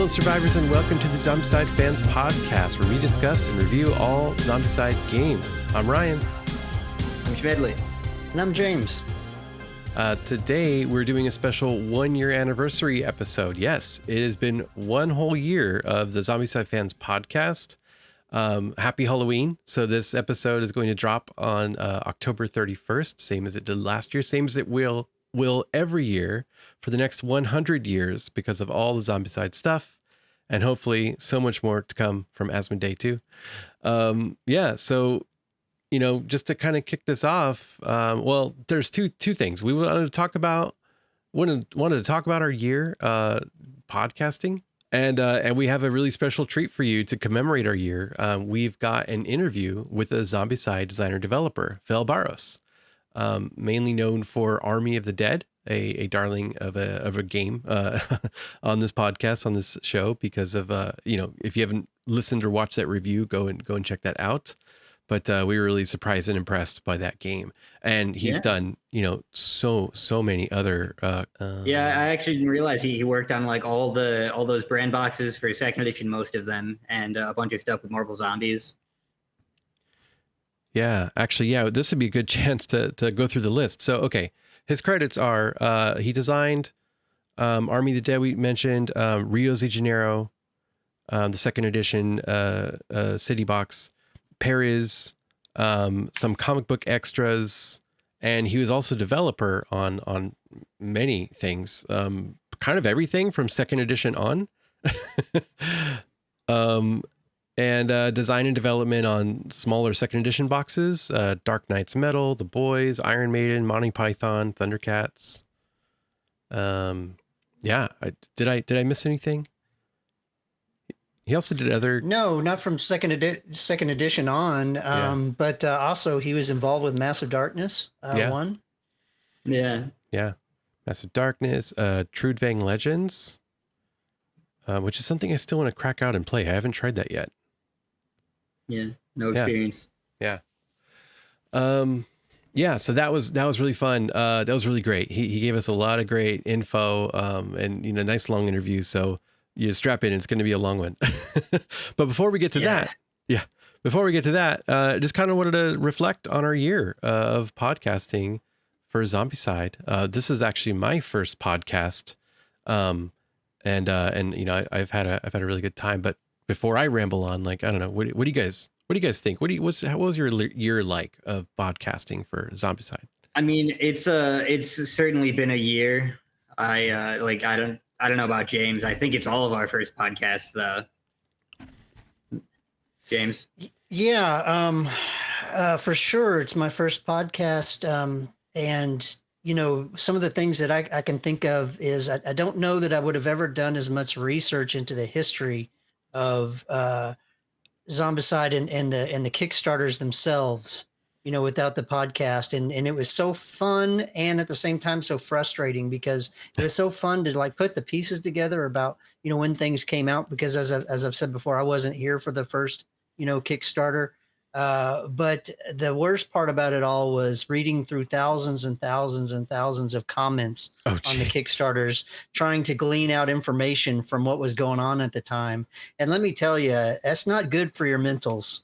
Hello, survivors, and welcome to the Zombicide Fans Podcast, where we discuss and review all Zombicide games. I'm Ryan. I'm Schmedley. And I'm James. Today, we're doing a special one-year anniversary episode. Yes, it has been one whole year of the Zombicide Fans Podcast. Happy Halloween. So this episode is going to drop on October 31st, same as it did last year, same as it will every year for the next 100 years because of all the Zombicide stuff, and hopefully so much more to come from Asmodee too. So just to kind of kick this off, there's two things we wanted to talk about. Wanted to talk about our year podcasting, and we have a really special treat for you to commemorate our year. We've got an interview with a Zombicide designer developer, Fel Barros. Mainly known for Army of the Dead, a darling of a game on this podcast, on this show, because of if you haven't listened or watched that review, go and check that out. But we were really surprised and impressed by that game, and he's done so many other. I actually didn't realize he worked on like all those brand boxes for second edition, most of them, and a bunch of stuff with Marvel Zombies. Yeah, actually, this would be a good chance to go through the list. So, okay, his credits are, he designed Army of the Dead, we mentioned, Rio Z Janeiro, the second edition city box, Pariz, some comic book extras, and he was also developer on many things, kind of everything from second edition on. And design and development on smaller second edition boxes, Dark Knight's Metal, The Boys, Iron Maiden, Monty Python, Thundercats. Did I miss anything? He also did other. No, not from second edition on. But also he was involved with Massive Darkness. One. Yeah. Massive Darkness, Trudvang Legends, which is something I still want to crack out and play. I haven't tried that yet. Yeah, no experience. So that was really fun. That was really great. He gave us a lot of great info, and nice long interview. So you strap in, it's going to be a long one. But before we get to that, just kind of wanted to reflect on our year of podcasting for Zombicide. This is actually my first podcast, and I've had a really good time. But before I ramble on, I don't know, what do you guys think? What was your year like of podcasting for Zombicide? I mean, it's certainly been a year. I don't know about James. I think it's all of our first podcast though. James? Yeah, for sure. It's my first podcast. And some of the things that I can think of is I don't know that I would have ever done as much research into the history of Zombicide and the Kickstarters themselves, without the podcast. And it was so fun and at the same time so frustrating, because it was so fun to put the pieces together about, when things came out, because as I've said before, I wasn't here for the first, Kickstarter. But the worst part about it all was reading through thousands and thousands and thousands of comments on the Kickstarters, trying to glean out information from what was going on at the time. And let me tell you, that's not good for your mentals.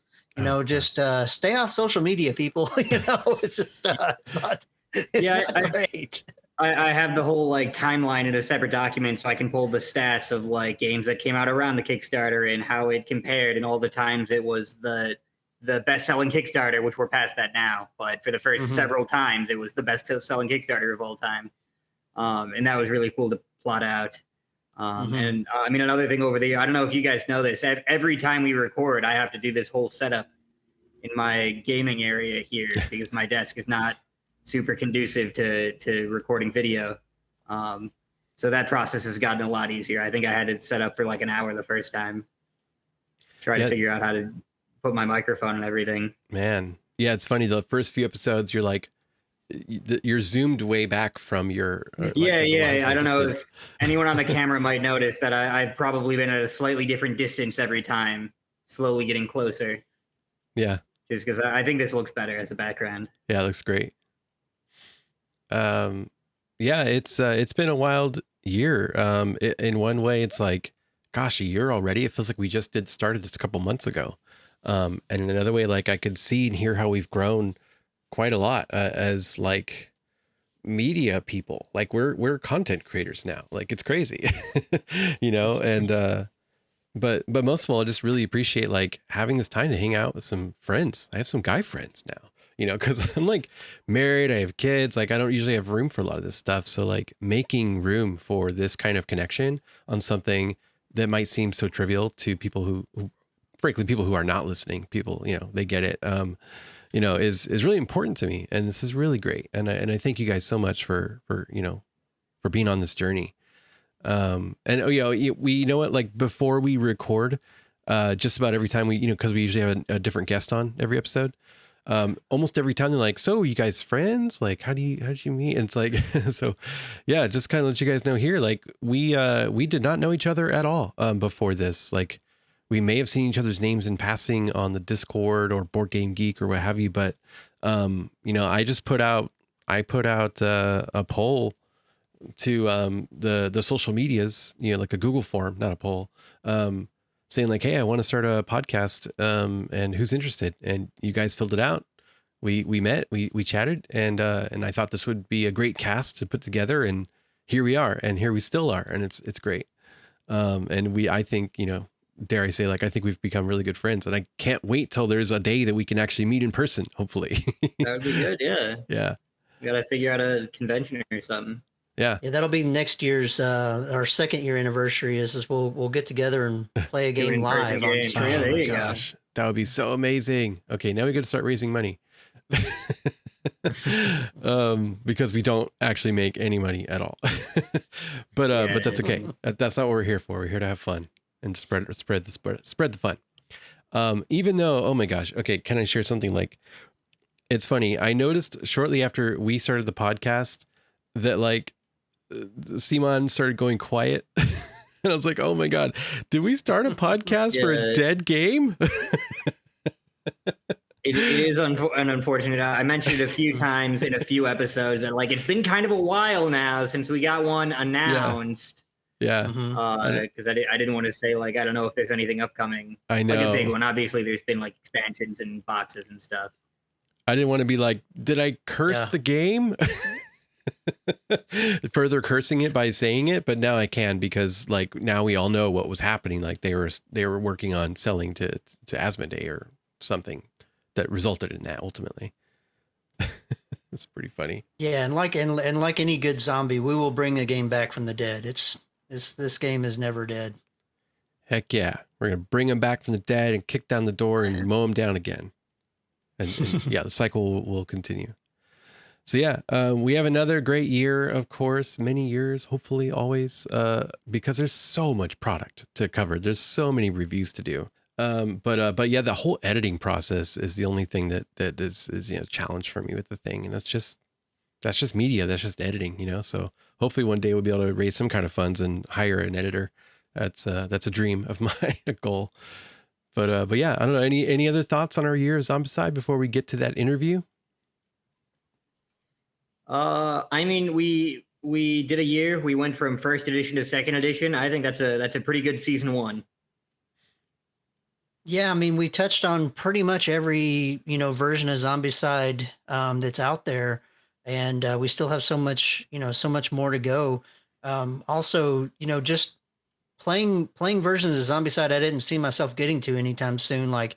Just stay off social media, people. It's just it's not great. I have the whole timeline in a separate document, so I can pull the stats of games that came out around the Kickstarter and how it compared, and all the times it was the best-selling Kickstarter, which we're past that now. But for the first several times, it was the best-selling Kickstarter of all time. And that was really cool to plot out. And another thing over the year, I don't know if you guys know this, every time we record, I have to do this whole setup in my gaming area here because my desk is not super conducive to recording video. So that process has gotten a lot easier. I think I had it set up for an hour the first time. Try to figure out how to put my microphone and everything. Man. Yeah, it's funny. The first few episodes, you're zoomed way back from your. I don't know if anyone on the camera might notice that I've probably been at a slightly different distance every time, slowly getting closer. Yeah. Just because I think this looks better as a background. Yeah, it looks great. It's been a wild year. In one way, it's gosh, a year already. It feels like we just started this a couple months ago. And in another way, like I could see and hear how we've grown quite a lot as like media people. Like we're content creators now. Like it's crazy, you know. And but most of all, I just really appreciate like having this time to hang out with some friends. I have some guy friends now, you know, because I'm like married, I have kids, like I don't usually have room for a lot of this stuff. So like making room for this kind of connection on something that might seem so trivial to people who frankly, people who are not listening, people, you know, they get it, you know, is really important to me. And this is really great. And I thank you guys so much for, you know, for being on this journey. And oh, yeah, we, you know what, like before we record, just about every time we, you know, cause we usually have a different guest on every episode. Almost every time they're like, so you guys friends? Like, how did you meet? And it's like, so yeah, just kind of let you guys know here. Like we did not know each other at all, before this. Like we may have seen each other's names in passing on the Discord or Board Game Geek or what have you. But, you know, I put out a poll to, the social medias, you know, like a Google form, not a poll, saying like, hey, I want to start a podcast, and who's interested? And you guys filled it out. We met, we chatted, and I thought this would be a great cast to put together, and here we are, and here we still are, and it's great. And I think, you know, dare I say, like, I think we've become really good friends, and I can't wait till there's a day that we can actually meet in person, hopefully. That would be good. Yeah. Yeah. We got to figure out a convention or something. Yeah. Yeah, that'll be next year's our second year anniversary. Is we'll get together and play a game live on game. Sunday. Yeah, there you go. Gosh, that would be so amazing. Okay, now we got to start raising money. Because we don't actually make any money at all. But that's okay. That's not what we're here for. We're here to have fun and spread the fun. Even though, oh my gosh, okay, can I share something? Like, it's funny. I noticed shortly after we started the podcast that like Simon started going quiet. And I was like, oh my God, did we start a podcast for a dead game? It is an unfortunate. I mentioned it a few times in a few episodes that like it's been kind of a while now since we got one announced. Yeah. Because I didn't want to say like I don't know if there's anything upcoming. I know. Like a big one. Obviously, there's been like expansions and boxes and stuff. I didn't want to be like, did I curse the game? Further cursing it by saying it, but now I can, because like now we all know what was happening. Like they were working on selling to Asmodee or something that resulted in that ultimately. It's pretty funny. Yeah, and like any good zombie, we will bring a game back from the dead. This game is never dead. Heck yeah, we're gonna bring them back from the dead and kick down the door and mow them down again. And yeah, the cycle will continue. So yeah, we have another great year, of course, many years, hopefully always, because there's so much product to cover. There's so many reviews to do. But yeah, the whole editing process is the only thing that is, you know, challenge for me with the thing. And that's just media. That's just editing, you know? So hopefully one day we'll be able to raise some kind of funds and hire an editor. That's a dream of mine, a goal. But yeah, I don't know. Any other thoughts on our year of Zombicide before we get to that interview? I mean, we did a year. We went from first edition to second edition. I think that's a pretty good season one. Yeah, I mean, we touched on pretty much every, you know, version of Zombicide that's out there, and we still have so much more to go. Also, you know, just playing versions of Zombicide I didn't see myself getting to anytime soon, like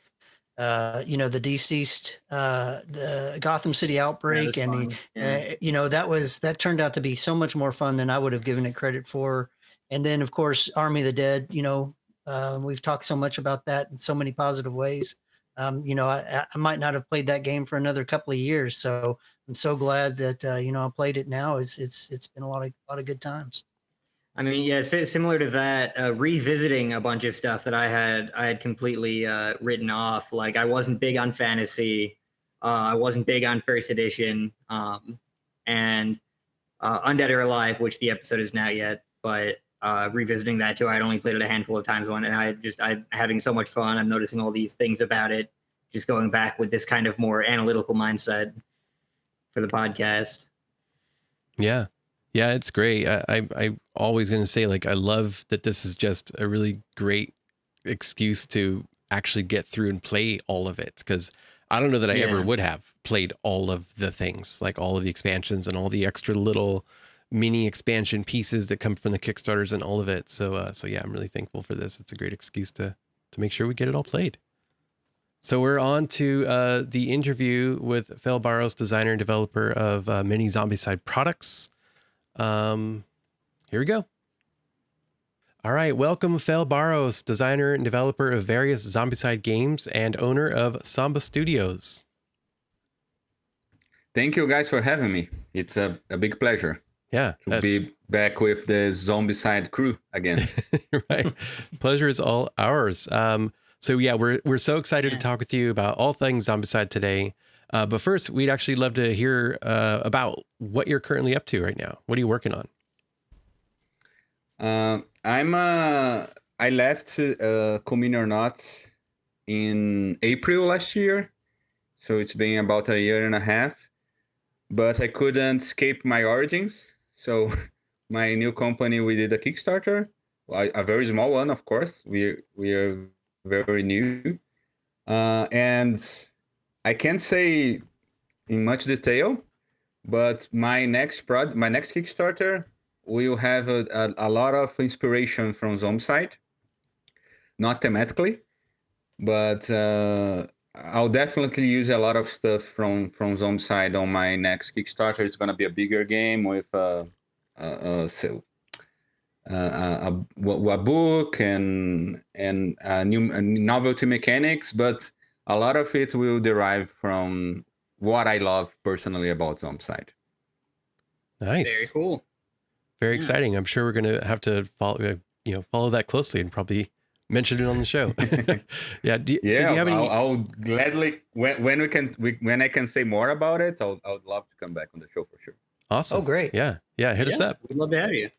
you know, the Deceased, the Gotham City Outbreak, and you know, that turned out to be so much more fun than I would have given it credit for. And then, of course, Army of the Dead, you know, we've talked so much about that in so many positive ways. You know, I might not have played that game for another couple of years, so I'm so glad that you know, I played it now. It's been a lot of good times. I mean, yeah, similar to that, revisiting a bunch of stuff that I had completely written off. Like I wasn't big on fantasy, I wasn't big on first edition, and Undead or Alive, which the episode is not yet, but revisiting that too. I'd only played it a handful of times and I'm having so much fun. I'm noticing all these things about it, just going back with this kind of more analytical mindset for the podcast. Yeah. Yeah, it's great. I always going to say, like, I love that this is just a really great excuse to actually get through and play all of it. Because I don't know that I ever Yeah. would have played all of the things, like all of the expansions and all the extra little mini expansion pieces that come from the Kickstarters and all of it. So yeah, I'm really thankful for this. It's a great excuse to make sure we get it all played. So we're on to the interview with Fel Barros, designer and developer of many Zombicide products. Here we go. All right. Welcome, Fel Barros, designer and developer of various Zombicide games and owner of Samba Studios. Thank you guys for having me. It's a big pleasure Yeah. to be back with the Zombicide crew again. Right. Pleasure is all ours. So yeah, we're so excited to talk with you about all things Zombicide today. But first, we'd actually love to hear about what you're currently up to right now. What are you working on? I left Commune or Not in April last year, so it's been about a year and a half. But I couldn't escape my origins. So my new company, we did a Kickstarter, a very small one, of course. We are very new, and I can't say in much detail, but my next Kickstarter will have a lot of inspiration from Zombicide, not thematically, but I'll definitely use a lot of stuff from Zombicide on my next Kickstarter. It's gonna be a bigger game with a book and new novelty mechanics, but a lot of it will derive from what I love personally about Zombicide. Nice. Very cool. Very exciting. I'm sure we're going to have to follow that closely and probably mention it on the show. Yeah. Do you have any? I'll gladly when I can say more about it. I would love to come back on the show for sure. Awesome. Oh, great. Yeah. Hit us up. We'd love to have you.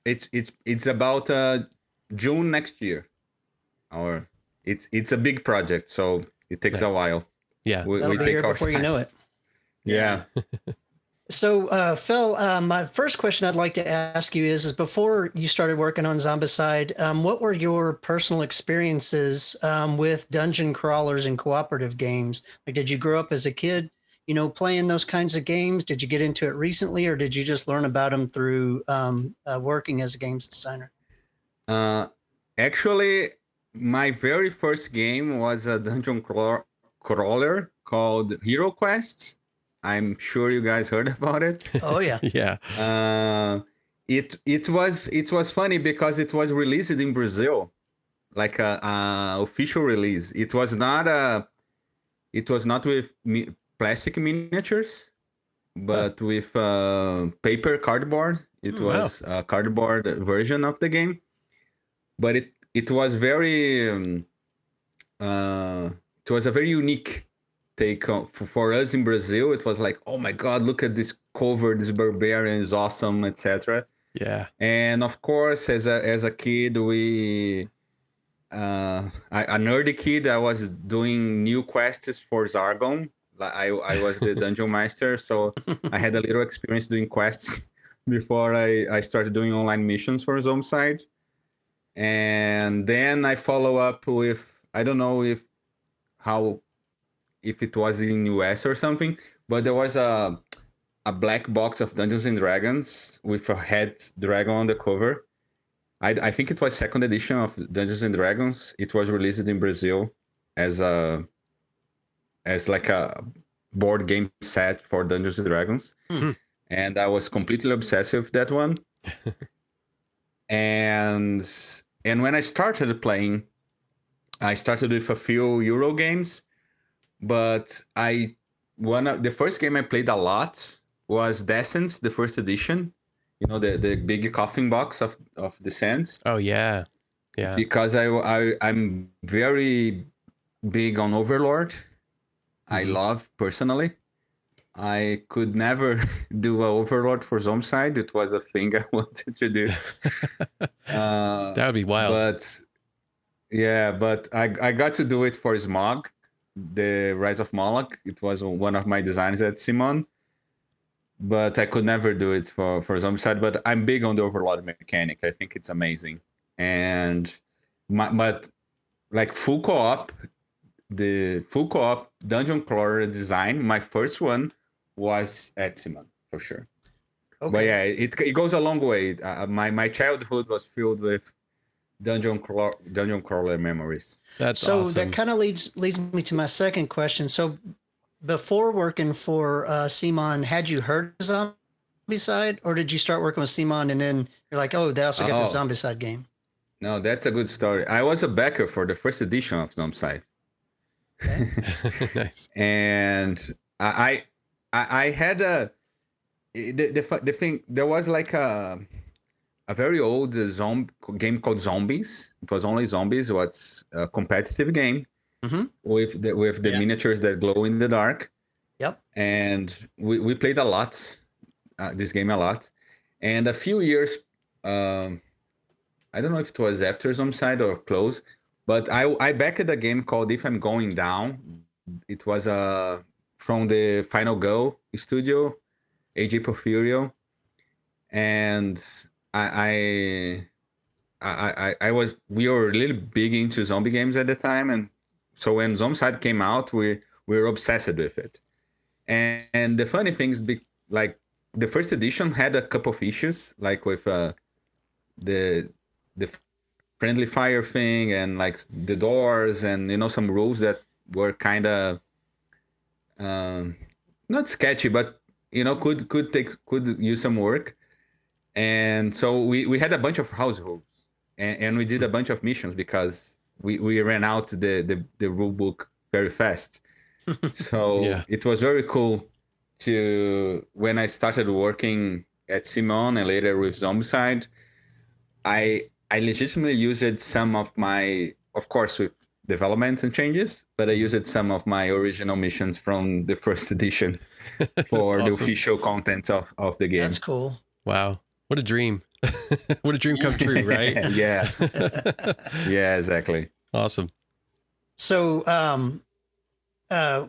It's about June next year. It's a big project, so it takes a while. Yeah. That'll be here before you know it. Yeah. So, Fel, my first question I'd like to ask you is before you started working on Zombicide, what were your personal experiences with dungeon crawlers and cooperative games? Like, did you grow up as a kid, playing those kinds of games? Did you get into it recently, or did you just learn about them through working as a games designer? Actually, my very first game was a dungeon crawler called Hero Quest. I'm sure you guys heard about it. Oh yeah. Yeah. It was funny because it was released in Brazil, like a official release. It was not with plastic miniatures, but with paper cardboard. It was a cardboard version of the game, but it was very it was a very unique take for us in Brazil. It was like, oh my god, look at this cover, this barbarian is awesome, etc. Yeah. And of course, as a kid, a nerdy kid, I was doing new quests for Zargon. I was the dungeon master, so I had a little experience doing quests before I started doing online missions for Zombicide. And then I follow up with, I don't know if it was in US or something, but there was a black box of Dungeons and Dragons with a head dragon on the cover. I think it was second edition of Dungeons and Dragons. It was released in Brazil as like a board game set for Dungeons and Dragons. Mm-hmm. And I was completely obsessed with that one. and when I started playing, I started with a few Euro games, but the first game I played a lot was Descent, the first edition. The big coffin box of Descent. Oh yeah. Yeah. Because I'm very big on Overlord. Mm-hmm. I love personally. I could never do an Overlord for Zombicide. It was a thing I wanted to do. That would be wild. But I got to do it for Smog, the Rise of Moloch. It was one of my designs at Simon. but I could never do it for Zombicide. But I'm big on the overload mechanic. I think it's amazing, and but like full co-op, the full co-op dungeon crawler design, my first one was at Simon for sure. Okay. But yeah, it goes a long way. My childhood was filled with dungeon crawler memories. That's so awesome. that kind of leads me to my second question. So before working for Simon, had you heard of Zombicide, or did you start working with Simon and then you're like, oh, they also got the Zombicide game? No, that's a good story. I was a backer for the first edition of Zombicide. Okay. Nice. And I had the thing. There was like a very old game called Zombies. It was only zombies. It was a competitive game with the miniatures that glow in the dark. Yep. And we played a lot, this game a lot. And a few years, I don't know if it was after Zombicide or close, but I backed a game called If I'm Going Down. It was from the Final Go studio, AJ Porfirio, and we were a little big into zombie games at the time, and so when Zombicide came out, we were obsessed with it. And the funny thing is, like the first edition had a couple of issues, like with the friendly fire thing and like the doors and some rules that were kind of not sketchy, but could use some work. And so we had a bunch of house rules and we did a bunch of missions because we ran out the rule book very fast. So it was very cool when I started working at Simon and later with Zombicide, I legitimately used some of my, of course, with developments and changes, but I used some of my original missions from the first edition for the official content of the game. That's cool. Wow. What a dream. What a dream come true, right? Yeah. Yeah, exactly. Awesome. So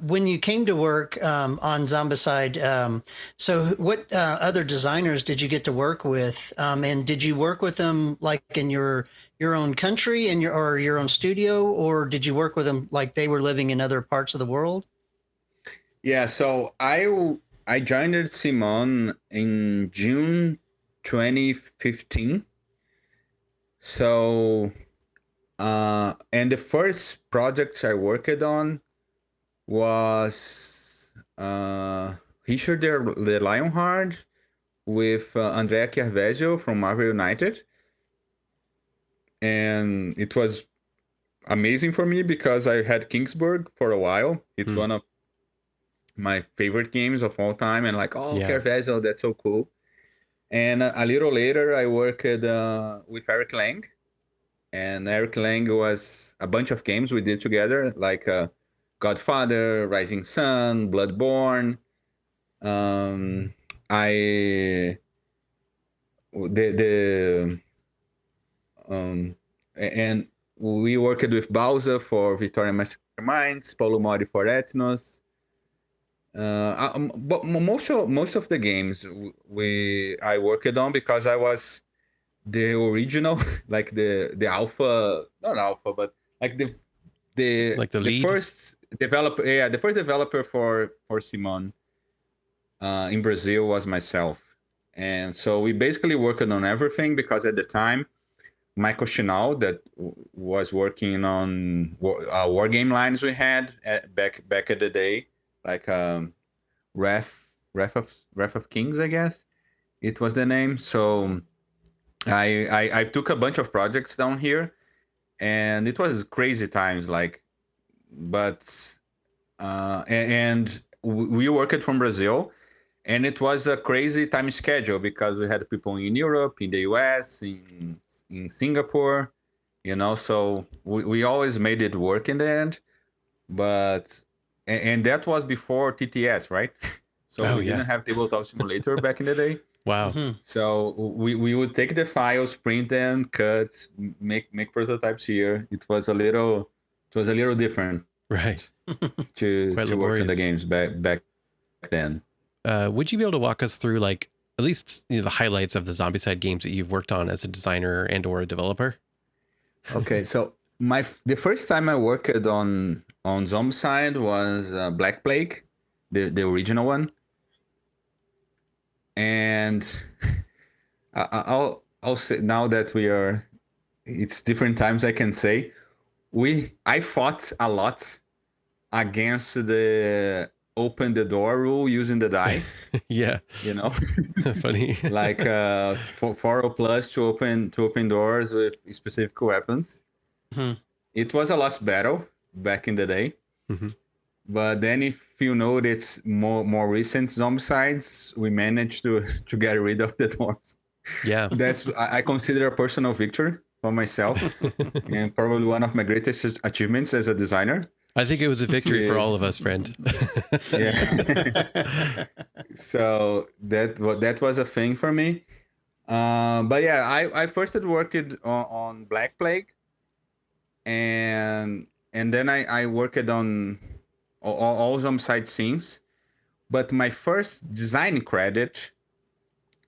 when you came to work on Zombicide, so what other designers did you get to work with? And did you work with them like in your own country and your own studio, or did you work with them like they were living in other parts of the world? Yeah, so I joined Simon in June 2015. So and the first project I worked on was Richard the Lionheart with Andrea Chiarvesio from Marvel United. And it was amazing for me because I had Kingsburg for a while. It's one of my favorite games of all time. And like, Chiarvesio, that's so cool. And a little later, I worked with Eric Lang. And Eric Lang was a bunch of games we did together, like Godfather, Rising Sun, Bloodborne. And we worked with Bowser for Victoria Masterminds, Paulo Mori for Ethnos. But most of the games I worked on because I was the original, like the alpha, not alpha, but like the lead? first developer. Yeah, the first developer for Simon in Brazil was myself, and so we basically worked on everything because at the time, Michael Chinal, that was working on war game lines we had back at the day, like Wrath of Kings, I guess it was the name. So I took a bunch of projects down here, and it was crazy times. And we worked from Brazil, and it was a crazy time schedule because we had people in Europe, in the US, in Singapore, so we always made it work in the end. But and that was before TTS, right? So we didn't have Tabletop Simulator back in the day. Wow. So we would take the files, print them, cut, make prototypes here. It was a little different, Right. to work on the games back then. would you be able to walk us through like at least the highlights of the Zombicide games that you've worked on as a designer and or a developer? Okay, so the first time I worked on Zombicide was Black Plague, the original one, and I'll say now that it's different times. I can say I fought a lot against the open the door rule using the die. Yeah, funny. Like 4 plus to open doors with specific weapons. It was a lost battle back in the day. But then if you know it's more recent Zombicides, we managed to get rid of the doors. Yeah, I consider a personal victory for myself and probably one of my greatest achievements as a designer. I think it was a victory for all of us, friend. Yeah. So that was a thing for me. But yeah, I first had worked on Black Plague, and then I worked on all Zombicide scenes. But my first design credit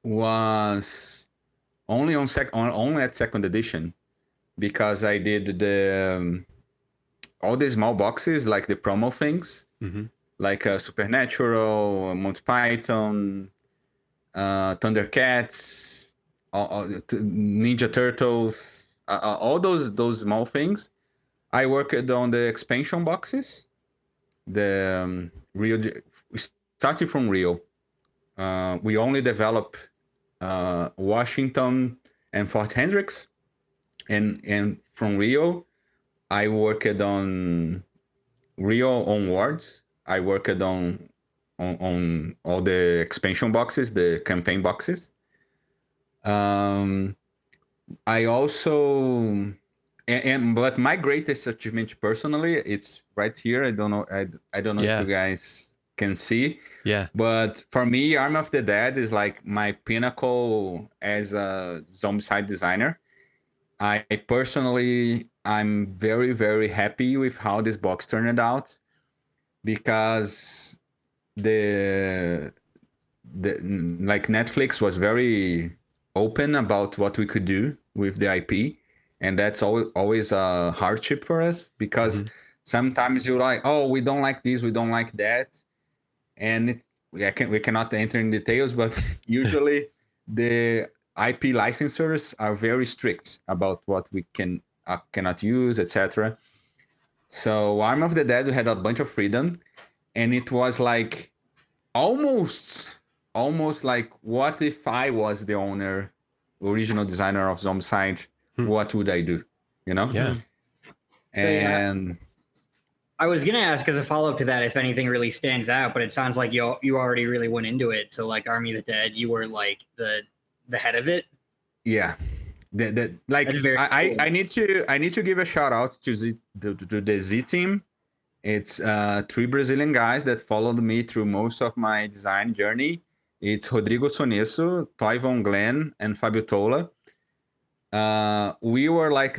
was only only at second edition, because I did all the small boxes, like the promo things, like Supernatural, Monty Python, Thundercats, Ninja Turtles, all those small things. I worked on the expansion boxes, the Rio, starting from Rio. We only develop Washington and Fort Hendricks, and from Rio, I worked on Rio onwards. I worked on all the expansion boxes, the campaign boxes. I also but my greatest achievement personally, it's right here. I don't know. I don't know if you guys can see. Yeah. But for me, Army of the Dead is like my pinnacle as a Zombicide designer. I'm very, very happy with how this box turned out, because the like Netflix was very open about what we could do with the IP, and that's always a hardship for us, because sometimes you're like, oh, we don't like this, we don't like that, and we cannot enter in details, but usually the IP licensors are very strict about what we cannot use, etc. So Arm of the Dead, we had a bunch of freedom, and it was like almost like, what if I was the original designer of Zombicide? What would I do? Yeah. So, I was gonna ask as a follow-up to that if anything really stands out, but it sounds like you already really went into it. So like Army of the Dead, you were like the head of it. Yeah. I need to give a shout out to the Z team. It's 3 Brazilian guys that followed me through most of my design journey. It's Rodrigo Sonesso, Toivon Glenn, and Fabio Tola. We were like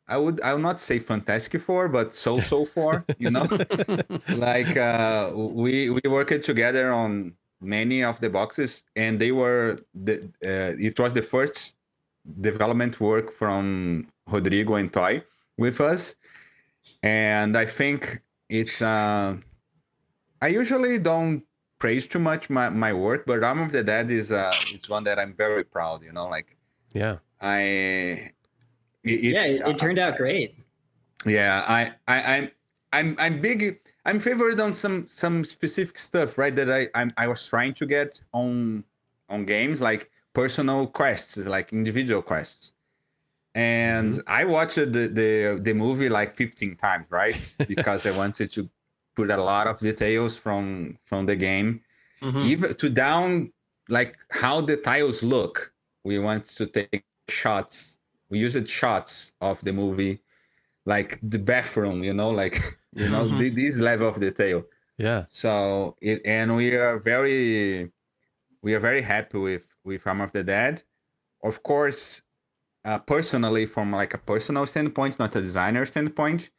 I will not say Fantastic Four, but so Four, like we worked together on many of the boxes, and they were it was the first development work from Rodrigo and Toy with us. And I think it's I usually don't praise too much my work, but Arm of the Dead is it's one that I'm very proud, like it turned out great. Yeah, I'm big. I'm favored on some specific stuff, right? That I was trying to get on games, like personal quests, like individual quests. And I watched the movie like 15 times, right? Because I wanted to put a lot of details from the game, even to down like how the tiles look. We want to take shots. We used shots of the movie, like the bathroom, this level of detail. Yeah. So and we are very happy with Arm of the Dead. Of course, personally, from like a personal standpoint, not a designer standpoint,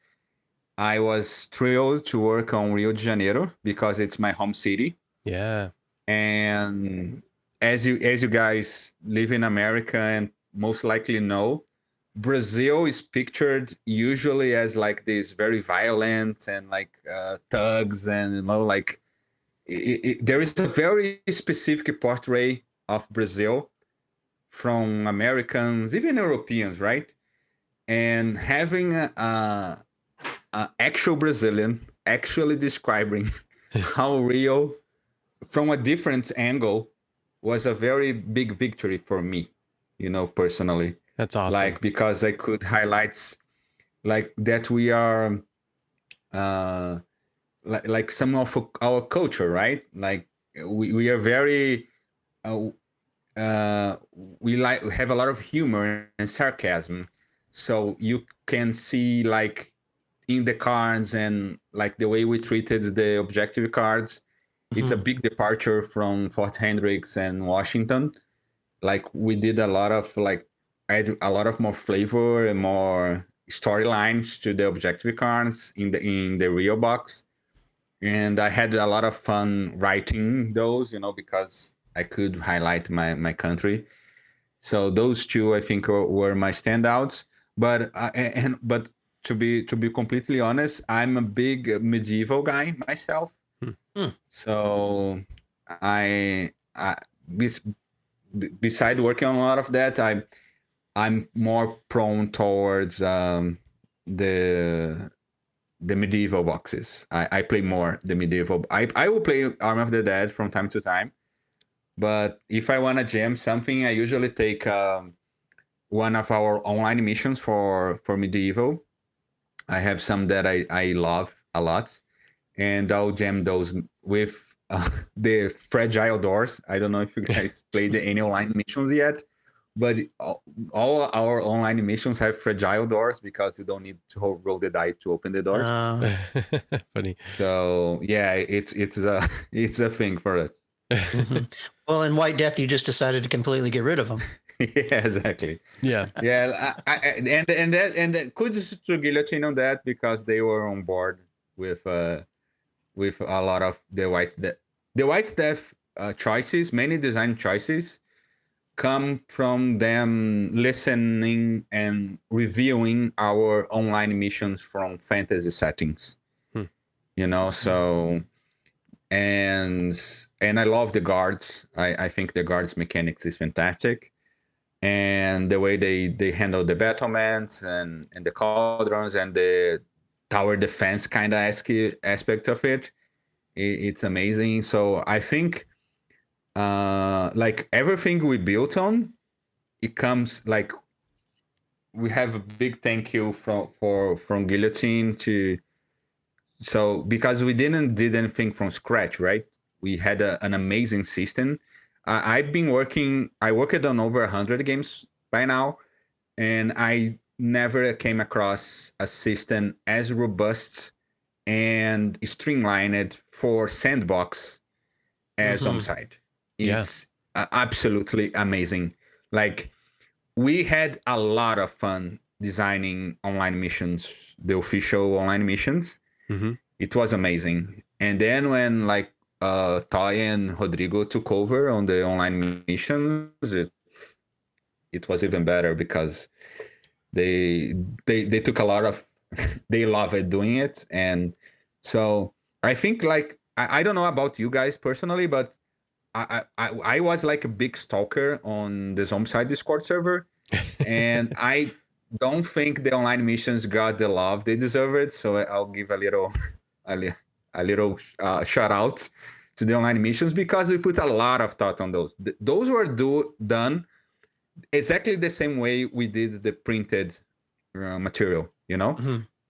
I was thrilled to work on Rio de Janeiro because it's my home city. Yeah. And as you guys live in America and most likely know, Brazil is pictured usually as like this very violent and like thugs and like there is a very specific portrait of Brazil from Americans, even Europeans, right? And having a actual Brazilian actually describing how Rio from a different angle was a very big victory for me, personally. That's awesome. Like, because I could highlight like that we are like some of our culture, right? Like we are very we have a lot of humor and sarcasm, so you can see like in the cards and like the way we treated the objective cards, it's a big departure from Fort Hendricks and Washington. Like we did a lot of like add a lot of more flavor and more storylines to the objective cards in the Rio box. And I had a lot of fun writing those, because I could highlight my country. So those two, I think, were my standouts. But but to be completely honest, I'm a big medieval guy myself. So beside working on a lot of that, I'm more prone towards the medieval boxes. I play more the medieval. I will play Army of the Dead from time to time, but if I want to jam something, I usually take one of our online missions for medieval. I have some that I love a lot, and I'll jam those with the fragile doors. I don't know if you guys played any online missions yet, but all our online missions have fragile doors because you don't need to roll the die to open the doors. Funny. So yeah, it's a it's a thing for us. Well, in White Death, you just decided to completely get rid of them. Yeah, exactly. Yeah. Yeah, and kudos to Guillotine on that because they were on board with a lot of the White Death choices, many design choices come from them listening and reviewing our online missions from fantasy settings. So and I love the guards. I think the guards mechanics is fantastic, and the way they handle the battlements and the cauldrons and the tower defense kind of aspect of it's amazing. So I think like everything we built on, it comes like we have a big thank you from Guillotine to. So because we didn't did anything from scratch, right? We had an amazing system. I worked on over 100 games by now, and I never came across a system as robust and streamlined for sandbox as Zombicide. It's absolutely amazing. Like we had a lot of fun designing online missions, the official online missions. It was amazing. And then when like Toy and Rodrigo took over on the online missions, it was even better because they took a lot of they love it doing it. And so I think like I don't know about you guys personally, but I was like a big stalker on the Zombicide Discord server, and I don't think the online missions got the love they deserved. So I'll give a little shout out to the online missions because we put a lot of thought on those. Those were done exactly the same way we did the printed material.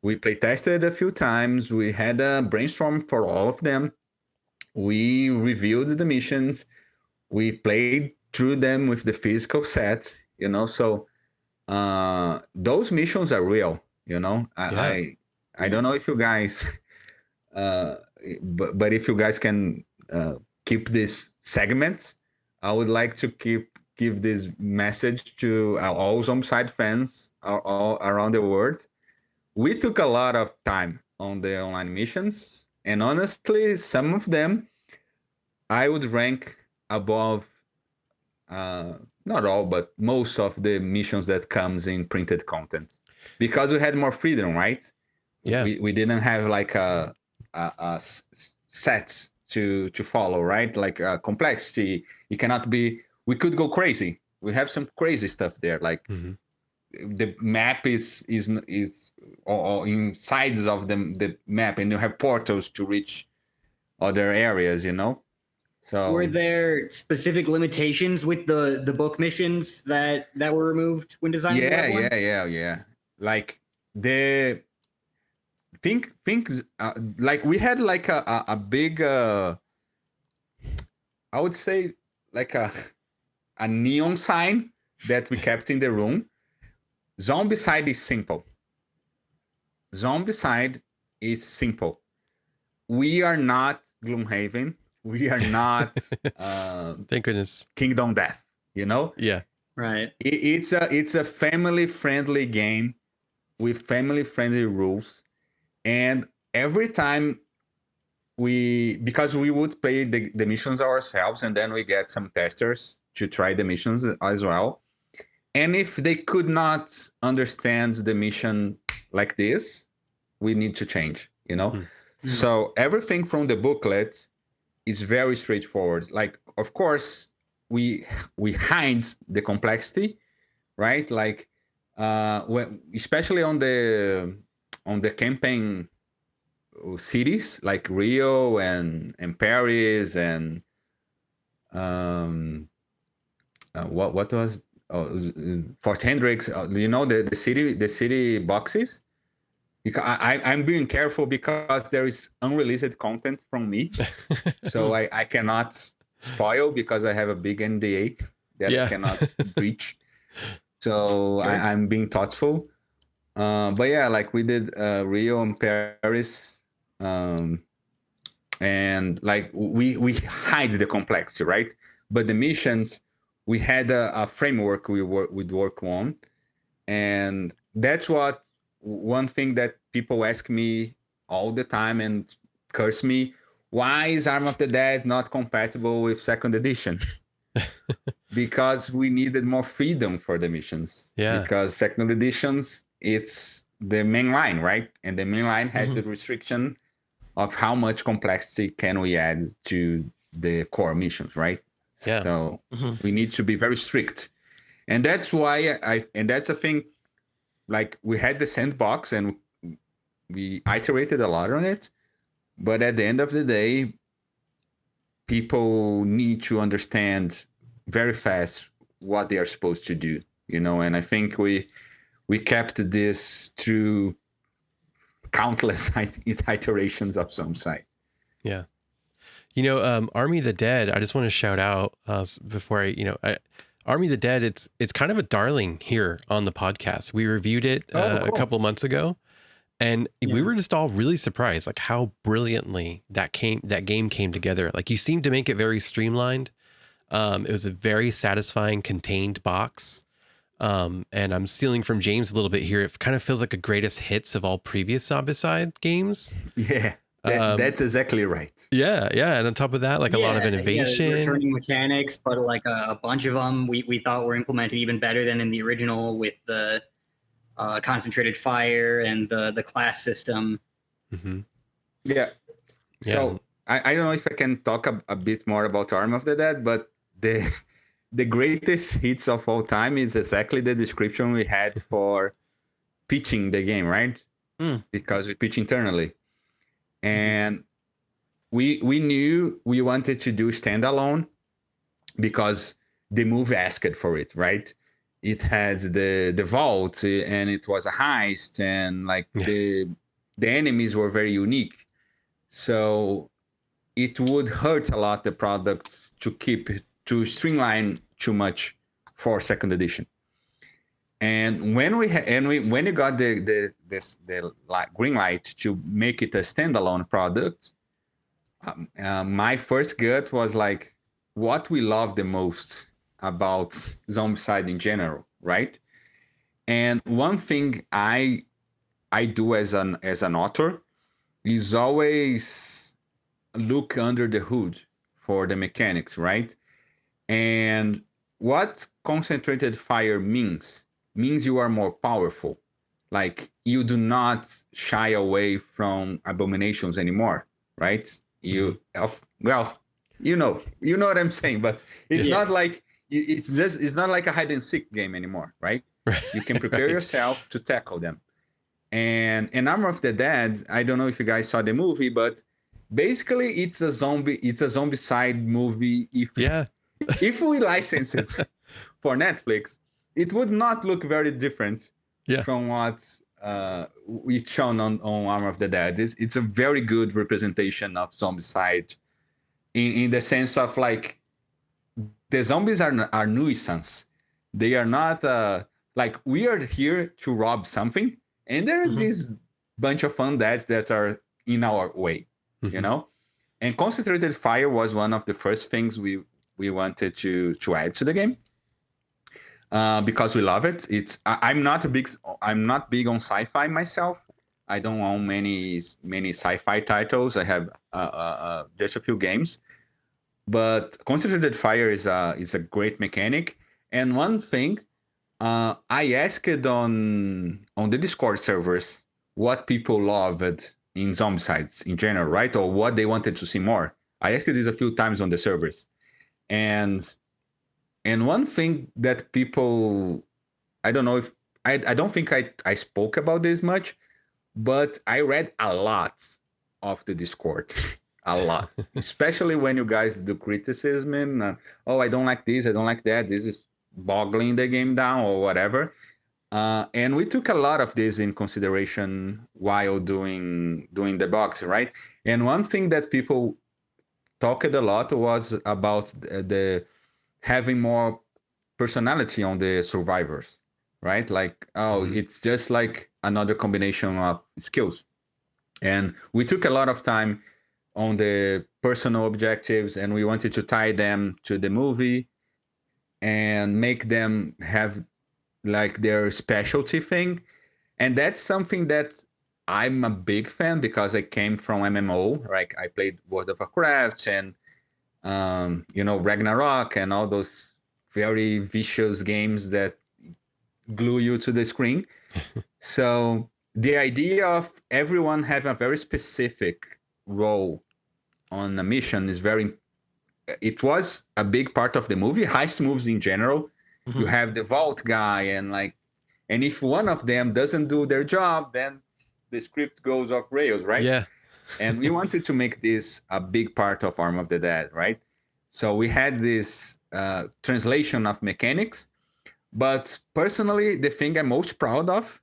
We play tested a few times. We had a brainstorm for all of them. We reviewed the missions. We played through them with the physical set. So those missions are real. I don't know if you guys but if you guys can keep this segment, I would like to give this message to all Zombicide fans all around the world. We took a lot of time on the online missions, and honestly, some of them I would rank above, not all, but most of the missions that comes in printed content, because we had more freedom, right? Yeah. We didn't have like a set to follow, right? Like complexity. You cannot be. We could go crazy. We have some crazy stuff there, like. Mm-hmm. The map is or in sides of the map, and you have portals to reach other areas, so Were there specific limitations with the book missions that were removed when designing yeah, like the think like we had like a big I would say like a neon sign that we kept in the room. Zombicide is simple. Zombicide is simple. We are not Gloomhaven. We are not Thank goodness. Kingdom Death, Yeah. Right. It's a family-friendly game with family-friendly rules. And every time because we would play the missions ourselves, and then we get some testers to try the missions as well. And if they could not understand the mission like this, we need to change, Mm-hmm. So everything from the booklet is very straightforward. Like, of course, we hide the complexity, right? Like, especially on the campaign cities like Rio and Pariz and what was Fort Hendricks, the city boxes. Because I'm being careful because there is unreleased content from me, so I cannot spoil because I have a big NDA that I cannot breach. So sure. I'm being thoughtful. But yeah, like we did Rio and Paris, and like we hide the complexity, right? But the missions, we had a framework we'd work on, and that's one thing that people ask me all the time and curse me: why is Arm of the Dead not compatible with second edition? Because we needed more freedom for the missions. Yeah. Because second editions, it's the main line, right? And the main line has the restriction of how much complexity can we add to the core missions, right? Yeah. So we need to be very strict. And that's why and that's a thing, like we had the sandbox and we iterated a lot on it. But at the end of the day, people need to understand very fast what they are supposed to do, and I think we kept this through countless iterations of Zombicide. Yeah. Army of the Dead, I just want to shout out before Army of the Dead, it's kind of a darling here on the podcast. We reviewed it cool. a couple months ago, and we were just all really surprised, like how brilliantly that game came together. Like you seemed to make it very streamlined. It was a very satisfying contained box. And I'm stealing from James a little bit here. It kind of feels like a greatest hits of all previous Zombicide games. Yeah. That's exactly right. Yeah. And on top of that, like a lot of innovation. Returning mechanics, but like a bunch of them we thought were implemented even better than in the original with the concentrated fire and the class system. Mm-hmm. Yeah. So I don't know if I can talk a bit more about Arm of the Dead, but the greatest hits of all time is exactly the description we had for pitching the game, right? Because we pitch internally. And we knew we wanted to do standalone because the movie asked for it, right? It had the vault and it was a heist, and like the enemies were very unique. So it would hurt a lot the product to streamline too much for second edition. And when when you got the green light to make it a standalone product, my first gut was like, what we love the most about Zombicide in general, right? And one thing I do as an author is always look under the hood for the mechanics, right? And what concentrated fire means you are more powerful. Like you do not shy away from abominations anymore, right? Well, you know what I'm saying, but it's not like it's not like a hide and seek game anymore, right? You can prepare yourself to tackle them. And Armor of the Dead, I don't know if you guys saw the movie, but basically it's a Zombicide movie. If we license it for Netflix, it would not look very different from what it's shown on Armor of the Dead. It's a very good representation of Zombicide in the sense of like the zombies are nuisance. They are not like we are here to rob something, and there are this bunch of undeads that are in our way, you know. And concentrated fire was one of the first things we wanted to add to the game because we love it. I'm not big on sci-fi myself. I don't own many sci-fi titles. I have just a few games, but concentrated fire is a great mechanic. And one thing I asked on the Discord servers what people loved in Zombicides in general, right? Or what they wanted to see more. I asked this a few times on the servers. And one thing that people, I don't know if, I don't think I spoke about this much, but I read a lot of the Discord. A lot. Especially when you guys do criticism and, I don't like this, I don't like that, this is boggling the game down or whatever. And we took a lot of this in consideration while doing the box, right? And one thing that people talked a lot was about the having more personality on the survivors, right? Like, it's just like another combination of skills. And we took a lot of time on the personal objectives, and we wanted to tie them to the movie and make them have like their specialty thing. And that's something that I'm a big fan because I came from MMO. Like I played World of Warcraft and Ragnarok and all those very vicious games that glue you to the screen. So the idea of everyone having a very specific role on a mission it was a big part of the movie. Heist movies in general, you have the vault guy and if one of them doesn't do their job, then the script goes off rails, right? Yeah. And we wanted to make this a big part of Arm of the Dead, right? So we had this translation of mechanics, but personally, the thing I'm most proud of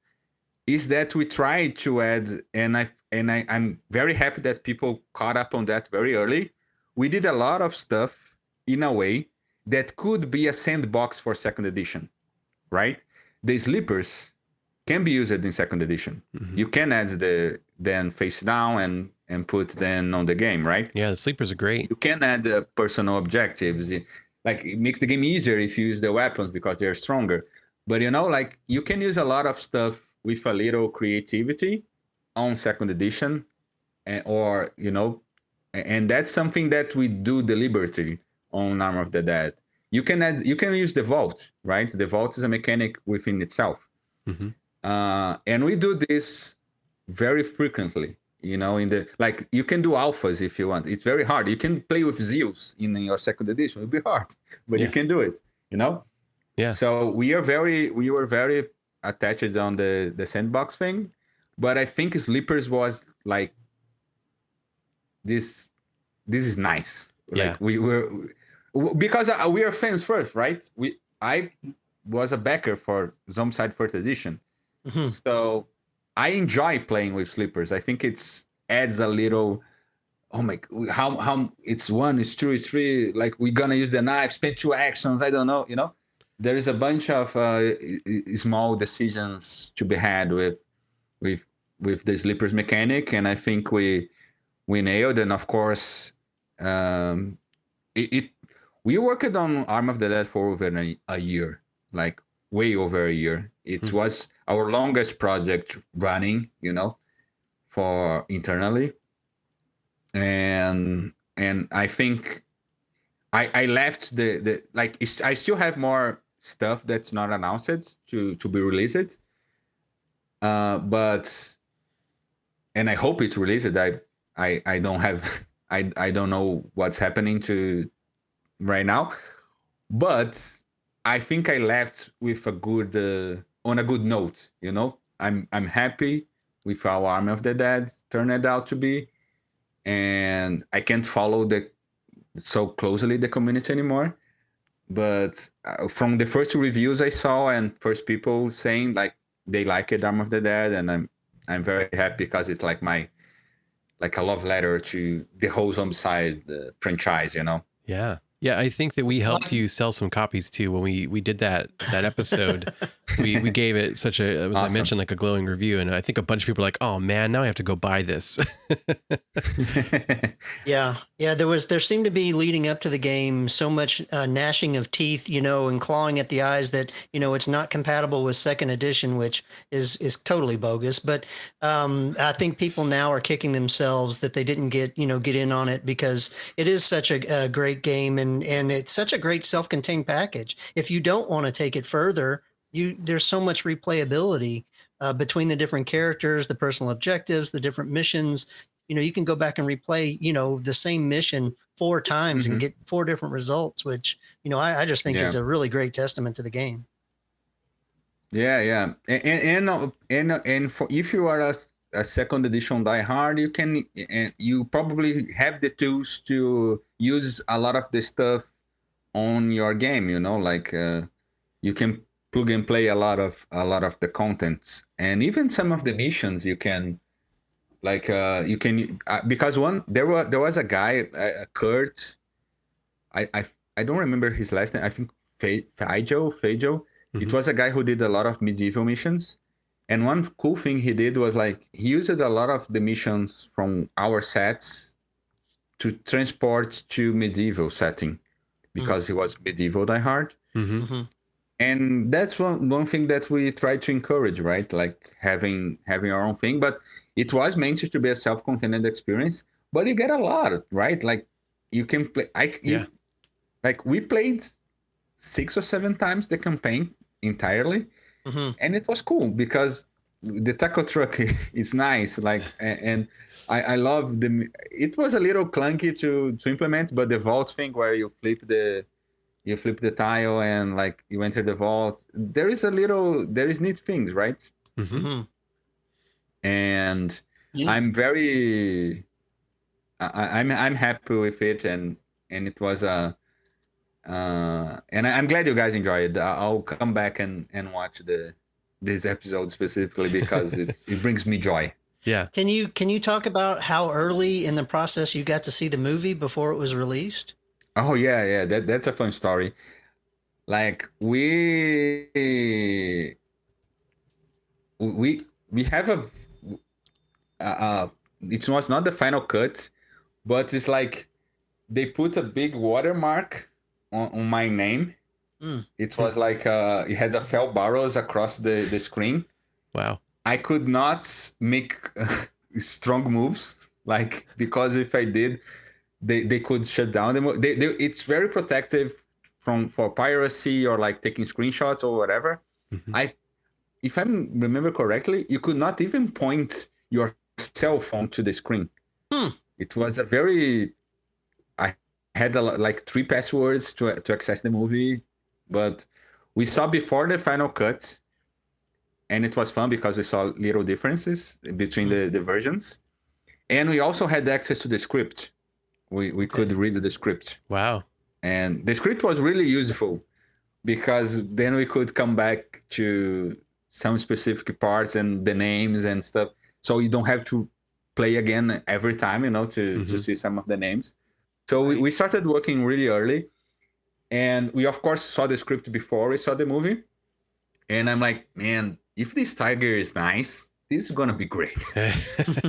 is that we tried to add, and I'm very happy that people caught up on that very early. We did a lot of stuff in a way that could be a sandbox for second edition, right? The sleepers can be used in second edition. You can add then face down and put them on the game, right? Yeah, the sleepers are great. You can add personal objectives. It makes the game easier if you use the weapons because they're stronger. But you can use a lot of stuff with a little creativity on second edition, and that's something that we do deliberately on Arm of the Dead. You can use the vault, right? The vault is a mechanic within itself. And we do this very frequently, you can do alphas if you want. It's very hard. You can play with Zeus in your second edition. It'll be hard, but you can do it, Yeah. So we were very attached on the sandbox thing, but I think Sleepers was like, this is nice. Yeah. Like we were, because we are fans first, right? I was a backer for Zombicide first edition. So I enjoy playing with Sleepers. I think it's adds a little, how it's 1, it's 2, it's 3, like we're gonna use the knife, spend 2 actions, I don't know, there is a bunch of small decisions to be had with the Sleepers mechanic, and I think we nailed. And of course, we worked on Arm of the Dead for over a year, like way over a year. It was our longest project running, for internally, and I think I left the like I still have more stuff that's not announced to be released, but and I hope it's released. I don't have I don't know what's happening to right now, but I think I left with a good on a good note. You know, I'm happy with how Army of the Dead turned out to be, and I can't follow so closely the community anymore. But from the first reviews I saw and first people saying like they like it, Army of the Dead, and I'm very happy because it's like a love letter to the whole Zombicide franchise, you know. Yeah. Yeah, I think that we helped you sell some copies too when we did that episode. we gave it such a, as Awesome. I mentioned, like a glowing review, and I think a bunch of people were like, "Oh man, now I have to go buy this." Yeah. There seemed to be leading up to the game so much gnashing of teeth, and clawing at the eyes that it's not compatible with second edition, which is totally bogus. But I think people now are kicking themselves that they didn't get in on it, because it is such a great game, and it's such a great self-contained package. If you don't want to take it further, there's so much replayability between the different characters, the personal objectives, the different missions. You can go back and replay, the same mission 4 times and get 4 different results, which, I just think is a really great testament to the game. Yeah. And for, if you are a second edition diehard, you probably have the tools to use a lot of the stuff on your game, like you can plug and play a lot of the content, and even some of the missions you can because there was a guy, Kurt, I don't remember his last name. I think Fejo. Mm-hmm. It was a guy who did a lot of medieval missions, and one cool thing he did was like he used a lot of the missions from our sets to transport to medieval setting, because he was medieval diehard. Mm-hmm. And that's one thing that we try to encourage, right? Like having our own thing, but it was meant to be a self-contained experience. But you get a lot, right? Like you can play. Like we played 6 or 7 times the campaign entirely, and it was cool because the taco truck is nice. Like, and I love it was a little clunky to implement, but the vault thing where you flip the tile and like you enter the vault, there is neat things, right? Mm-hmm. And I'm happy with it, and it was and I'm glad you guys enjoyed it. I'll come back and watch this episode specifically because it brings me joy. Yeah. Can you talk about how early in the process you got to see the movie before it was released? Oh yeah. That's a fun story. Like we have it was not the final cut, but it's like they put a big watermark on my name. It was like it had a Fel Barros across the screen. Wow. I could not make strong moves, like, because if I did, they could shut down the movie. It's very protective for piracy or like taking screenshots or whatever. If I remember correctly, you could not even point your cell phone to the screen. It was a very... I had like 3 passwords to access the movie, but we saw before the final cut, and it was fun because we saw little differences between the versions, and we also had access to the script. We could read the script. Wow. And the script was really useful because then we could come back to some specific parts and the names and stuff, so you don't have to play again every time, to see some of the names. So we started working really early, and we of course saw the script before we saw the movie. And I'm like, man, if this tiger is nice, this is gonna be great.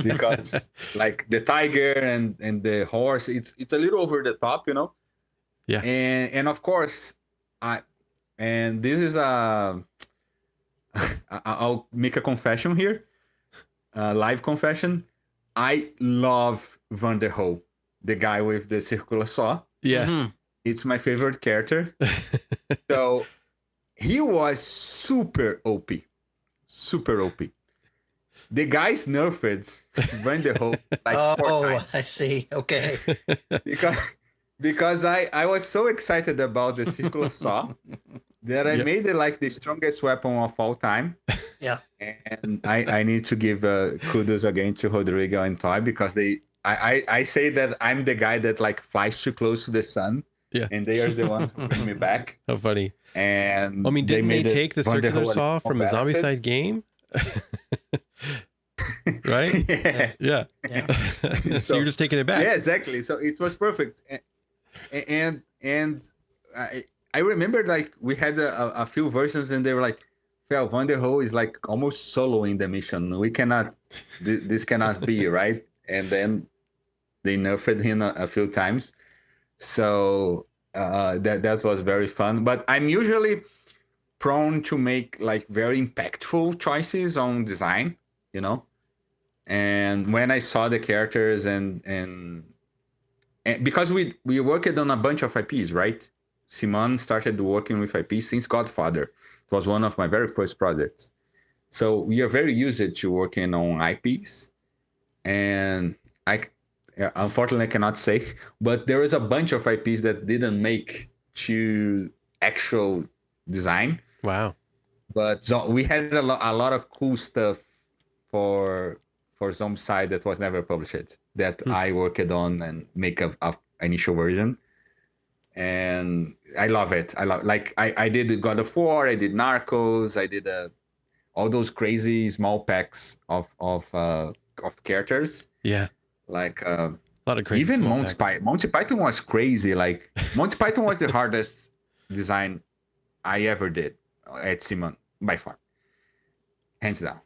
Because like the tiger and the horse, it's a little over the top, Yeah. And of course, this is I'll make a confession here, live confession. I love Van der Hoe, the guy with the circular saw. Yeah. Mhm. It's my favorite character. So he was super OP. Super OP. The guys nerfed Van der Hoe like 4 times. I see. Okay. because I was so excited about the circular saw that I Yeah. made it like the strongest weapon of all time. Yeah. And I need to give kudos again to Rodrigo and Toy because I say that I'm the guy that like flies too close to the sun. Yeah. And they are the ones who bring me back. How funny. And I mean, didn't they made it take the Van der circular Hoe saw from a benefit. Zombicide game? Right? Yeah. Yeah. Yeah. So, So- you're just taking it back. Yeah, exactly. So it was perfect. And I remember like we had a few versions and they were like, Fel, Van der Hoe is like almost soloing the mission. We cannot, this cannot be, right? And then they nerfed him a few times. So that was very fun. But I'm usually prone to make like very impactful choices on design, you know? And when I saw the characters and because we worked on a bunch of IPs, right? Simon started working with IPs since Godfather. It was one of my very first projects. So we are very used to working on IPs. And unfortunately I cannot say, but there is a bunch of IPs that didn't make to actual design. Wow. But we had a lot of cool stuff for Zombicide that was never published that I worked on and make a initial version. And I love it. I did God of War, I did Narcos, I did all those crazy small packs of characters. Yeah. Like A lot of crazy. even small Monty packs. Python. Monty Python was crazy. Like Monty Python was the hardest design I ever did at Simon by far, hands down.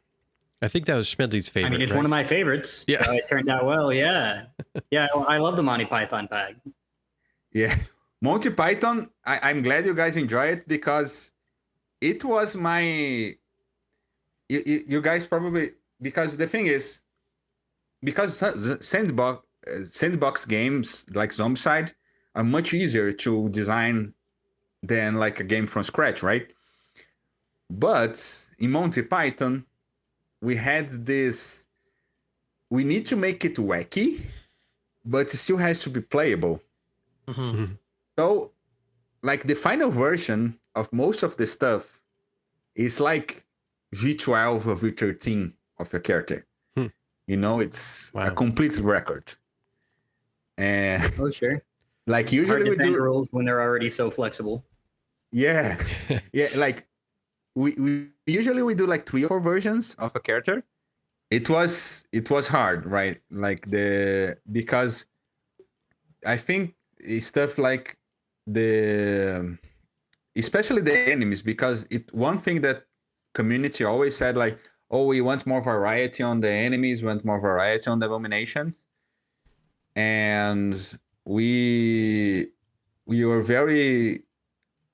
I think that was Schmedley's favorite. I mean, it's right? one of my favorites. Yeah. It turned out well. Yeah. Yeah. I love the Monty Python pack. Yeah, Monty Python. I'm glad you guys enjoy it because it was my. You guys probably, because the thing is, because sandbox games like Zombicide are much easier to design than like a game from scratch, right? But in Monty Python, we had this. We need to make it wacky, but it still has to be playable. Mhm. So, like the final version of most of the stuff is like V12 or V13 of a character. Hmm. You know, it's Wow. a complete record. And Oh, sure. like Hard usually to we bend do, rules when they're already so flexible. yeah, yeah. Like we usually we do like 3 or 4 versions of a character. It was hard, right? Like because I think stuff like especially the enemies, because one thing that community always said, like, oh, we want more variety on the enemies, want more variety on the abominations. And we were very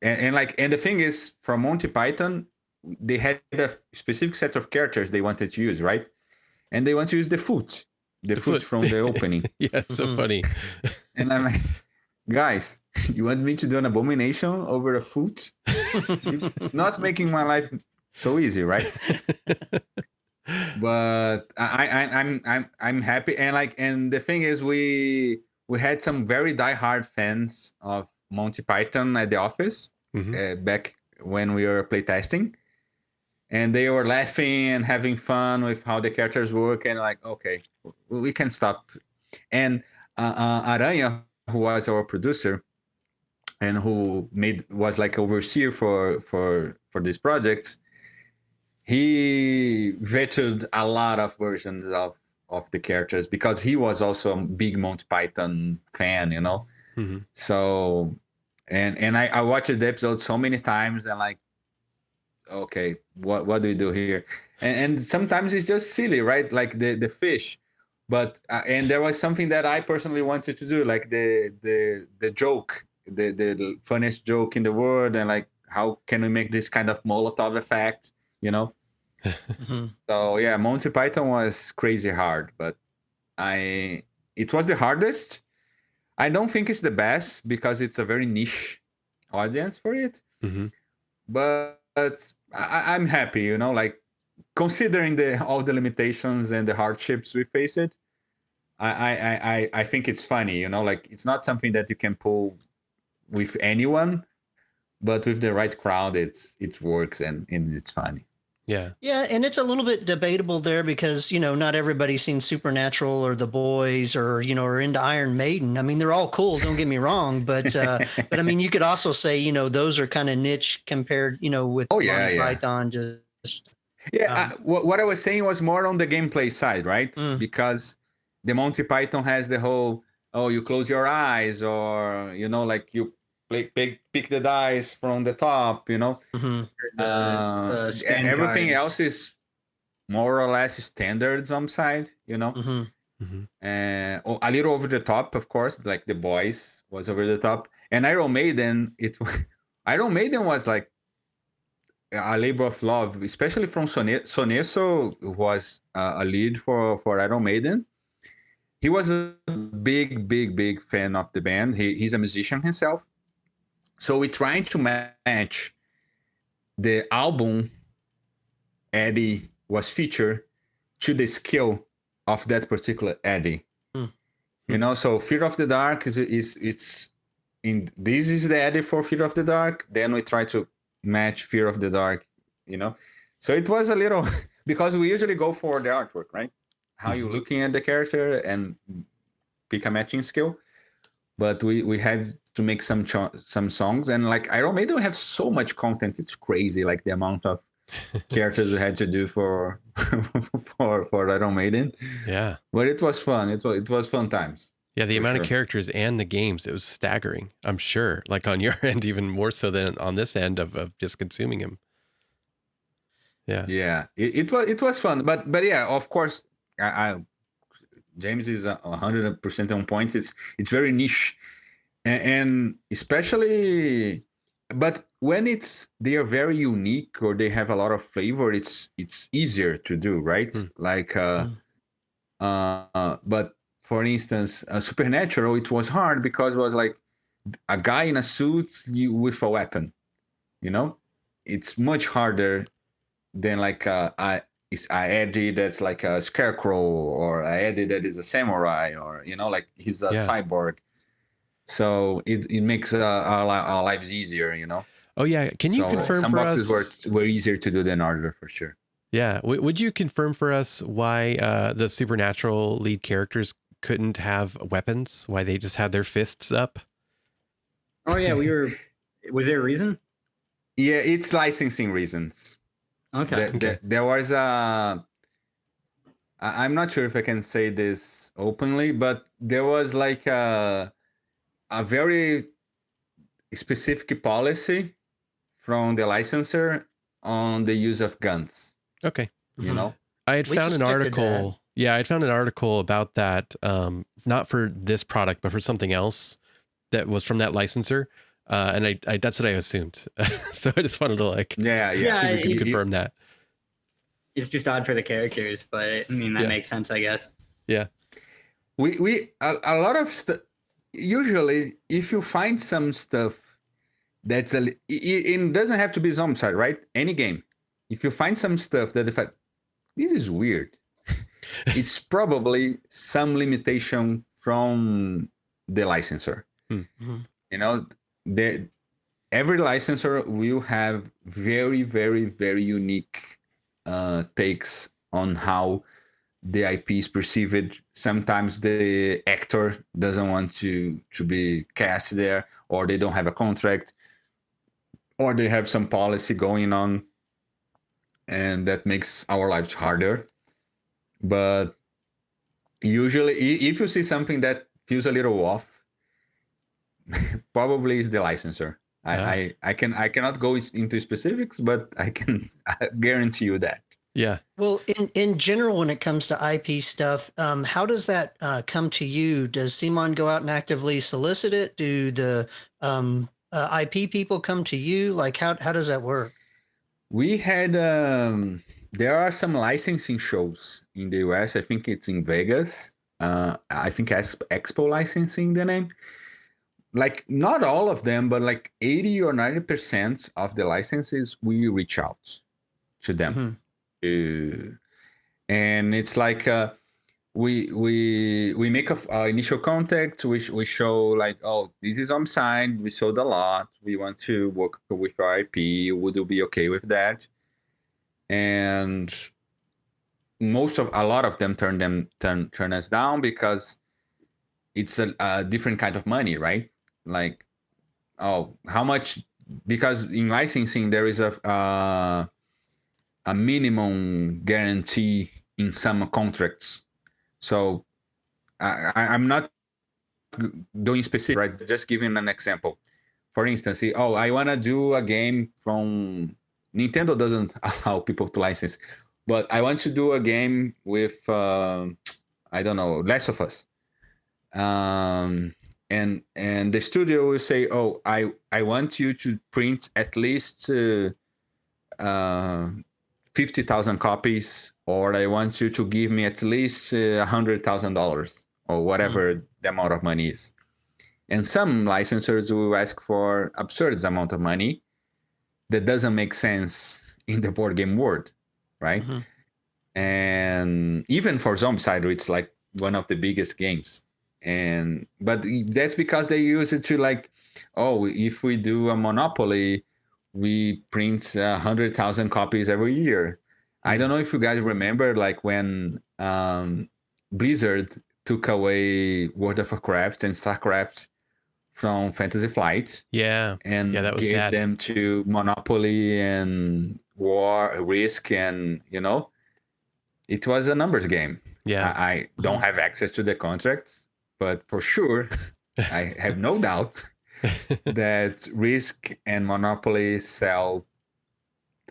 and the thing is, from Monty Python, they had a specific set of characters they wanted to use, right? And they want to use the foot from the opening. Yeah, it's so funny. And I'm like, guys, you want me to do an abomination over a foot? You're not making my life so easy, right? But I'm happy, and the thing is, we had some very diehard fans of Monty Python at the office back when we were playtesting, and they were laughing and having fun with how the characters work, and like, okay, we can stop. And Aranha, who was our producer and who was like overseer for this project, he vetted a lot of versions of the characters because he was also a big Monty Python fan, you know. Mm-hmm. So and I watched the episode so many times and like, okay, what do we do here? And sometimes it's just silly, right? Like the fish. But and there was something that I personally wanted to do, like the joke, the funniest joke in the world, and like how can we make this kind of Molotov effect, you know? Mhm. So yeah, Monty Python was crazy hard, but it was the hardest. I don't think it's the best because it's a very niche audience for it. Mm-hmm. But I'm happy, you know, like considering all the limitations and the hardships we face it. I think it's funny, you know, like it's not something that you can pull with anyone, but with the right crowd, it works and it's funny. Yeah. Yeah, and it's a little bit debatable there because, you know, not everybody's seen Supernatural or The Boys or, you know, or into Iron Maiden. I mean, they're all cool, don't get me wrong, but I mean, you could also say, you know, those are kind of niche compared, you know, with Monty Python just what I was saying was more on the gameplay side, right? Because the Monty Python has the whole, you close your eyes, or, you know, like you pick the dice from the top, you know. Everything else is more or less standard Zombicide, you know. A little over the top, of course, like The Boys was over the top, and Iron Maiden was like a labor of love, especially from Soneso, who was a lead for Iron Maiden. He was a big fan of the band. He's a musician himself. So we tried to match the album Eddie was featured to the skill of that particular Eddie. You know, so Fear of the Dark is this is the Eddie for Fear of the Dark. Then we try to match Fear of the Dark, you know. So it was a little because we usually go for the artwork, right? How you're looking at the character and pick a matching skill. But we had to make some songs, and like Iron Maiden have so much content, it's crazy, like the amount of characters we had to do for Iron Maiden. Yeah, but it was fun. It was fun times. Yeah, the amount of characters and the games, it was staggering. I'm sure, like on your end, even more so than on this end of just consuming them. Yeah, it was fun, but yeah, of course, James is 100% on point. It's very niche, and especially, but when they are very unique or they have a lot of flavor, it's easier to do, right? Like, but for instance, Supernatural, it was hard because it was like a guy in a suit with a weapon. You know, it's much harder than like is a Eddie that's like a scarecrow, or a Eddie that is a samurai, or, you know, like he's a cyborg. So it makes our lives easier, you know. Oh yeah, can you confirm some for boxes us? were easier to do than other, for sure. Yeah, would you confirm for us why the Supernatural lead characters couldn't have weapons? Why they just had their fists up? Oh yeah, was there a reason? Yeah, it's licensing reasons. Okay. There was I'm not sure if I can say this openly, but there was like a very specific policy from the licensor on the use of guns. Okay. You know, I had found an article. That. Yeah, I found an article about that, not for this product, but for something else that was from that licensor. And I that's what I assumed. So I just wanted to like, see if we could confirm that. It's just odd for the characters, but I mean, that makes sense, I guess. Yeah. We a lot of stuff. Usually, if you find some stuff that's it doesn't have to be Zombicide, right? Any game. If you find some stuff that this is weird, it's probably some limitation from the licensor. You know, every licensor will have very, very, very unique takes on how the IP is perceived. Sometimes the actor doesn't want to be cast there, or they don't have a contract, or they have some policy going on, and that makes our lives harder. But usually, if you see something that feels a little off, probably is the licensor. I cannot go into specifics, but I can guarantee you that. Yeah. Well, in general, when it comes to IP stuff, how does that come to you? Does CMON go out and actively solicit it? Do the IP people come to you? Like, how does that work? We had there are some licensing shows in the US. I think it's in Vegas. I think Expo licensing the name. Like not all of them, but like 80 or 90% of the licenses, we reach out to them. And it's like we make a initial contact. We show like, oh, this is Zombicide. We sold a lot. We want to work with our IP. Would you be okay with that? And a lot of them turn us down because it's a different kind of money, right? Like, oh, how much? Because in licensing there is a minimum guarantee in some contracts. So I'm not doing specific, right? Just giving an example. For instance, I want to do a game from Nintendo doesn't allow people to license, but I want to do a game with I don't know, Last of Us. And the studio will say, oh, I want you to print at least 50,000 copies, or I want you to give me at least $100,000 or whatever the amount of money is. And some licensors will ask for absurd amount of money that doesn't make sense in the board game world, right? And even for Zombicide, it's like one of the biggest games. But that's because they use it to like, oh, if we do a Monopoly, we print 100,000 copies every year. I don't know if you guys remember, like when Blizzard took away World of Warcraft and StarCraft from Fantasy Flight. Yeah. And that was gave sad. them to Monopoly and War, Risk, and, it was a numbers game. Yeah. I don't have access to the contracts, but for sure, I have no doubt that Risk and Monopoly sell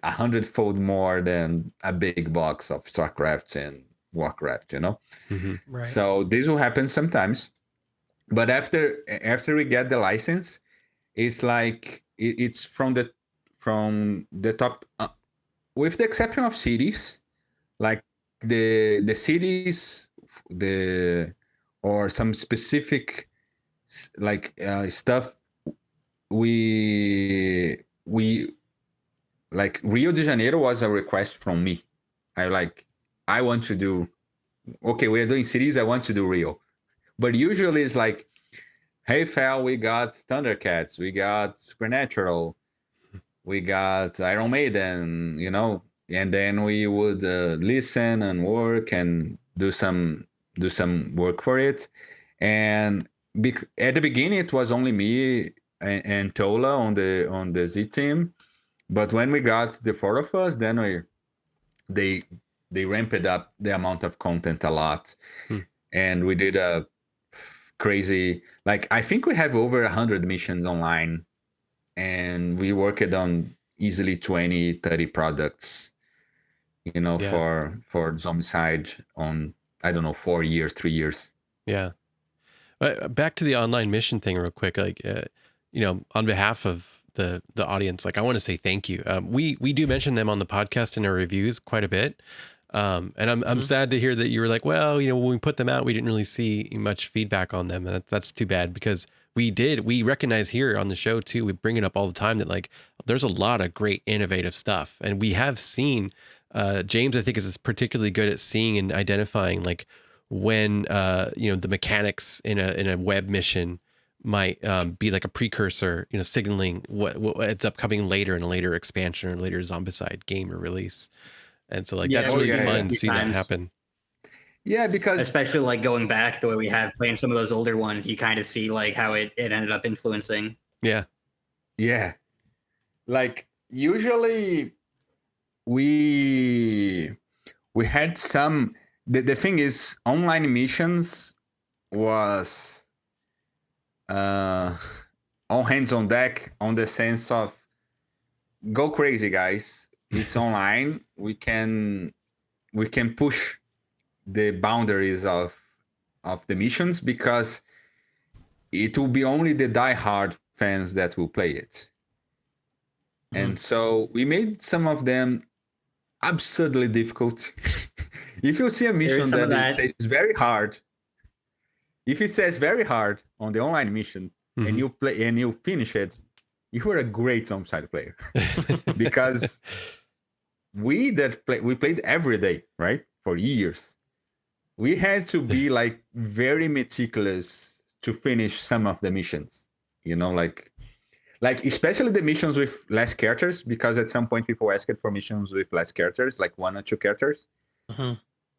100-fold more than a big box of StarCraft and Warcraft, Right. So this will happen sometimes. But after we get the license, it's like it's from the top, with the exception of cities, like the cities, or some specific like stuff. We like Rio de Janeiro was a request from me. I want to do, okay, we're doing cities, I want to do Rio. But usually it's like, hey, Fel, we got Thundercats, we got Supernatural, we got Iron Maiden, and then we would listen and work and do some work for it. And at the beginning, it was only me and Tola on the Z team. But when we got the four of us, then they ramped up the amount of content a lot. And we did a crazy, like, I think we have over 100 missions online, and we worked on easily 20-30 products, for Zombicide on, I don't know, 4 years, 3 years. Yeah. Back to the online mission thing real quick. Like, on behalf of the audience, like, I want to say thank you. We do mention them on the podcast in our reviews quite a bit. And I'm sad to hear that you were like, well, when we put them out, we didn't really see much feedback on them. And that's too bad, because we recognize here on the show too, we bring it up all the time that like, there's a lot of great innovative stuff. And we have seen, James, I think, is particularly good at seeing and identifying like when, the mechanics in a web mission might be like a precursor, signaling what ends up coming later in a later expansion or later Zombicide game or release. And so, like, that's really fun to see that happen. Yeah, because especially like going back the way we have playing some of those older ones, you kind of see like how it ended up influencing. Yeah. Like usually we had some. The thing is, online missions was all hands on deck, on the sense of go crazy, guys. It's online. We can push the boundaries of the missions, because it will be only the diehard fans that will play it. And so we made some of them absurdly difficult. If you see a mission that is very hard, if it says very hard on the online mission and you play and you finish it, you were a great Zombicide player. Because we played every day, right? For years. We had to be like very meticulous to finish some of the missions. You know, like especially the missions with less characters, because at some point people asked for missions with less characters, like 1 or 2 characters.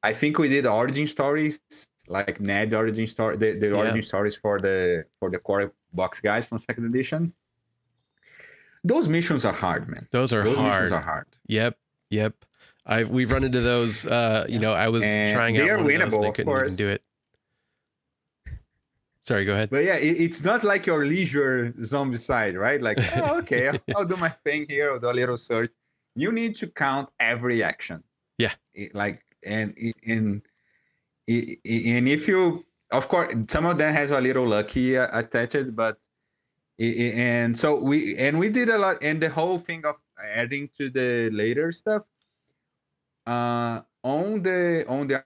I think we did origin stories, like Ned origin story, the origin stories for the core box guys from second edition. Those missions are hard, man. Those missions are hard. Yep. We've run into those. You know, I was trying out one of those and I couldn't even do it. Sorry, go ahead. But yeah, it's not like your leisure Zombicide, right? Like, oh, okay, I'll do my thing here, I'll do a little search. You need to count every action. Yeah. And if you, of course, some of them has a little lucky attached, but and so we did a lot, and the whole thing of adding to the later stuff on the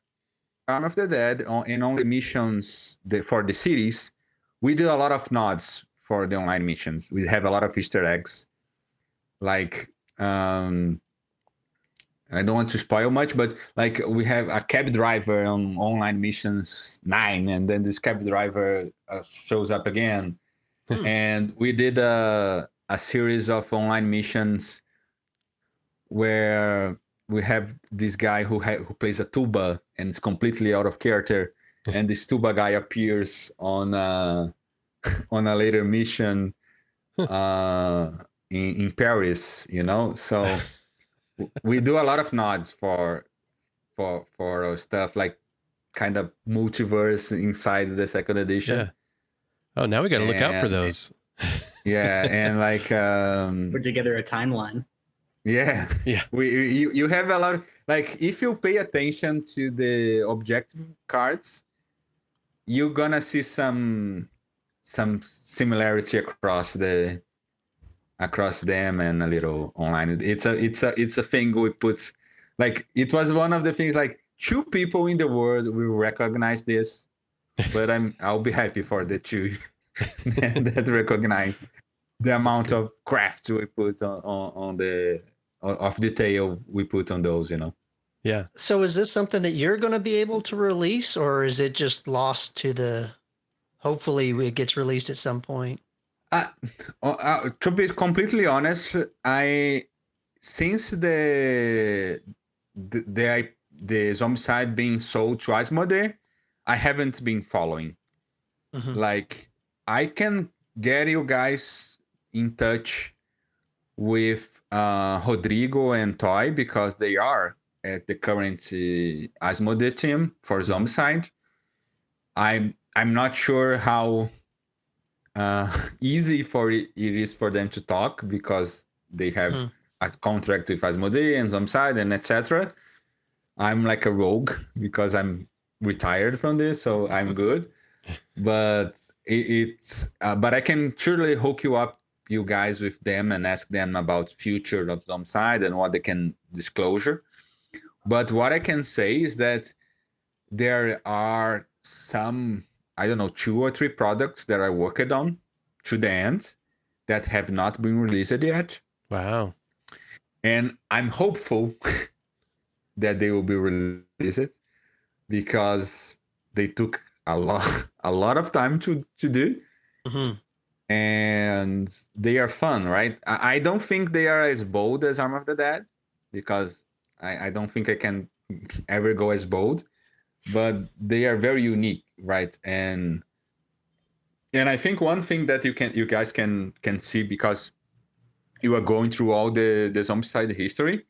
Arm of the Dead and on the missions for the cities, we did a lot of nods for the online missions. We have a lot of Easter eggs, like I don't want to spoil much, but like we have a cab driver on online missions 9, and then this cab driver shows up again. And we did a series of online missions where we have this guy who plays a tuba and is completely out of character, and this tuba guy appears on a later mission in Paris, you know. So we do a lot of nods for stuff like kind of multiverse inside the second edition. Yeah. Oh, now we got to look out for those. Yeah, and like put together a timeline. Yeah. You have a lot of, like, if you pay attention to the objective cards, you're gonna see some similarity across them and a little online. It's a thing we put, like, it was one of the things, like, 2 people in the world will recognize this, but I'll be happy for the 2 that recognize the amount of craft we put on the of detail we put on those, you know. Yeah. So is this something that you're going to be able to release, or is it just lost to the, hopefully it gets released at some point? To be completely honest, since the Zombicide being sold to Asmodee, I haven't been following. Like, I can get you guys in touch with Rodrigo and Toy, because they are at the current Asmodee team for Zombicide. I'm not sure how easy it is for them to talk, because they have a contract with Asmodee and Zombicide and etc. I'm like a rogue because I'm retired from this, so I'm good. But but I can surely hook you guys with them and ask them about future of Zombicide and what they can disclosure. But what I can say is that there are some, I don't know, 2 or 3 products that I worked on to the end that have not been released yet. Wow. And I'm hopeful that they will be released, because they took a lot of time to do. And they are fun, right? I don't think they are as bold as Arm of the Dead, because I don't think I can ever go as bold, but they are very unique, right? And I think one thing that you guys can see, because you are going through all the Zombicide history,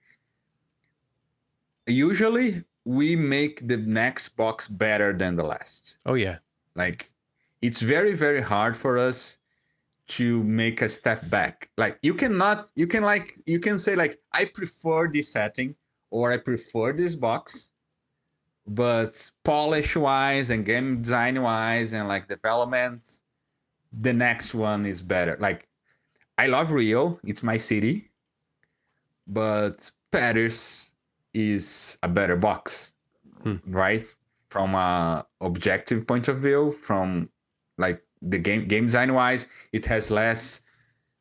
usually we make the next box better than the last. Oh yeah. Like, it's very, very hard for us to make a step back. Like, you can say like, I prefer this setting, or I prefer this box, but polish wise and game design wise and like development, the next one is better. Like, I love Rio, it's my city, but Pariz is a better box, right? from a objective point of view, from like the game design wise, it has less,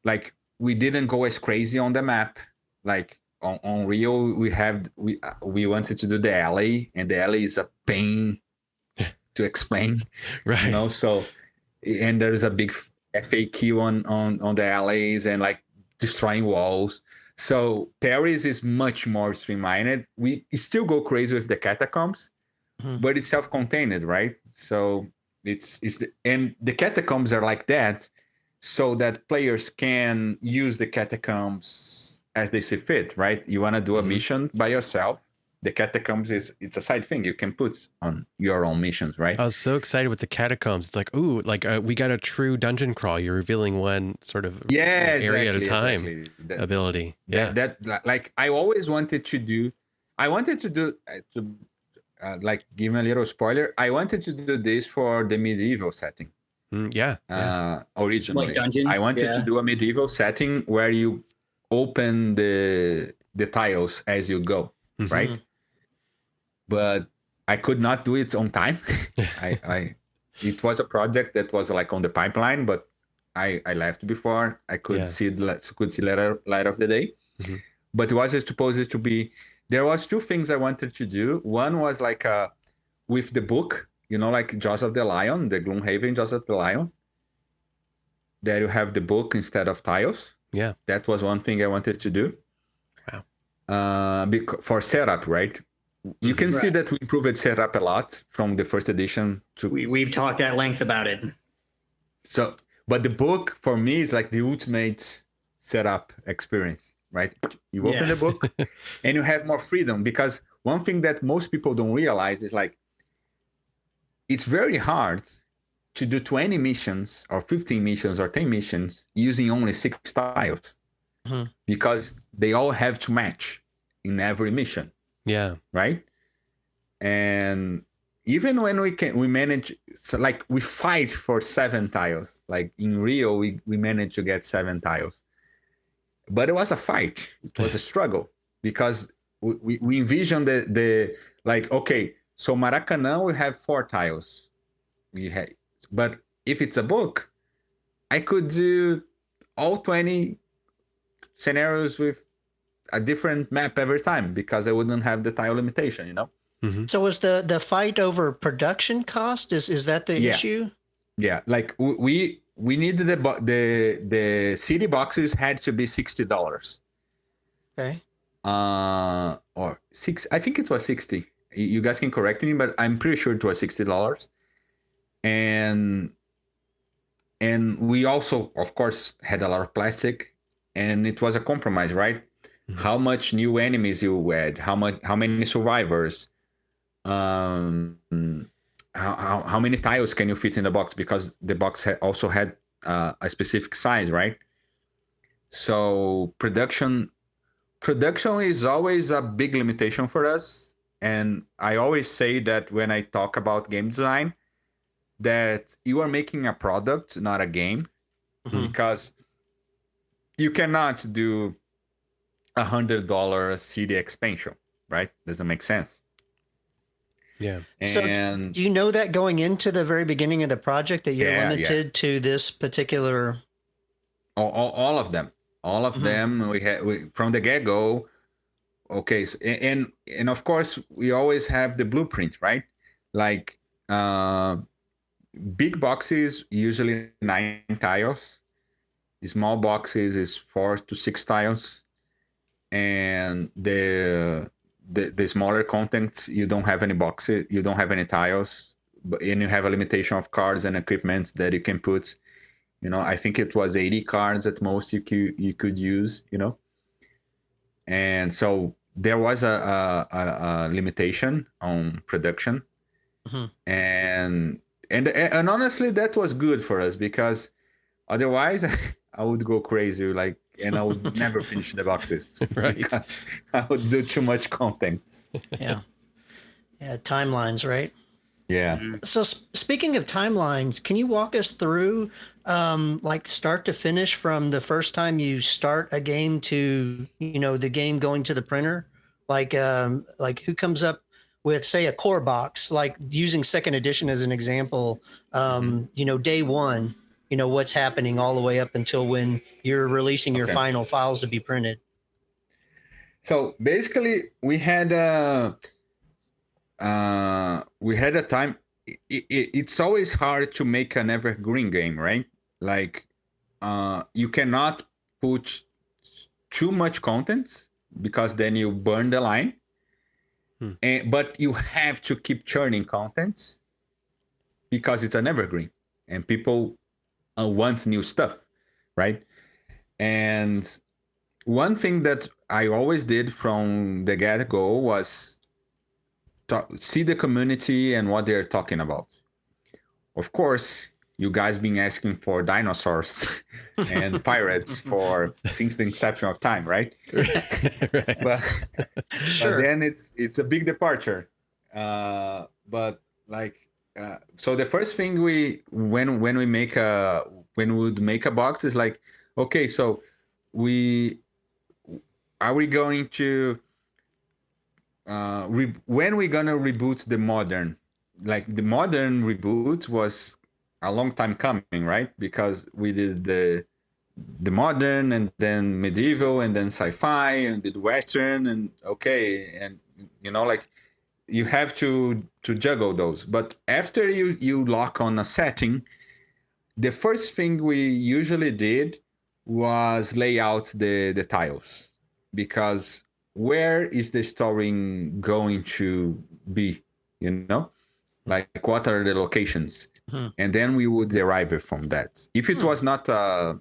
like we didn't go as crazy on the map. Like on Rio, we wanted to do the alley, and the alley is a pain to explain, Right. So, and there's a big FAQ on the alleys and like destroying walls. So Paris is much more streamlined. We still go crazy with the catacombs, but it's self-contained, right? So and the catacombs are like that, so that players can use the catacombs as they see fit, right? You want to do a mission by yourself. The catacombs it's a side thing you can put on your own missions, right? I was so excited with the catacombs. It's like, ooh, like we got a true dungeon crawl. You're revealing one sort of area at a time ability. Yeah, that like I always wanted to do. I wanted to do like give me a little spoiler. I wanted to do this for the medieval setting. Originally, like dungeons. I wanted to do a medieval setting where you open the tiles as you go, right? But I could not do it on time. It was a project that was like on the pipeline, but I left before I could see light of the day. But it was supposed to be. There was two things I wanted to do. One was like with the book, like Jaws of the Lion, the Gloomhaven Jaws of the Lion. That you have the book instead of tiles. Yeah, that was one thing I wanted to do. Wow. For setup, right? You can see that we improved setup a lot from the first edition to. We've talked at length about it. So, but the book for me is like the ultimate setup experience, right? You open the book and you have more freedom, because one thing that most people don't realize is like it's very hard to do 20 missions or 15 missions or 10 missions using only 6 tiles, because they all have to match in every mission. Yeah. Right. And even when we manage, so like we fight for 7 tiles, like in Rio, we managed to get 7 tiles, but it was a fight. It was a struggle, because we envisioned the like, okay, so Maracanã, we have 4 tiles. But if it's a book, I could do all 20 scenarios with a different map every time, because I wouldn't have the tile limitation, So was the fight over production cost? Is that the issue? Yeah, like we needed the city boxes had to be $60. Okay. Or I think it was 60. You guys can correct me, but I'm pretty sure it was $60. And we also, of course, had a lot of plastic, and it was a compromise, right? How much new enemies you add, how many survivors, how many tiles can you fit in the box, because the box also had a specific size, right? So production is always a big limitation for us, and I always say that when I talk about game design, that you are making a product, not a game, because you cannot do $100 CD expansion, right? Doesn't make sense. Yeah. So And do you know that going into the very beginning of the project that you're limited to this particular? all of them, we had from the get-go. Okay, so, and of course we always have the blueprint, right? Like big boxes usually 9 tiles, small boxes is 4 to 6 tiles, and the smaller content, you don't have any boxes, you don't have any tiles, and you have a limitation of cards and equipment that you can put. I think it was 80 cards at most you could use. And so there was a limitation on production, and honestly, that was good for us, because otherwise I would go crazy, and I would never finish the boxes. Right. I would do too much content. Yeah. Timelines, right? Yeah. So speaking of timelines, can you walk us through, like start to finish, from the first time you start a game to, the game going to the printer? Like who comes up with, say, a core box, like using second edition as an example, day one, what's happening all the way up until when you're releasing your Okay. final files to be printed. So basically, we had a time. It's always hard to make an evergreen game, right? Like, you cannot put too much content because then you burn the line. But you have to keep churning contents because it's an evergreen and people want new stuff, right? And one thing that I always did from the get-go was see the community and what they're talking about. Of course, you guys been asking for dinosaurs and pirates since the inception of time, right? Right. But Sure. then it's a big departure. But like, so the first thing when we would make a box is like, okay, so are we going to when we gonna reboot the modern? Like the modern reboot was a long time coming, right? Because we did the modern and then medieval and then sci-fi and did western and like you have to juggle those. But after you lock on a setting, the first thing we usually did was lay out the tiles, because where is the story going to be, like what are the locations? And then we would derive it from that. If it was not a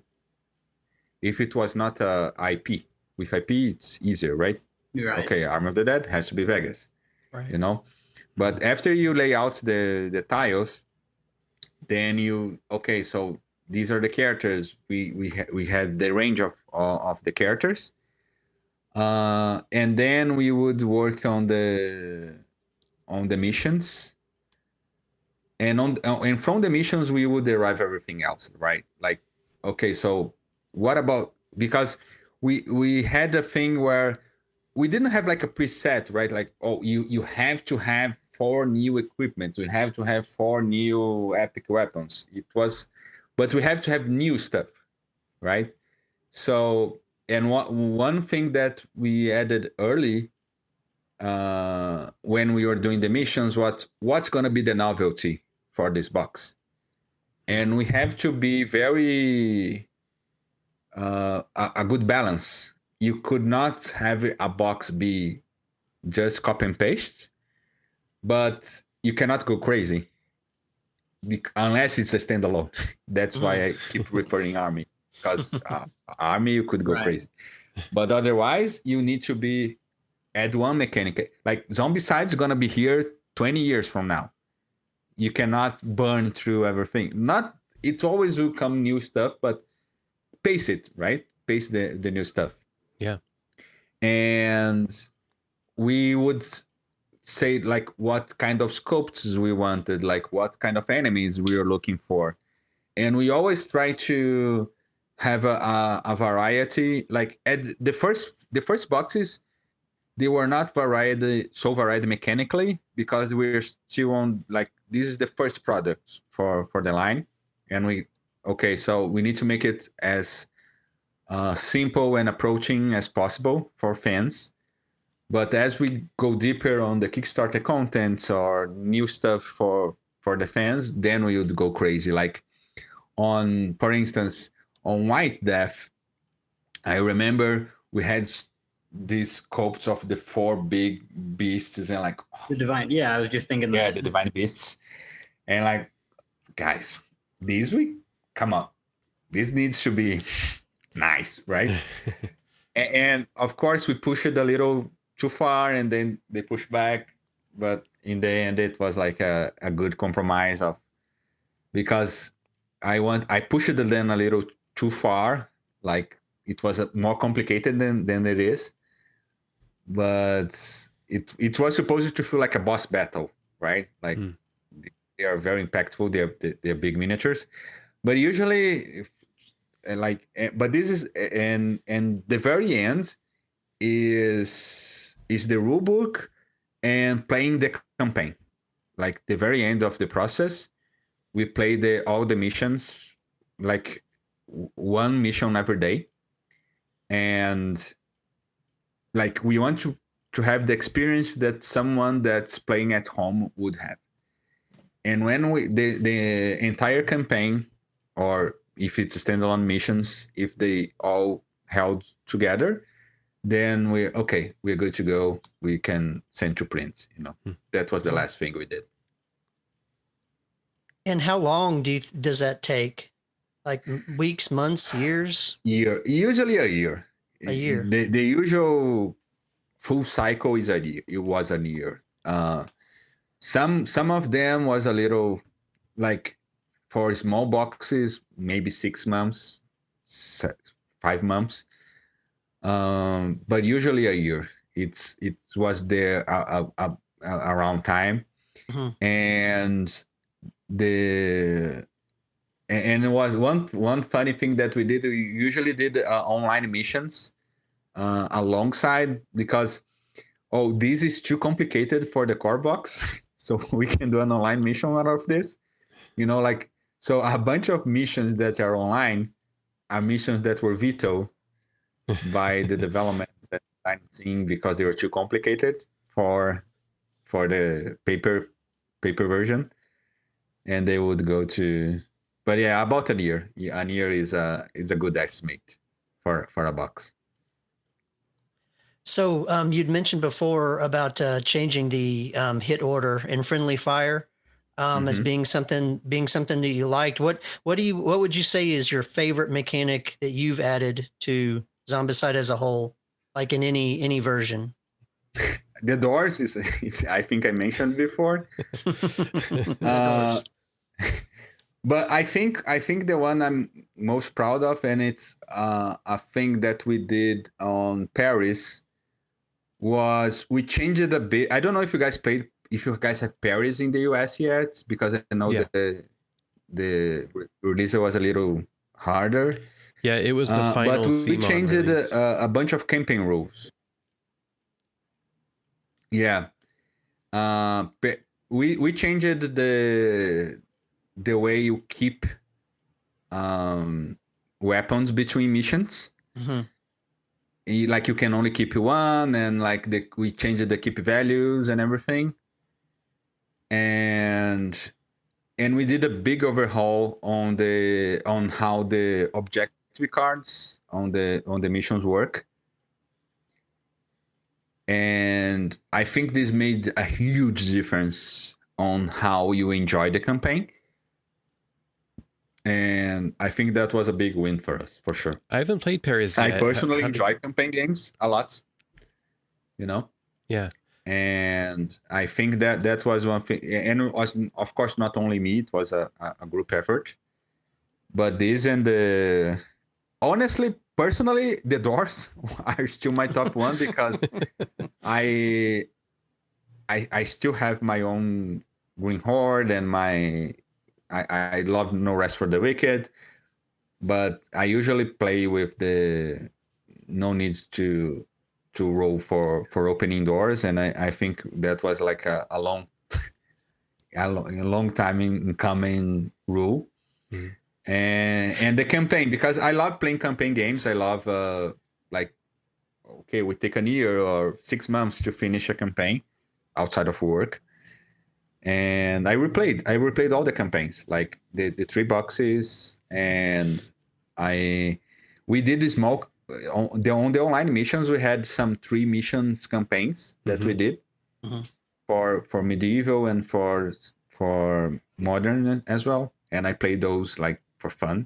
IP, with IP it's easier, right? Right. Okay, Army of the Dead has to be Vegas, Right. But after you lay out the tiles, then so these are the characters. We had the range of the characters, and then we would work on the missions. And from the missions we would derive everything else, right? Like, okay, so what about, because we had a thing where we didn't have like a preset, right? Like, oh, you have to have 4 new equipment, we have to have 4 new epic weapons. But we have to have new stuff, right? So, and one thing that we added early, when we were doing the missions, what's going to be the novelty for this box? And we have to be very a good balance. You could not have a box be just copy and paste, but you cannot go crazy unless it's a standalone. That's why I keep referring Army, because Army you could go crazy, but otherwise you need to add one mechanic. Like Zombicide is gonna be here 20 years from now. You cannot burn through everything. It always will come new stuff, but pace it, right? Pace the new stuff. Yeah. And we would say like what kind of scopes we wanted, like what kind of enemies we were looking for. And we always try to have a variety. Like at the first boxes, they were not varied mechanically, because we're still on, like, this is the first product for the line. And so we need to make it as simple and approaching as possible for fans. But as we go deeper on the Kickstarter contents or new stuff for the fans, then we would go crazy. Like for instance, on White Death, I remember we had these scopes of the 4 big beasts and like The divine. Yeah, I was just thinking that. the divine beasts. And like, guys, come on, this needs to be nice, right? and of course we pushed it a little too far, and then they pushed back, but in the end it was like a good compromise because I pushed it then a little too far, like it was more complicated than it is, but it was supposed to feel like a boss battle, right? Like they are very impactful, they're big miniatures, but usually but this is, and the very end is the rule book and playing the campaign. Like the very end of the process, we play all the missions, like one mission every day. And like we want to have the experience that someone that's playing at home would have. And when the entire campaign, or if it's standalone missions, if they all held together, then we're good to go. We can send to print. That was the last thing we did. And how long does that take? Like weeks, months, years? Usually a year. A year. The usual full cycle is a year. It was a year. Some of them was a little, like for small boxes, maybe 6 months, 5 months. But usually a year. It was there around time, and it was one funny thing that we did. We usually did online missions alongside, because this is too complicated for the core box, so we can do an online mission out of this. So a bunch of missions that are online are missions that were vetoed by the development team because they were too complicated for the paper version, and they would go to. But yeah, about a year. Yeah, a year is a good estimate for a box. So you'd mentioned before about changing the hit order in friendly fire as being something that you liked. What would you say is your favorite mechanic that you've added to Zombicide as a whole, like in any version? The doors is I think I mentioned before. But I think the one I'm most proud of, and it's a thing that we did on Pariz, was we changed it a bit. I don't know if you guys have Pariz in the US yet, because I know that the release was a little harder. Yeah, it was the final. But we changed a bunch of campaign rules. Yeah, we changed the way you keep weapons between missions. Like you can only keep one, and like we changed the keep values and everything, and we did a big overhaul on how the objective cards on the missions work. And I think this made a huge difference on how you enjoy the campaign. And I think that was a big win for us, for sure. I haven't played Pariz yet. I personally enjoy campaign games a lot. Yeah. And I think that was one thing. And it was, of course, not only me. It was a group effort. But this and honestly, personally, the doors are still my top one, because I still have my own Green Horde, and I love No Rest for the Wicked, but I usually play with the no need to roll for opening doors, and I think that was like a long time in coming rule. And the campaign, because I love playing campaign games. I love we take a year or 6 months to finish a campaign outside of work. And I replayed all the campaigns, like the 3 boxes, and we did the small on the online missions. We had some 3 missions campaigns that we did for medieval and for modern as well, and I played those like for fun.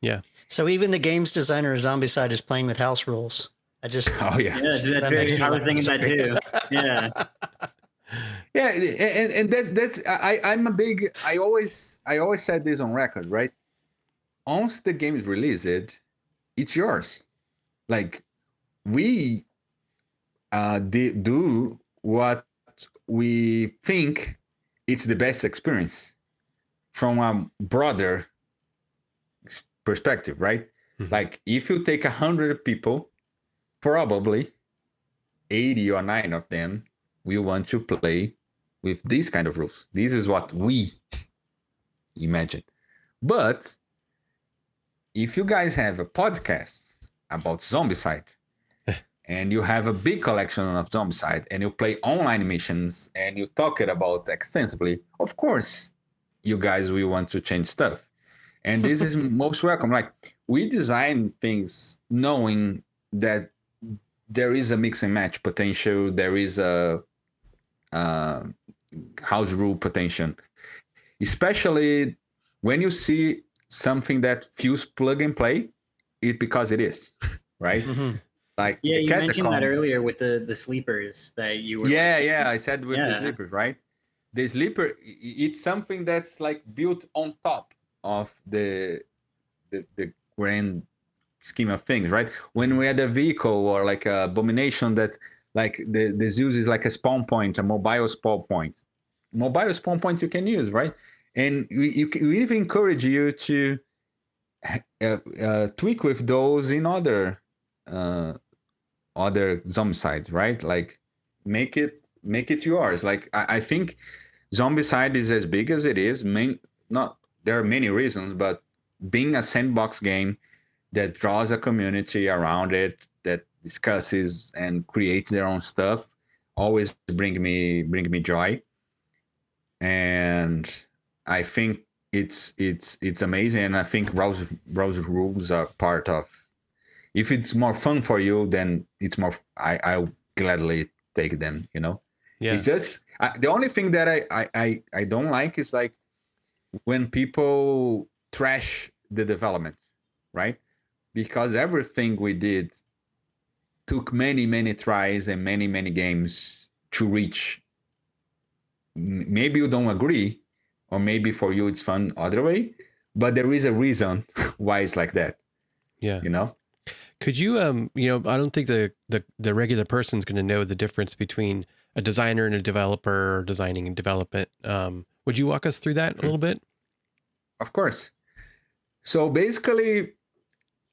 Yeah. So even the games designer of Zombicide is playing with house rules. I was thinking that too. Yeah. Yeah, and that's I'm a big. I always said this on record, right? Once the game is released, it's yours. Like we do what we think it's the best experience from a broader perspective, right? Like if you take 100 people, probably 80 or 9 of them we want to play with these kind of rules. This is what we imagine. But if you guys have a podcast about Zombicide, and you have a big collection of Zombicide, and you play online missions, and you talk it about extensively, of course, you guys will want to change stuff. And this is most welcome. Like, we design things knowing that there is a mix and match potential, there is a house rule potential, especially when you see something that feels plug and play, because it is, right? Mhm. Like, Yeah, the you mentioned that catacomb. earlier with the sleepers that you were. Yeah, I said with the Yeah. sleepers, right? The sleeper, it's something that's like built on top of the grand scheme of things, right? When we had a vehicle or like a abomination that, like, the Zeus is like a spawn point, a mobile spawn point. Mobile spawn point you can use, right? And we even encourage you to tweak with those in other Zombicides, right? Like, make it yours. Like, I think Zombicide is as big as it is. There are many reasons, but being a sandbox game that draws a community around it, that discusses and creates their own stuff, always bring me joy. And I think it's amazing. And I think browser rules are part of. If it's more fun for you, then it's more. I'll gladly take them. Yeah. It's just the only thing that I don't like is like when people trash the development, right? Because everything we did took many tries and many games to reach. Maybe you don't agree, or maybe for you it's fun other way, but there is a reason why it's like that. Yeah. Could you, I don't think the regular person's going to know the difference between a designer and a developer, or designing and development. Would you walk us through that a little bit? Of course. So basically,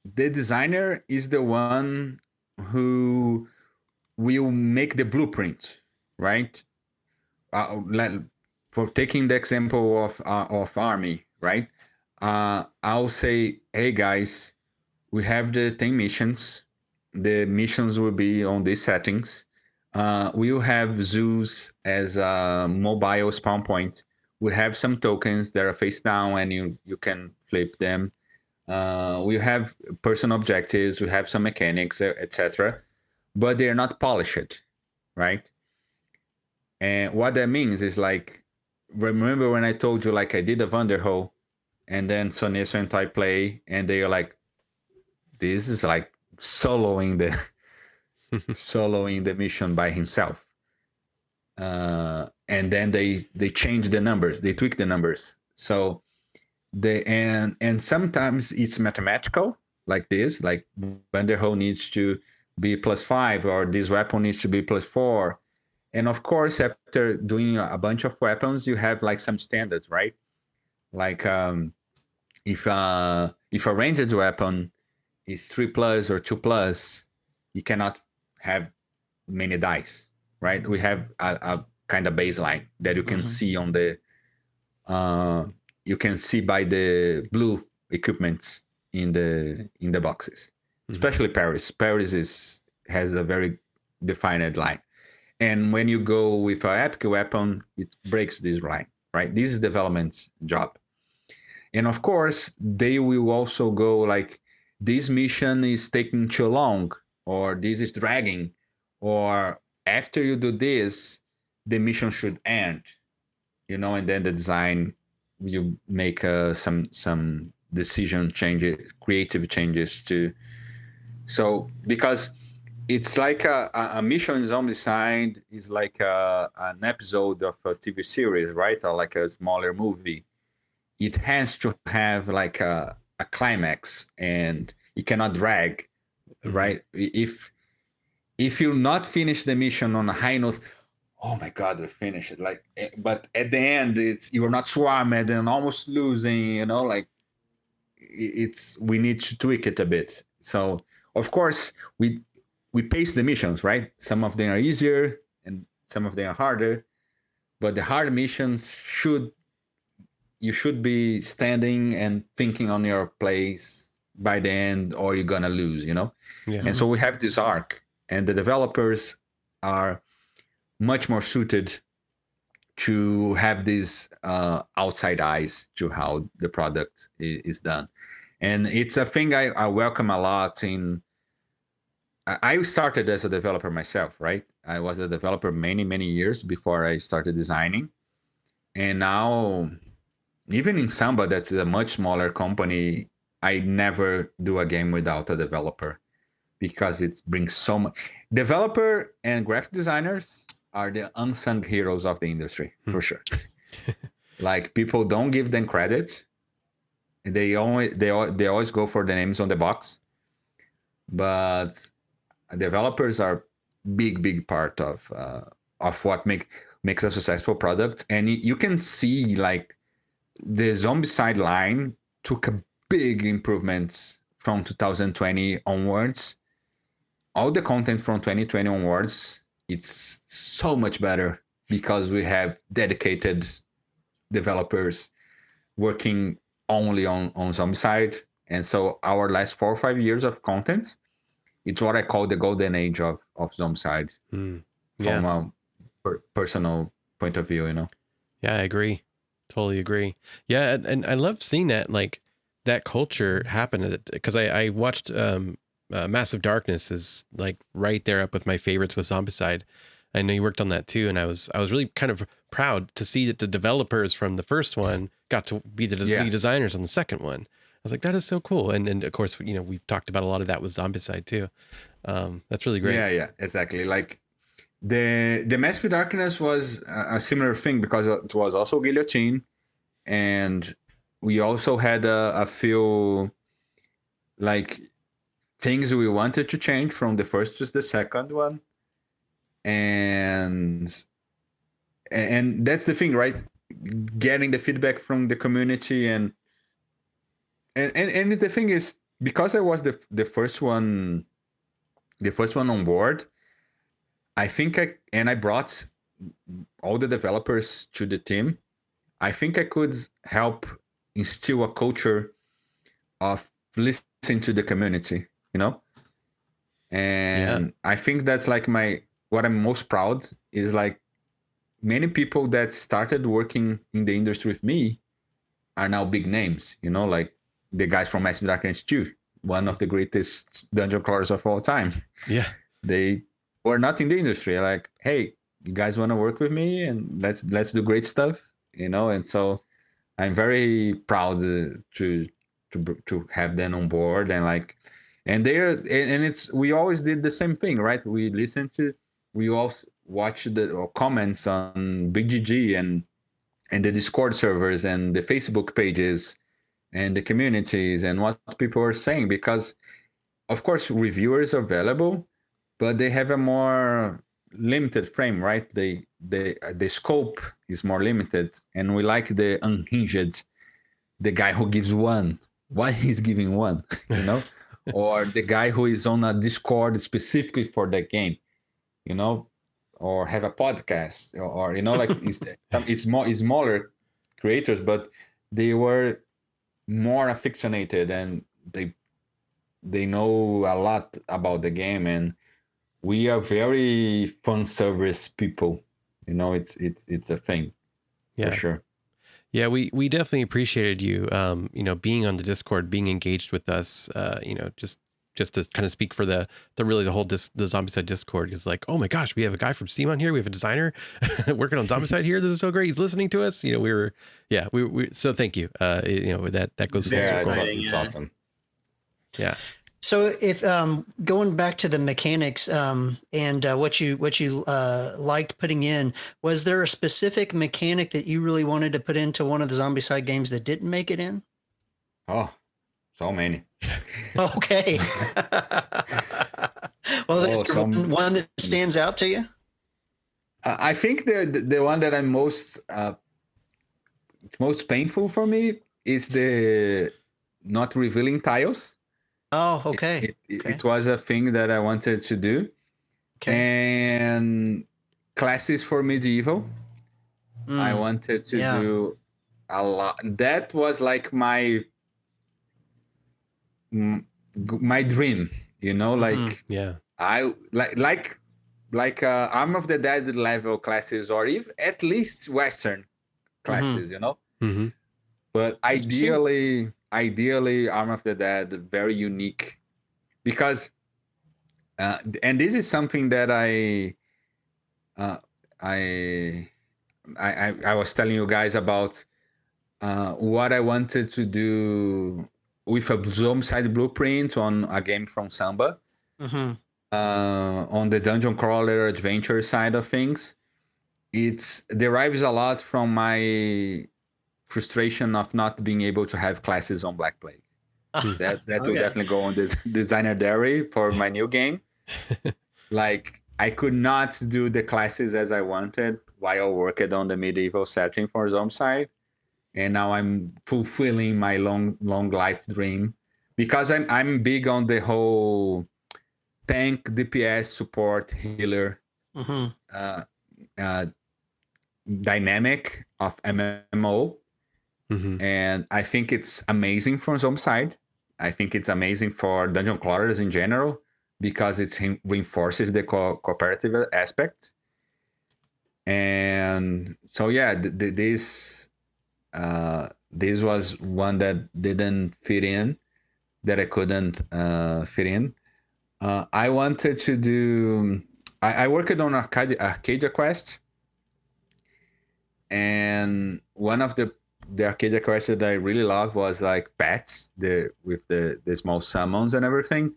the designer is the one who will make the blueprint, right? For taking the example of Army, right? I'll say, hey guys, we have the 10 missions. The missions will be on these settings. We'll have Zeus as a mobile spawn point. We have some tokens that are face down and you can flip them. We have personal objectives. We have some mechanics, etc. But they're not polished, right? And what that means is, like, remember when I told you, like, I did a Vanderhole and then Soneso and I play, and they are like, this is like soloing the mission by himself. And then they change the numbers, they tweak the numbers. So and sometimes it's mathematical, like this, like Vanderhole needs to be +5, or this weapon needs to be +4. And of course, after doing a bunch of weapons, you have like some standards, right? Like if a ranged weapon is 3+ or 2+, you cannot have many dice, right? We have a kind of baseline that you can see on the you can see by the blue equipments in the boxes, especially Pariz. Pariz has a very defined line. And when you go with an epic weapon, it breaks this line, right? This is development's job. And of course, they will also go like, this mission is taking too long, or this is dragging, or after you do this, the mission should end, and then the design, you make some decision changes, creative changes to. So because it's like a mission in Zombicide is like an episode of a TV series, right? Or like a smaller movie. It has to have like a climax, and it cannot drag, right? If you not finish the mission on a high note, oh my God, we finished it. Like, but at the end, you're not swarmed and almost losing, like we need to tweak it a bit. So of course we pace the missions, right? Some of them are easier and some of them are harder, but the hard missions you should be standing and thinking on your place by the end, or you're gonna lose, you know. Yeah. And so we have this arc, and the developers are much more suited to have these outside eyes to how the product is done. And it's a thing I welcome a lot. I started as a developer myself, right? I was a developer many years before I started designing. And now, even in Samba, that's a much smaller company, I never do a game without a developer, because it brings so much. Developer and graphic designers are the unsung heroes of the industry, for sure. Like, people don't give them credit. They always go for the names on the box, but developers are big part of what makes a successful product. And you can see, like, the Zombicide line took a big improvements from 2020 onwards. All the content from 2020 onwards, it's so much better because we have dedicated developers working only on Zombicide. And so our last 4 or 5 years of content, it's what I call the golden age of Zombicide. Yeah. From a personal point of view, you know. Yeah, I agree. Totally agree. Yeah, and I love seeing that, like, that culture happen, because I watched Massive Darkness is like right there up with my favorites with Zombicide. I know you worked on that too, and I was really kind of proud to see that the developers from the first one got to be the lead designers on the second one. I was like, that is so cool. And of course, you know, we've talked about a lot of that with Zombicide too. That's really great. Yeah, exactly. Like, the Massive Darkness was a similar thing, because it was also Guillotine, and we also had a few, like, things we wanted to change from the first to the second one. And that's the thing, right? Getting the feedback from the community, and the thing is, because I was the first one on board, I think I brought all the developers to the team. I think I could help instill a culture of listening to the community, you know? And I think that's like what I'm most proud is, like, many people that started working in the industry with me are now big names, you know, like the guys from Massive Darkness 2, one of the greatest dungeon crawlers of all time. Yeah. They were not in the industry. Like, hey, you guys want to work with me, and let's do great stuff, you know? And so I'm very proud to have them on board, and like, and we always did the same thing, right? We also watch the comments on BGG and the Discord servers and the Facebook pages and the communities and what people are saying, because of course reviewers are valuable, but they have a more limited frame, right? The scope is more limited, and we like the unhinged, the guy who gives one. Why he's giving one, you know? Or the guy who is on a Discord specifically for the game, you know, or have a podcast, or you know, like it's smaller creators, but they were more affectionated, and they know a lot about the game, and we are very fun service people, you know. It's a thing, for sure. Yeah, we definitely appreciated you, you know, being on the Discord, being engaged with us, you know, just to kind of speak for the whole the Zombicide Discord, is like, oh my gosh, we have a guy from Steam on here, we have a designer working on Zombicide here. This is so great. He's listening to us. You know, we so thank you. You know, that goes full circle. It's awesome. Yeah. So if going back to the mechanics and what you liked putting in, was there a specific mechanic that you really wanted to put into one of the Zombicide games that didn't make it in? Oh, so many. Okay. Well, there's one that stands out to you. I think the one that I'm most painful for me is the not revealing tiles. Oh, okay. It was a thing that I wanted to do. Okay. And classes for medieval. I wanted to do a lot. That was like my dream, you know, like Yeah. I like Arm of the Dead level classes, or even at least Western classes, you know. Mm-hmm. But ideally Arm of the Dead, very unique, because and this is something that I was telling you guys about what I wanted to do with a Zombicide blueprint on a game from Samba. On the dungeon crawler adventure side of things, it derives a lot from my frustration of not being able to have classes on Black Plague. That will definitely go on the designer diary for my new game. Like, I could not do the classes as I wanted while working on the medieval setting for Zombicide, and now I'm fulfilling my long life dream, because I'm big on the whole tank, DPS, support, healer dynamic of MMO. And I think it's amazing for Zombicide. I think it's amazing for dungeon crawlers in general, because it reinforces the cooperative aspect. And so yeah, this was one that didn't fit in, that I couldn't fit in. I wanted to do. I worked on Arcadia Quest, and one of the Arcadia Quest that I really loved was like pets, with the small summons and everything.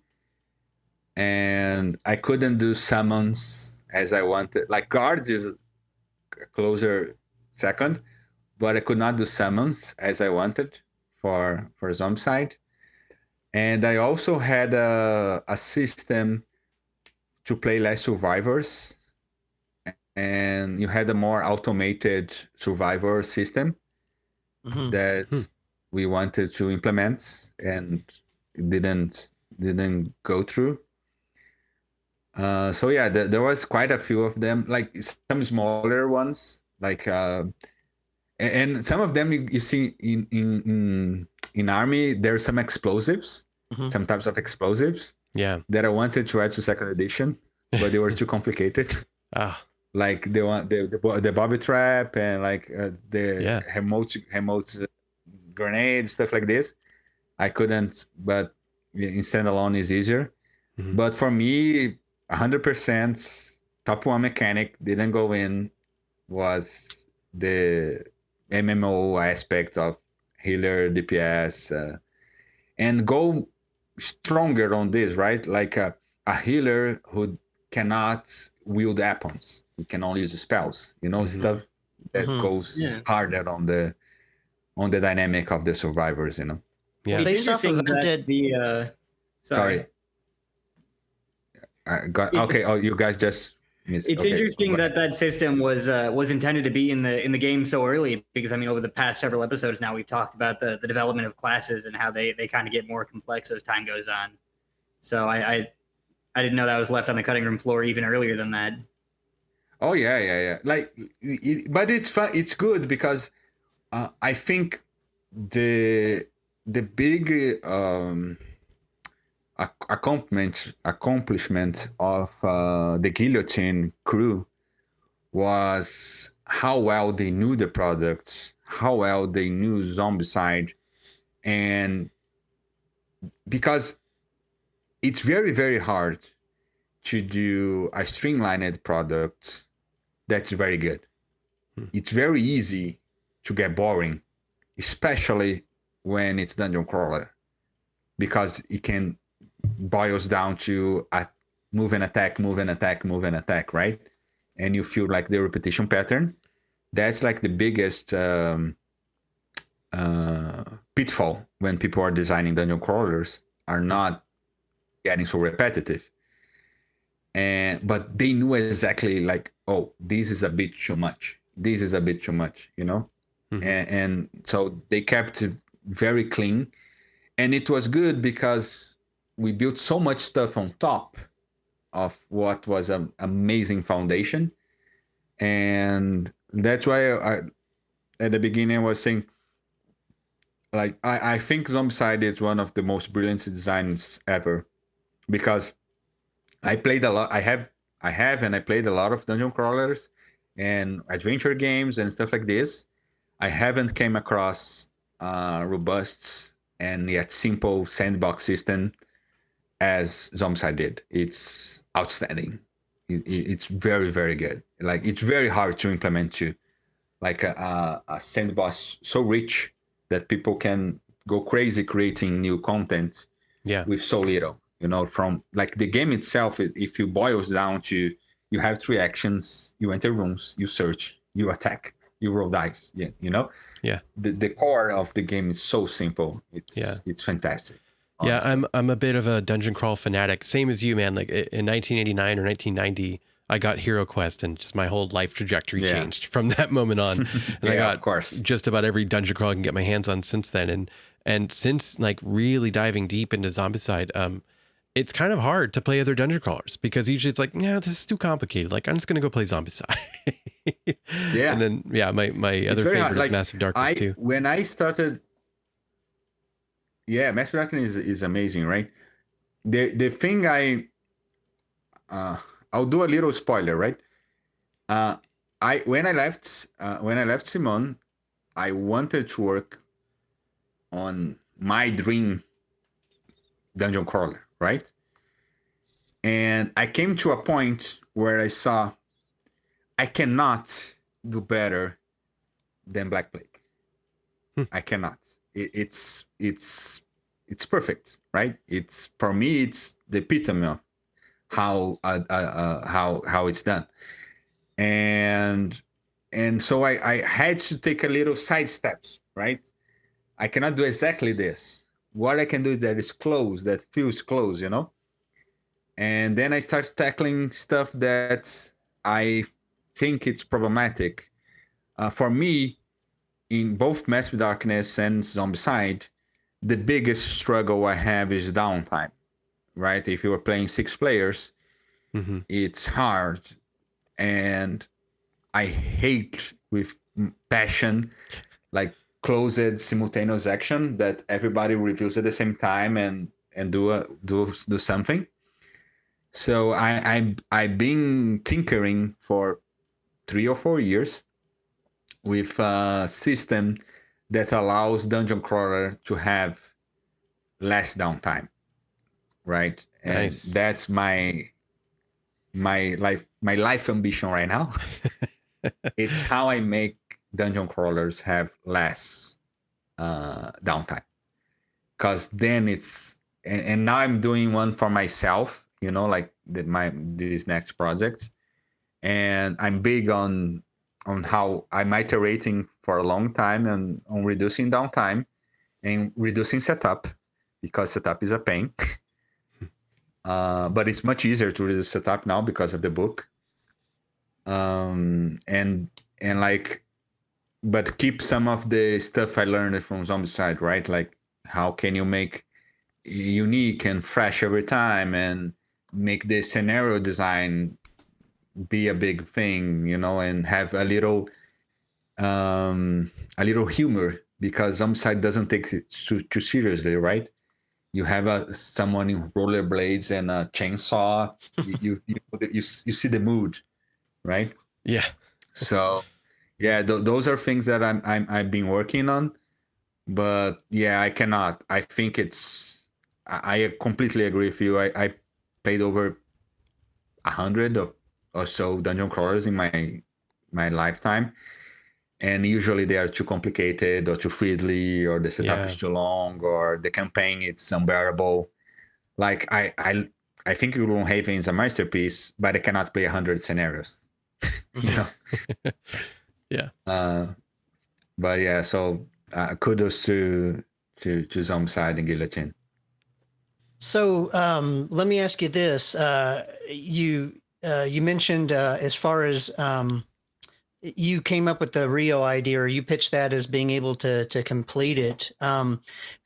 And I couldn't do summons as I wanted. Like, guards is a closer second, but I could not do summons as I wanted for Zombicide. And I also had a system to play less survivors, and you had a more automated survivor system that we wanted to implement, and it didn't go through. So yeah, there was quite a few of them, like some smaller ones, like and some of them you see in army. There's some explosives, some types of explosives, that I wanted to add to second edition, but they were too complicated. Like the bobby trap, and like the remote grenade, stuff like this. I couldn't, but in standalone is easier. But for me, 100% top one mechanic didn't go in was the MMO aspect of healer, DPS, and go stronger on this, right? Like a healer who cannot wield weapons, who can only use spells, you know, stuff that goes harder on the dynamic of the survivors, you know. Yeah, Based off of that, sorry. Okay. Oh, you guys just missed. It's interesting that system was intended to be in the game so early, because I mean, over the past several episodes now, we've talked about the development of classes and how they kind of get more complex as time goes on. So I didn't know that was left on the cutting room floor even earlier than that. Oh yeah. Like, but it's fun. It's good because I think the big accomplishment of the Guillotine crew was how well they knew the product, how well they knew Zombicide, and because it's very, very hard to do a streamlined product that's very good. It's very easy to get boring, especially when it's dungeon crawler, because it can boils down to a move and attack, right? And you feel like the repetition pattern. That's like the biggest pitfall when people are designing dungeon crawlers, are not getting so repetitive. But they knew exactly, like, oh, this is a bit too much, you know. And so they kept it very clean, and it was good because we built so much stuff on top of what was an amazing foundation And that's why I at the beginning I was saying, like, I think Zombicide is one of the most brilliant designs ever, because I played a lot. I have and I played a lot of dungeon crawlers and adventure games and stuff like this. I haven't came across robust and yet simple sandbox system as Zombicide did. It's outstanding. It's very, very good. Like, it's very hard to implement too. Like a sandbox so rich that people can go crazy creating new content with so little. You know, from like the game itself, if you boils down to, you have 3 actions: you enter rooms, you search, you attack, you roll dice. Yeah, you know. Yeah. The core of the game is so simple. It's fantastic. Honestly. Yeah, I'm a bit of a dungeon crawl fanatic. Same as you, man. Like in 1989 or 1990, I got Hero Quest, and just my whole life trajectory changed from that moment on. And I got, of course, just about every dungeon crawl I can get my hands on since then. And since like really diving deep into Zombicide, it's kind of hard to play other dungeon crawlers, because usually it's like, yeah, this is too complicated. Like, I'm just gonna go play Zombicide. Yeah. And then my other favorite is Massive Darkness too. When I started, Massive Darkness is amazing, right? The thing I'll do a little spoiler, right? When I left Simon, I wanted to work on my dream dungeon crawler, right? And I came to a point where I saw I cannot do better than Black Plague. I cannot. It's perfect, right? It's, for me, it's the epitome of how it's done. And so I had to take a little side steps, right? I cannot do exactly this. What I can do is that is close, that feels close, you know? And then I started tackling stuff that I think it's problematic. For me, in both Massive Darkness and Zombicide, the biggest struggle I have is downtime, right? If you are playing 6 players, it's hard. And I hate with passion, like, closed simultaneous action that everybody reviews at the same time and do something. So I've been tinkering for 3 or 4 years with a system that allows dungeon crawler to have less downtime, right? And nice. That's my life ambition right now. It's how I make dungeon crawlers have less downtime, because then it's and now I'm doing one for myself, you know, like this next project, and I'm big on how I'm iterating for a long time and on reducing downtime and reducing setup, because setup is a pain. But it's much easier to reduce setup now because of the book. But keep some of the stuff I learned from Zombicide, right? Like, how can you make unique and fresh every time, and make the scenario design be a big thing, you know, and have a little humor, because Zombicide doesn't take it too seriously, right? You have someone in rollerblades and a chainsaw. you see the mood, right? Yeah. So, yeah, those are things that I've been working on. But yeah, I cannot. I think I completely agree with you. I played over 100 or so dungeon crawlers in my lifetime, and usually they are too complicated or too fiddly, or the setup is too long, or the campaign is unbearable. Like, I think Gloomhaven is a masterpiece, but I cannot play 100 scenarios. You know? Yeah. But yeah, so kudos to Zombicide and Guillotine. So let me ask you this: you mentioned as far as you came up with the Rio idea, or you pitched that as being able to complete it.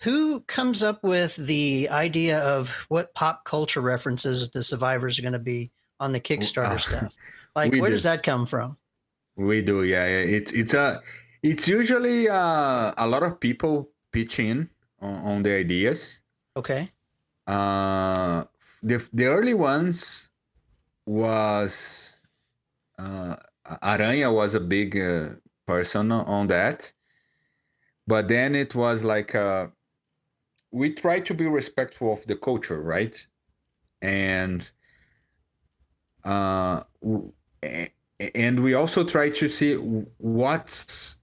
Who comes up with the idea of what pop culture references the survivors are going to be on the Kickstarter stuff? Like, where does that come from? We do, yeah. It's usually a lot of people pitch in on the ideas. Okay. The early ones was Aranha was a big person on that, but then it was like we try to be respectful of the culture, right? And uh, w- a- and we also try to see what's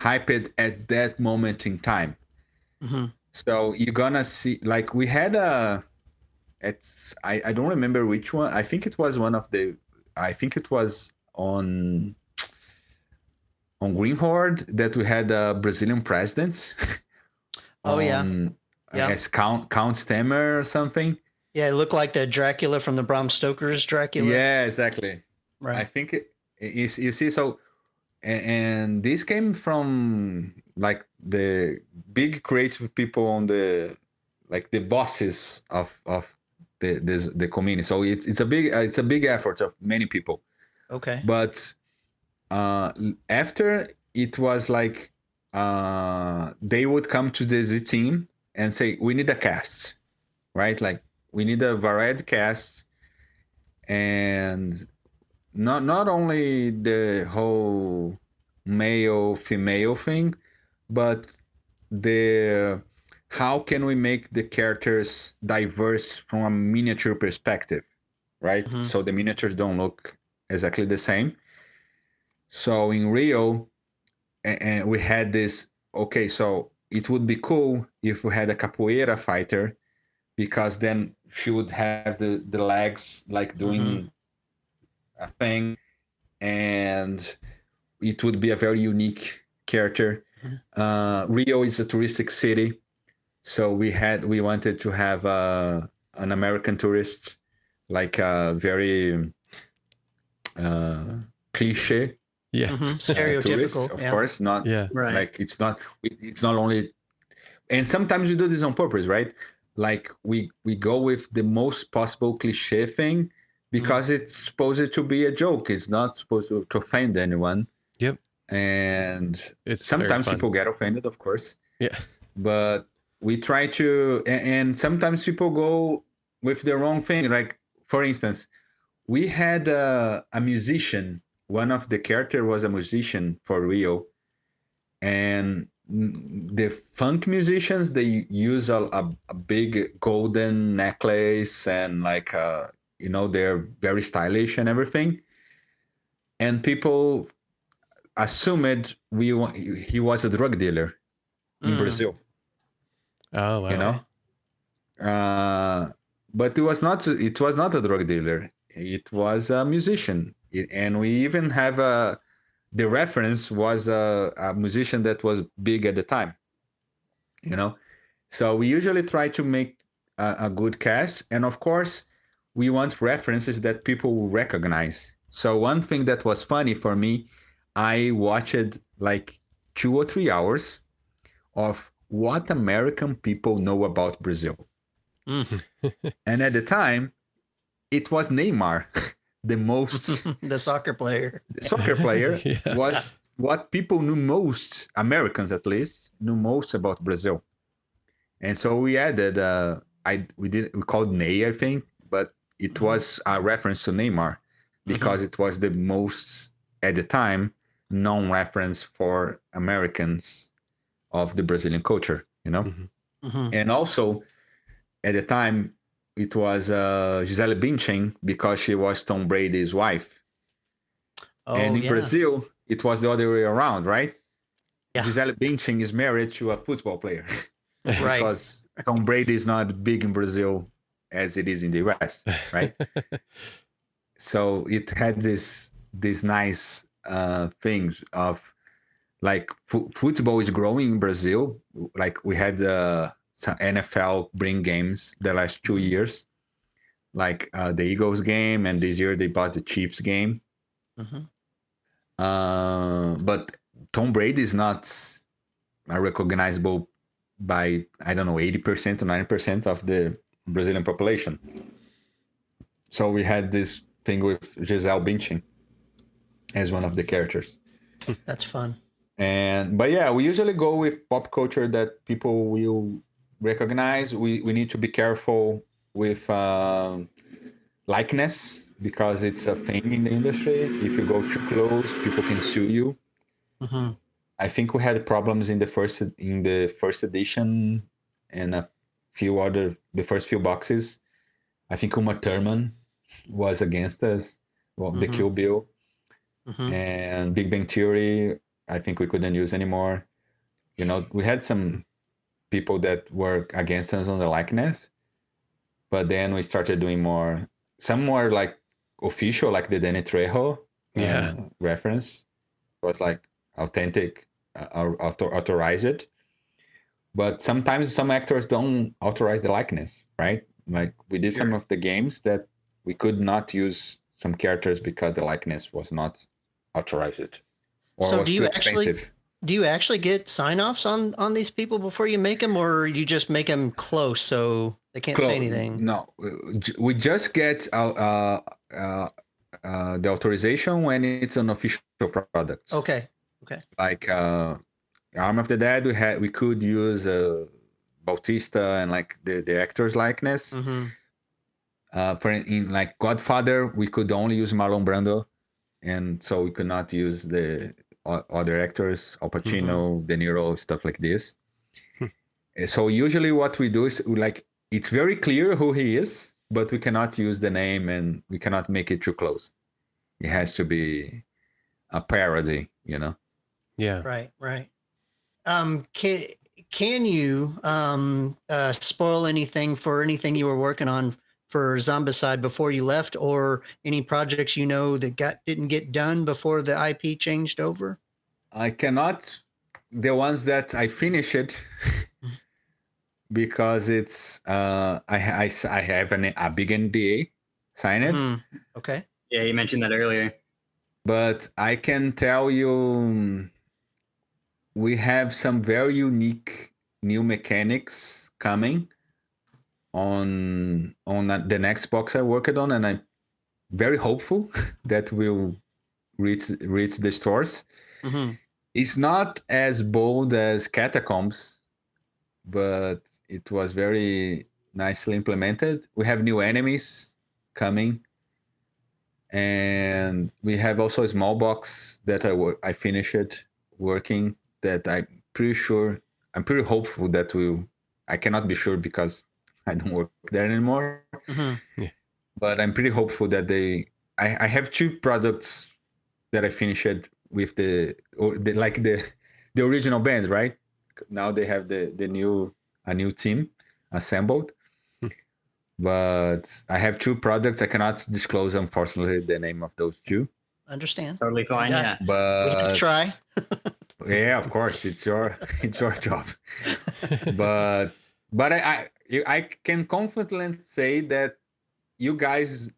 hyped at that moment in time. Hmm. So you're gonna see, like we had I don't remember which one. I think it was one of the. I think it was on Green Horde that we had a Brazilian president. Oh, yeah. Yeah. As Count Stemmer or something. Yeah, it looked like the Dracula from the Bram Stoker's Dracula. Yeah, exactly. Right. I think you see, so and this came from like the big creative people on the like the bosses of the community. So it's a big effort of many people. Okay. But after it was like they would come to the Z team and say, we need a cast, right? Like we need a varied cast, and not only the whole male female thing, but the how can we make the characters diverse from a miniature perspective, right? Mhm. So the miniatures don't look exactly the same. So in Rio, and we had this, okay, so it would be cool if we had a capoeira fighter, because then she would have the legs like doing a thing, and it would be a very unique character. Rio is a touristic city, so we wanted to have an American tourist, like a very cliche Yeah. tourist, Stereotypical. of Yeah. course, not Yeah. Right. like it's not only, and sometimes we do this on purpose, right? Like we go with the most possible cliche thing because it's supposed to be a joke. It's not supposed to offend anyone. Yep. And It's sometimes very fun. people get offended, of course, Yeah. but we try to, and sometimes people go with the wrong thing. Like, for instance, we had a musician. One of the character was a musician for Rio, and the funk musicians, they use a big golden necklace, and like they're very stylish and everything, and people assumed he was a drug dealer in Brazil, Oh, wow. you know. But it was not a drug dealer, it was a musician. And we even have the reference was a musician that was big at the time, you know. So we usually try to make a good cast, and of course we want references that people will recognize. So one thing that was funny for me, I watched like 2 or 3 hours of what American people know about Brazil. And at the time it was Neymar. The most The soccer player. soccer player Yeah. was what people knew most, Americans at least, knew most about Brazil. And so we added, we called Ney, I think, but it was a reference to Neymar because it was the most, at the time, known reference for Americans of the Brazilian culture, you know? And also, at the time, it was Gisele Bündchen because she was Tom Brady's wife. Oh, And in yeah. Brazil, it was the other way around, right? Yeah. Gisele Bündchen is married to a football player. Right. Because Tom Brady is not big in Brazil as it is in the US, right? So it had this nice things of like football is growing in Brazil. Like we had some NFL bring games the last 2 years, like the Eagles game, and this year they bought the Chiefs game. But Tom Brady is not recognizable by, I don't know, 80% or 90% of the Brazilian population. So we had this thing with Gisele Bündchen. as one of the characters. That's fun. But yeah, we usually go with pop culture that people will recognize. We need to be careful with likeness because it's a thing in the industry. If you go too close, people can sue you. Hmm. I think we had problems in the first edition and the first few boxes. I think Uma Thurman was against us. Well, the Kill Bill and Big Bang Theory. I think we couldn't use anymore. We had some people that were against us on the likeness, but then we started doing some more like official, like the Danny Trejo reference. It was like authentic, authorize it. But sometimes some actors don't authorize the likeness, right? Like we did some of the games that we could not use some characters because the likeness was not authorized or So was too expensive. Do you actually get sign-offs on these people before you make them, or you just make them close so they can't say anything? No, we just get the authorization when it's an official product. Okay. Like Arm of the Dead, we could use Bautista and like the actor's likeness. For in like Godfather, we could only use Marlon Brando, and so we could not use the other actors, Al Pacino, De Niro, stuff like this. So usually what we do is like it's very clear who he is, but we cannot use the name and we cannot make it too close. It has to be a parody, Yeah. Right. Can you spoil anything for anything you were working on for Zombicide before you left, or any projects that didn't get done before the IP changed over? I cannot. The ones that I finished because it's I have a big NDA signed. Okay. Yeah, you mentioned that earlier. But I can tell you, we have some very unique new mechanics coming on the next box I worked on, and I'm very hopeful that will reach the stores. It's not as bold as Catacombs, but it was very nicely implemented. We have new enemies coming, and we have also a small box that I finished working that I'm pretty hopeful that I cannot be sure because I don't work there anymore. But I'm pretty hopeful that I have two products that I finished with the original band, right? Now they have a new team assembled. But I have two products. I cannot disclose, unfortunately, the name of those two. Understand. Totally fine. Yeah. But we can try. Yeah, of course, it's your job. but I can confidently say that you guys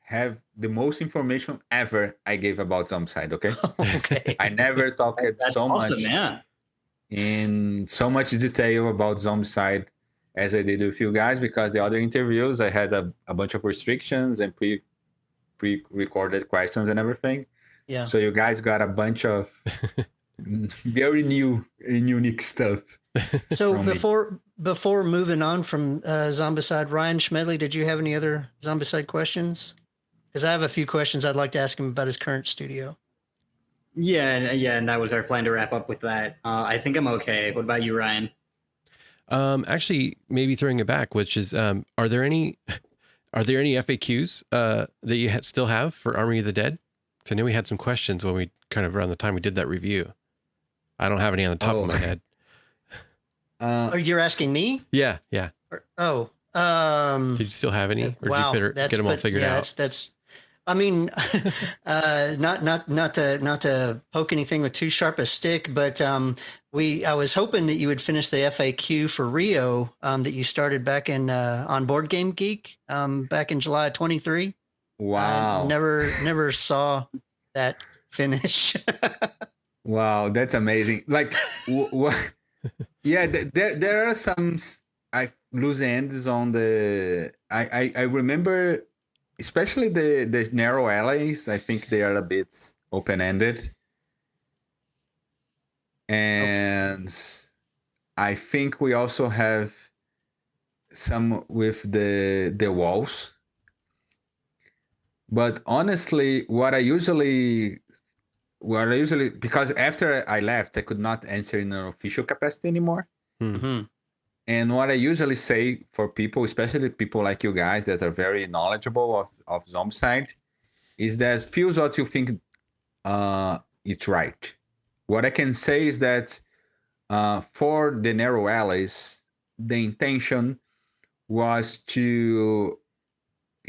have the most information ever I gave about Zombicide. Okay. Okay. I never talked so awesome, much in so much detail about Zombicide as I did with you guys, because the other interviews I had a bunch of restrictions and pre-recorded questions and everything. Yeah. So you guys got a bunch of very new and unique stuff. So before moving on from Zombicide, Ryan Schmedley, did you have any other Zombicide questions? Because I have a few questions I'd like to ask him about his current studio. Yeah, and that was our plan to wrap up with that. I think I'm okay. What about you, Ryan? Actually, maybe throwing it back, which is, are there any FAQs that you still have for Army of the Dead? So I know we had some questions when we kind of around the time we did that review. I don't have any on the top of my head. You're asking me? Yeah. Did you still have any? Or wow, did you get them all figured out? That's. I mean, not to poke anything with too sharp a stick, but I was hoping that you would finish the FAQ for Rio that you started back in on Board Game Geek back in July 23. Wow! Never saw that finish. Wow, that's amazing! Like, yeah, there are some loose ends on the. I remember. Especially the narrow alleys, I think they are a bit open-ended. And I think we also have some with the walls. But honestly, what I usually because after I left, I could not answer in an official capacity anymore. Mm-hmm. And what I usually say for people, especially people like you guys that are very knowledgeable of Zombicide, is that feels what you think it's right. What I can say is that for the narrow alleys, the intention was to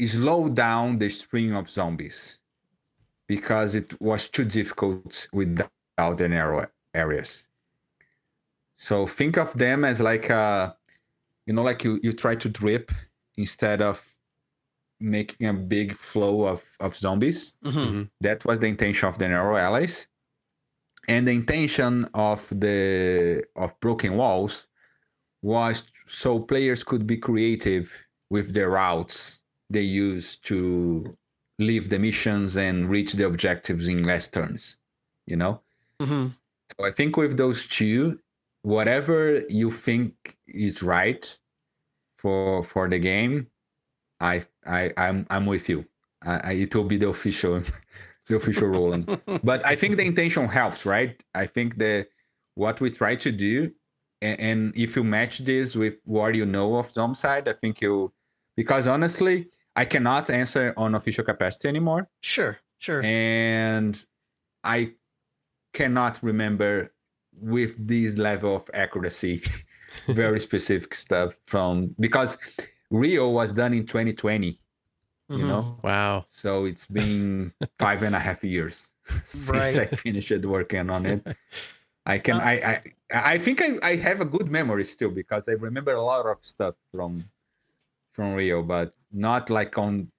slow down the stream of zombies because it was too difficult without the narrow areas. So think of them as like like you try to drip instead of making a big flow of zombies. Mm-hmm. That was the intention of the narrow alleys. And the intention of broken walls was so players could be creative with the routes they use to leave the missions and reach the objectives in less turns, Mm-hmm. So I think with those two, whatever you think is right for the game, I'm with you. It will be the official role. But I think the intention helps, right? I think what we try to do, and if you match this with what you know of Zombicide, I think because honestly, I cannot answer on official capacity anymore. Sure. And I cannot remember with this level of accuracy very specific stuff because Rio was done in 2020, Mm-hmm. Wow. So it's been 5.5 years since I finished working on it. I think I have a good memory still because I remember a lot of stuff from Rio, but not like on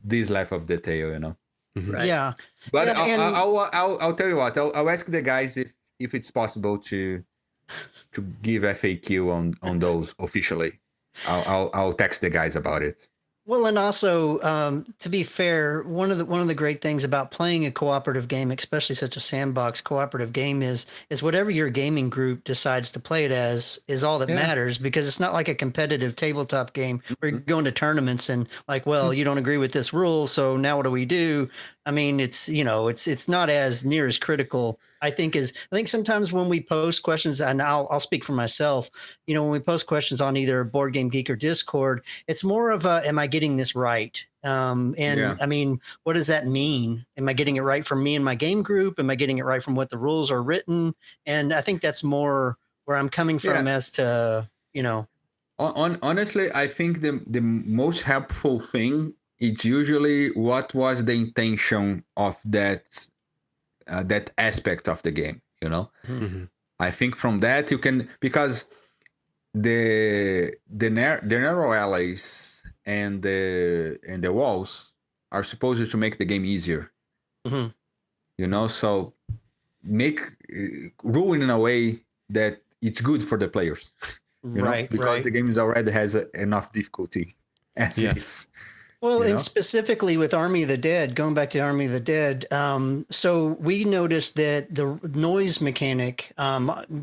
this level of detail, Right. Yeah. But Yeah, I'll tell you what. I'll ask the guys if it's possible to give FAQ on those officially. I'll text the guys about it. Well, and also, to be fair, one of the great things about playing a cooperative game, especially such a sandbox cooperative game, is whatever your gaming group decides to play it as is all that matters, because it's not like a competitive tabletop game where you're going to tournaments and like, well, you don't agree with this rule, so now what do we do? I mean, it's not as near as critical. I think sometimes when we post questions, and I'll speak for myself, when we post questions on either Board Game Geek or Discord, it's more of a, am I getting this right? I mean, what does that mean? Am I getting it right from me and my game group? Am I getting it right from what the rules are written? And I think that's more where I'm coming from as to, Honestly, I think the most helpful thing is usually what was the intention of that aspect of the game, Mm-hmm. I think from that you can, because the narrow alleys and the walls are supposed to make the game easier. Mm-hmm. So make rule in a way that it's good for the players, because the game already has enough difficulty as it is. Well, and specifically with Army of the Dead, going back to Army of the Dead, so we noticed that the noise mechanic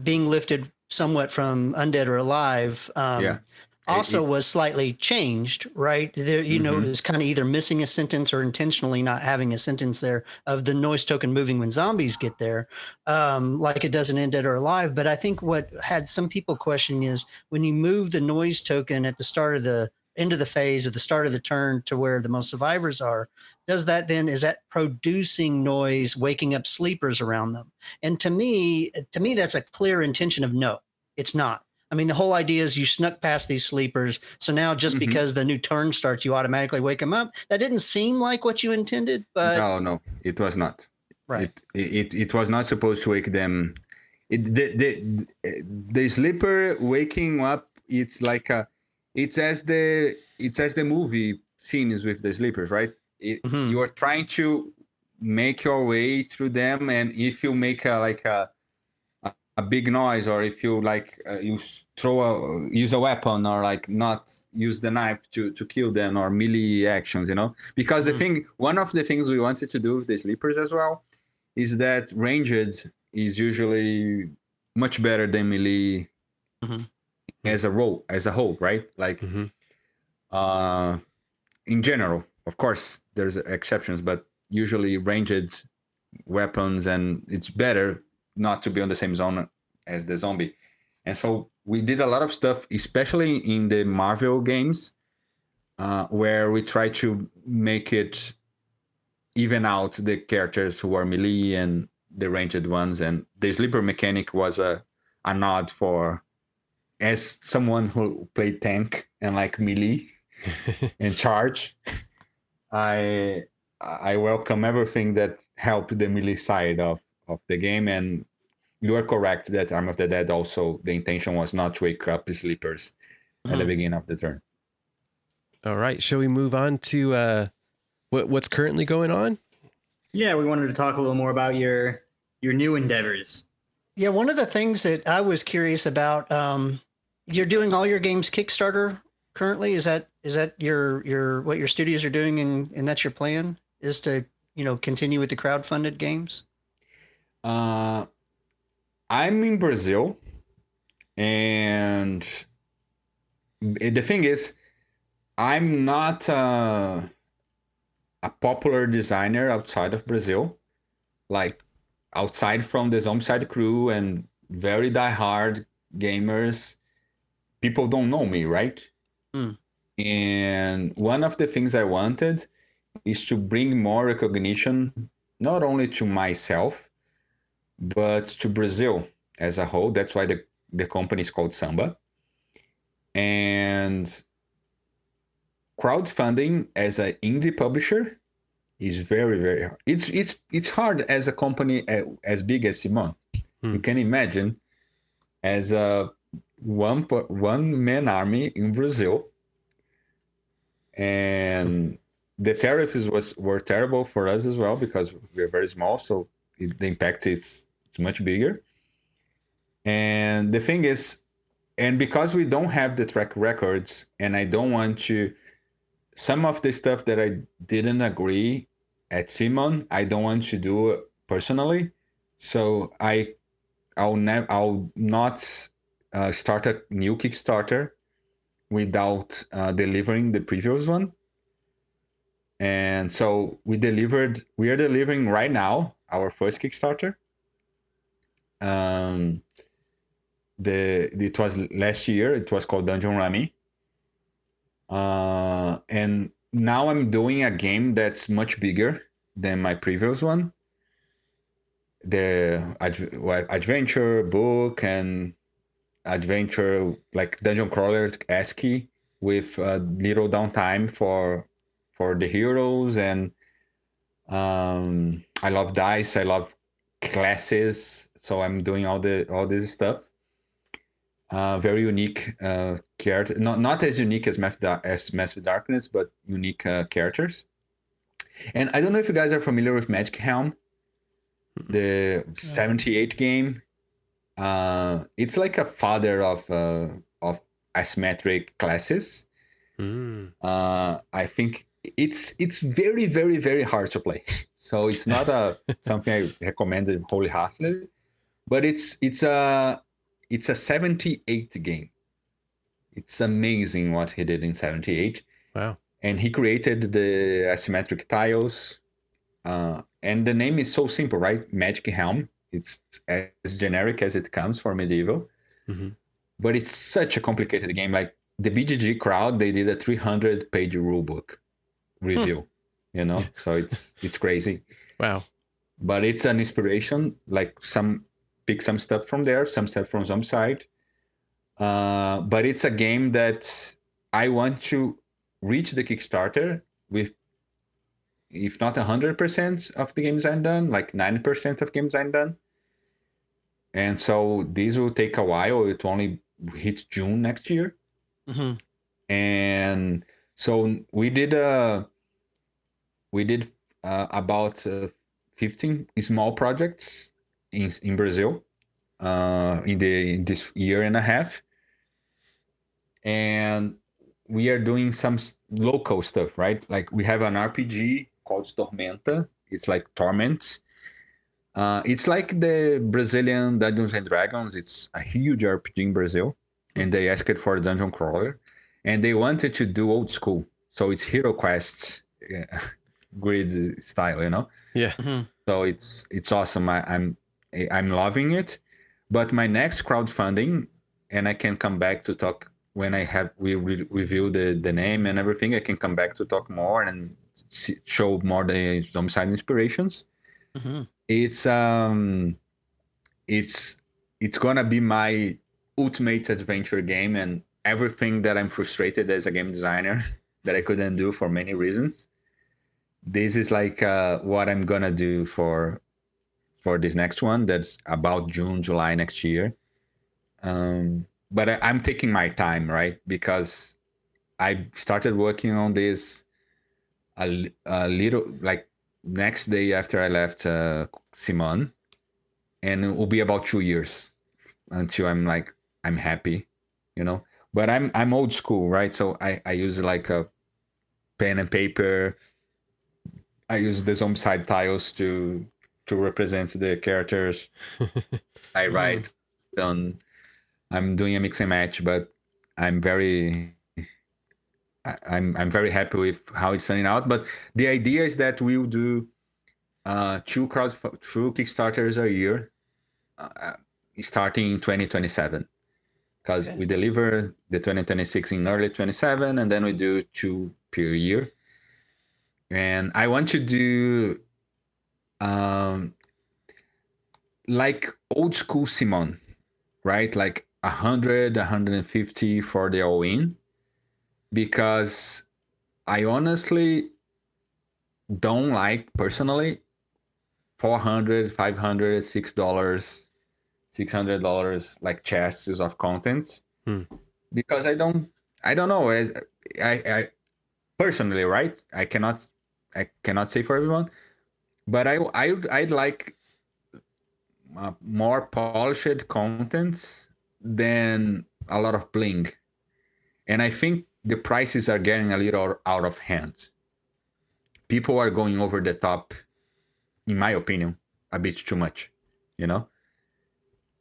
being lifted somewhat from Undead or Alive also was slightly changed, right? There, it was kind of either missing a sentence or intentionally not having a sentence there of the noise token moving when zombies get there, like it does in Undead or Alive. But I think what had some people questioning is when you move the noise token at the start of the end of the phase, at the start of the turn to where the most survivors are, is that producing noise, waking up sleepers around them? And to me, that's a clear intention of no, it's not. I mean, the whole idea is you snuck past these sleepers. So now just because the new turn starts, you automatically wake them up. That didn't seem like what you intended, but no, it was not. Right. It was not supposed to wake them. The sleeper waking up, it's like it's as the movie scenes with the sleepers, right? You are trying to make your way through them, and if you make a big noise, or if you use a weapon, or like not use the knife to kill them, or melee actions, because one of the things we wanted to do with the sleepers as well is that ranged is usually much better than melee Mhm. as a whole, right? Like Mm-hmm. in general, of course, there's exceptions, but usually ranged weapons, and it's better not to be on the same zone as the zombie. And so we did a lot of stuff, especially in the Marvel games, where we try to make it even out the characters who are melee and the ranged ones. And the sleeper mechanic was a nod for, as someone who played tank and like melee and charge, I welcome everything that helped the melee side of the game. And you are correct that Arm of the Dead also, the intention was not to wake up sleepers at the beginning of the turn. All right. Shall we move on to what's currently going on? Yeah, we wanted to talk a little more about your new endeavors. Yeah, one of the things that I was curious about, you're doing all your games Kickstarter currently. Is that your what your studios are doing, and that's your plan is to continue with the crowdfunded games? I'm in Brazil, and the thing is, I'm not a popular designer outside of Brazil, like outside from the Zombicide crew and very diehard gamers. People don't know me, right? Mm. And one of the things I wanted is to bring more recognition, not only to myself, but to Brazil as a whole. That's why the company is called Samba. And crowdfunding as an indie publisher is very, very hard. It's hard as a company as big as Simon. You can imagine, as a one man army in Brazil, and the tariffs were terrible for us as well because we're very small, so the impact is much bigger. And the thing is, and because we don't have the track records, and I don't want to, some of the stuff that I didn't agree at Simon, I don't want to do personally. So I'll not start a new Kickstarter without delivering the previous one. And so we are delivering right now our first Kickstarter. It was last year. It was called Dungeon Rummy. And now I'm doing a game that's much bigger than my previous one. The adventure book and adventure, like dungeon crawlers ASCII, with little downtime for the heroes. And I love dice, I love classes, so I'm doing all this stuff. Very unique character, not as unique as Massive Darkness, but unique characters. And I don't know if you guys are familiar with Magic Helm, the 78 game. It's like a father of asymmetric classes. I think it's very, very, very hard to play. So it's not something I recommend wholeheartedly, but it's a 78 game. It's amazing what he did in 78. Wow. And he created the asymmetric tiles. And the name is so simple, right? Magic Helm. It's as generic as it comes for medieval. Mm-hmm. But it's such a complicated game. Like the BGG crowd, they did a 300-page rulebook review, So it's crazy. Wow. But it's an inspiration. Like pick some stuff from there, some stuff from Zombicide. But it's a game that I want to reach the Kickstarter with, if not 100% of the games I'm done, like 90% of games I'm done. And so this will take a while. It only hits June next year. Mm-hmm. And so we did about 15 small projects in Brazil in this year and a half. And we are doing some local stuff, right? Like we have an RPG called Tormenta. It's like Torment. It's like the Brazilian Dungeons and Dragons. It's a huge RPG in Brazil, and they asked it for a dungeon crawler, and they wanted to do old school, so it's Hero Quest grid style, you know. Yeah. So it's awesome. I'm loving it. But my next crowdfunding, and I can come back to talk when we review the name and everything. I can come back to talk more and show more the Zombicide inspirations. It's gonna be my ultimate adventure game, and everything that I'm frustrated as a game designer that I couldn't do for many reasons. This is like what I'm gonna do for this next one. That's about June, July next year. But I'm taking my time, right? Because I started working on this a little, like next day after I left Simon, and it will be about 2 years until I'm happy, you know. But I'm old school, right? So I use like a pen and paper. I use the Zombicide tiles to represent the characters. I write on. I'm doing a mix and match, but I'm very happy with how it's turning out. But the idea is that we'll do two Kickstarters a year, starting in 2027, because we deliver the 2026 in early 27, and then we do 2 per year. And I want to do like old school Simon, right? Like 100, 150 for the all-in, because I honestly don't like personally $400, $500, $6, $600 like chests of contents, because I don't know. I personally, right? I cannot say for everyone, but I'd like more polished content than a lot of bling, and I think the prices are getting a little out of hand. People are going over the top, in my opinion, a bit too much, you know.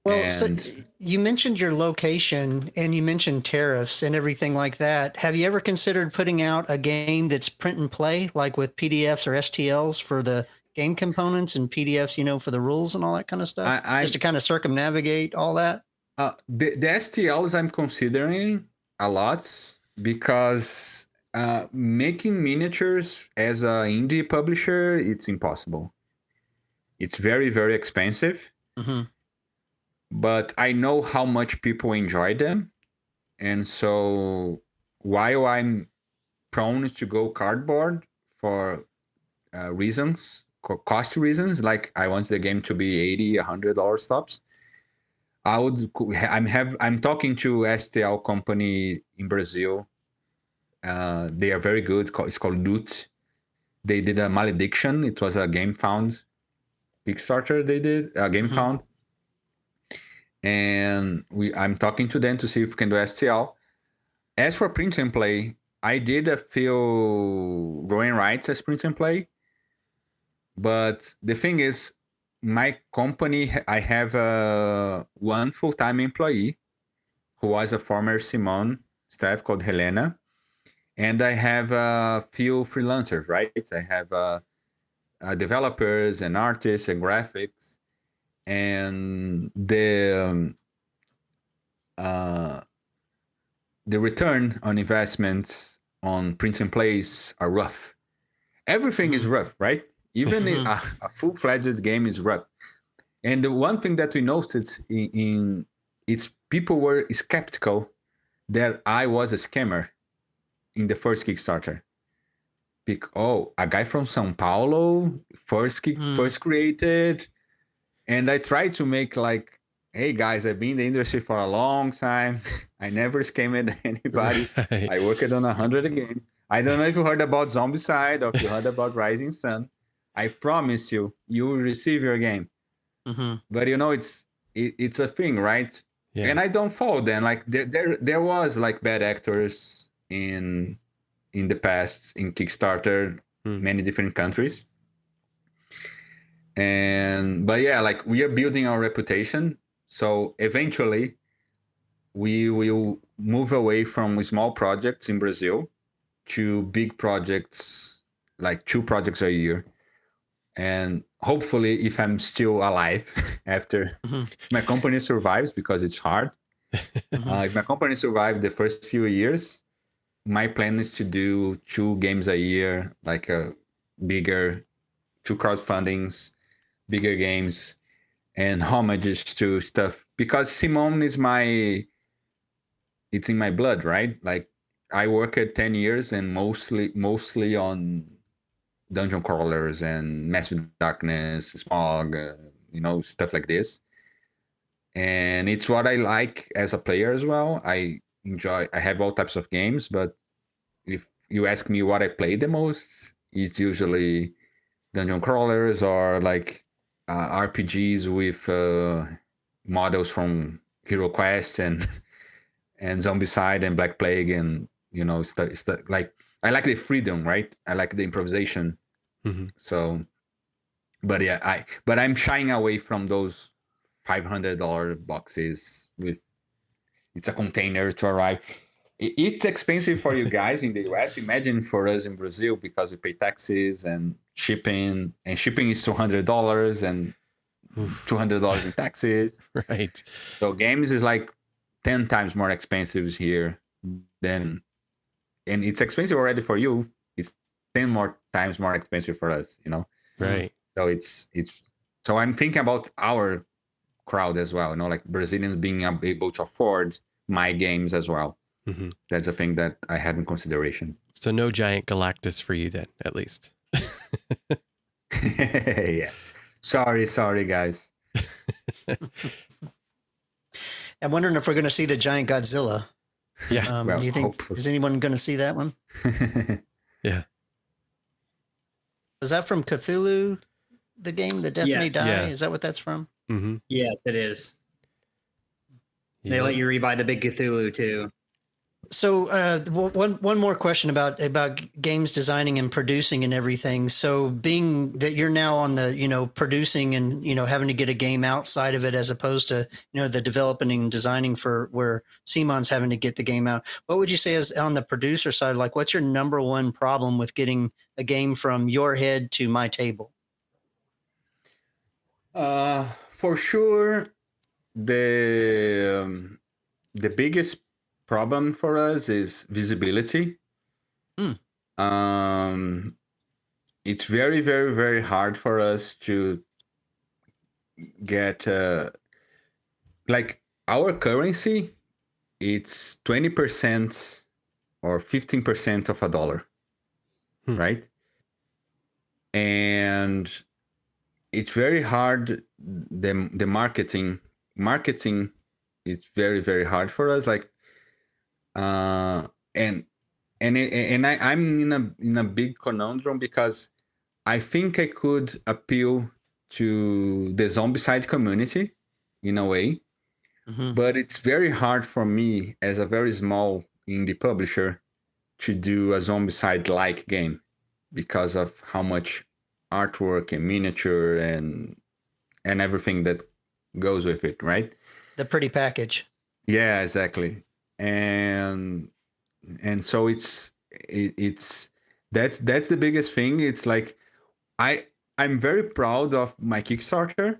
Well, so you mentioned your location and you mentioned tariffs and everything like that. Have you ever considered putting out a game that's print and play, like with PDFs or STLs for the game components and PDFs, you know, for the rules and all that kind of stuff, just to kind of circumnavigate all that? The STLs I'm considering a lot, because making miniatures as an indie publisher, it's impossible. It's very, very expensive. But I know how much people enjoy them. And so while I'm prone to go cardboard for reasons, cost reasons, like I want the game to be $80, $100 stops, I'm talking to STL company in Brazil. They are very good. It's called Loot. They did a Malediction. It was a Game Found Kickstarter. They did a Game Found. And I'm talking to them to see if we can do STL. As for print and play, I did a few growing rights as print and play. But the thing is, my company, I have one full-time employee who was a former Simon staff called Helena. And I have a few freelancers, right? I have developers and artists and graphics. And the return on investment on print and plays are rough. Everything is rough, right? Even a full-fledged game is rough. And the one thing that we noticed it's people were skeptical that I was a scammer in the first Kickstarter. A guy from São Paulo, first created. And I tried to make like, hey guys, I've been in the industry for a long time. I never scammed anybody. Right. I worked on 100 again. I don't know if you heard about Zombicide or if you heard about Rising Sun. I promise you will receive your game. But you know, it's a thing, right? Yeah. And I don't follow them. Like there was like bad actors in the past in Kickstarter, many different countries. But yeah, like we are building our reputation. So eventually we will move away from small projects in Brazil to big projects, like 2 projects a year. And hopefully, if I'm still alive after my company survives, because it's hard. If my company survives the first few years, my plan is to do 2 games a year, like a bigger 2 crowdfundings, bigger games, and homages to stuff. Because Simone is it's in my blood, right? Like I work at 10 years and mostly on dungeon crawlers and Massive Darkness, Smog, stuff like this. And it's what I like as a player as well. I have all types of games, but if you ask me what I play the most, it's usually dungeon crawlers or like RPGs with models from Hero Quest and and Zombicide and Black Plague and stuff like I like the freedom, right? I like the improvisation. So, but yeah, I'm shying away from those $500 boxes with it's a container to arrive. It's expensive for you guys in the US. Imagine for us in Brazil because we pay taxes and shipping is $200 and $200 in taxes. Right. So games is like 10 times more expensive here and it's expensive already for you. It's 10 more times more expensive for us, Right. So so I'm thinking about our crowd as well, like Brazilians being able to afford my games as well. That's a thing that I have in consideration. So no giant Galactus for you then, at least. Yeah. Sorry, guys. I'm wondering if we're going to see the giant Godzilla. Yeah. Well, do you think hopefully. is anyone going to see that one? Yeah. Was that from Cthulhu, the game, The Death May Yes. Die? Yeah. Is that what that's from? Yes, it is. They Yeah. let you rebuy the big Cthulhu too. So one more question about games designing and producing and everything. So being that you're now on the producing and having to get a game outside of it as opposed to the developing and designing for where Simon's having to get the game out. What would you say is on the producer side? Like, what's your number one problem with getting a game from your head to my table? For sure, the biggest problem for us is visibility. It's very, very, very hard for us to get like our currency. It's 20% or 15% of a dollar, right? And it's very hard. The marketing it's very, very hard for us. Like, I'm in a big conundrum because I think I could appeal to the Zombicide community in a way, but it's very hard for me as a very small indie publisher to do a Zombicide-like game because of how much artwork and miniature and everything that goes with it, right? The pretty package. Yeah, exactly. And so it's that's the biggest thing. It's like I'm very proud of my Kickstarter.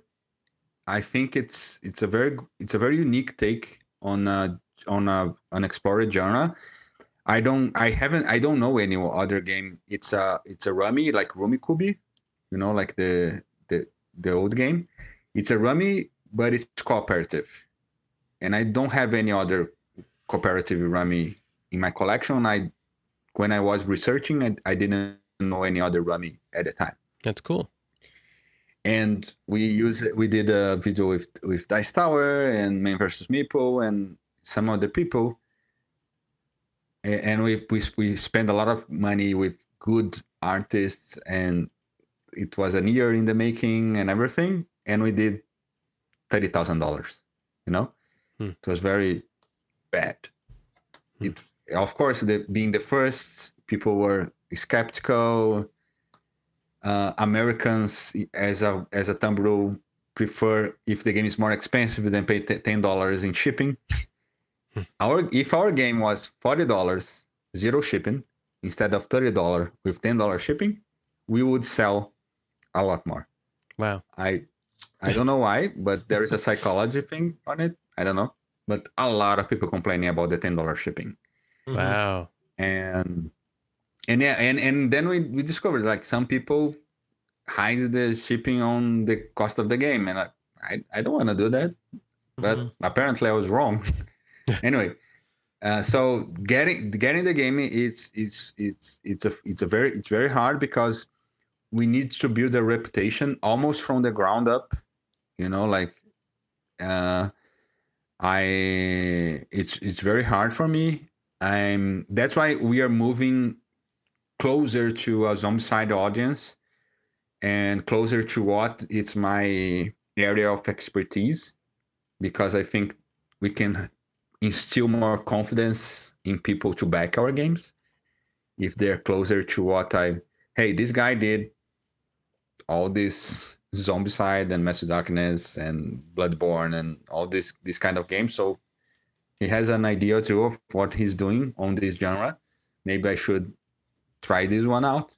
I think it's a very unique take on an explored genre. I don't know any other game. It's a rummy, like Rummy Kubi, like the old game. It's a rummy, but it's cooperative. And I don't have any other cooperative rummy in my collection. When I was researching, I didn't know any other rummy at the time. That's cool. And we did a video with Dice Tower and Man vs. Meeple and some other people. And we spent a lot of money with good artists, and it was a year in the making and everything. And we did $30,000, It was very bad. Of course, being the first, people were skeptical. Americans, as a thumb rule, prefer if the game is more expensive than pay $10 in shipping. If our game was $40, zero shipping, instead of $30 with $10 shipping, we would sell a lot more. Wow. I don't know why, but there is a psychology thing on it. I don't know, but a lot of people complaining about the $10 shipping. Wow. And then we discovered like some people hide the shipping on the cost of the game, and I don't want to do that, but apparently I was wrong. Anyway, so getting the game, it's very hard because we need to build a reputation almost from the ground up. Like it's very hard for me. That's why we are moving closer to a Zombicide audience and closer to what it's my area of expertise, because I think we can instill more confidence in people to back our games if they're closer to what hey, this guy did all this Zombicide and Master Darkness and Bloodborne and all this kind of games, so he has an idea too of what he's doing on this genre. Maybe I should try this one out.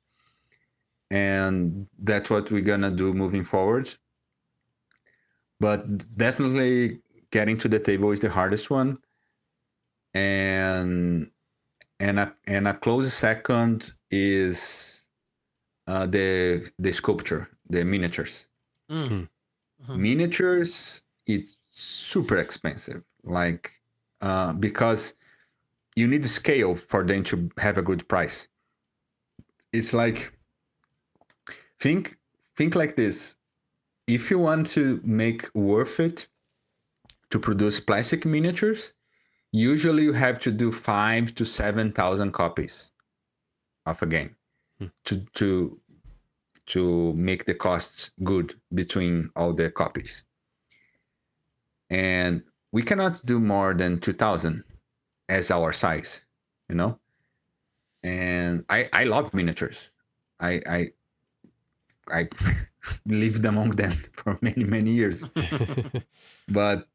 And that's what we're gonna do moving forward. But definitely getting to the table is the hardest one. And a close second is the sculpture, the miniatures. Miniatures, it's super expensive, like because you need scale for them to have a good price. It's like think like this: if you want to make worth it to produce plastic miniatures, usually you have to do 5,000 to 7,000 copies of a game to make the costs good between all the copies. And we cannot do more than 2,000 as our size, And I love miniatures. I lived among them for many years, but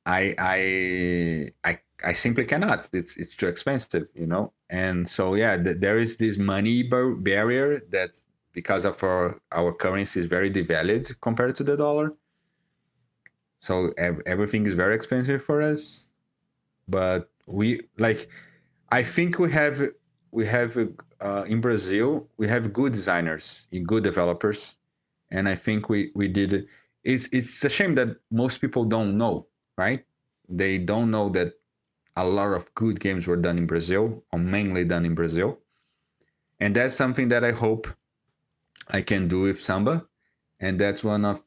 I simply cannot. It's too expensive, And so there is this money barrier that's because of our currency is very devalued compared to the dollar. So everything is very expensive for us. But I think we have in Brazil, we have good designers, good developers, and I think we did it. It's a shame that most people don't know, right? They don't know that a lot of good games were done in Brazil, or mainly done in Brazil. And that's something that I hope I can do with Samba. And that's one of,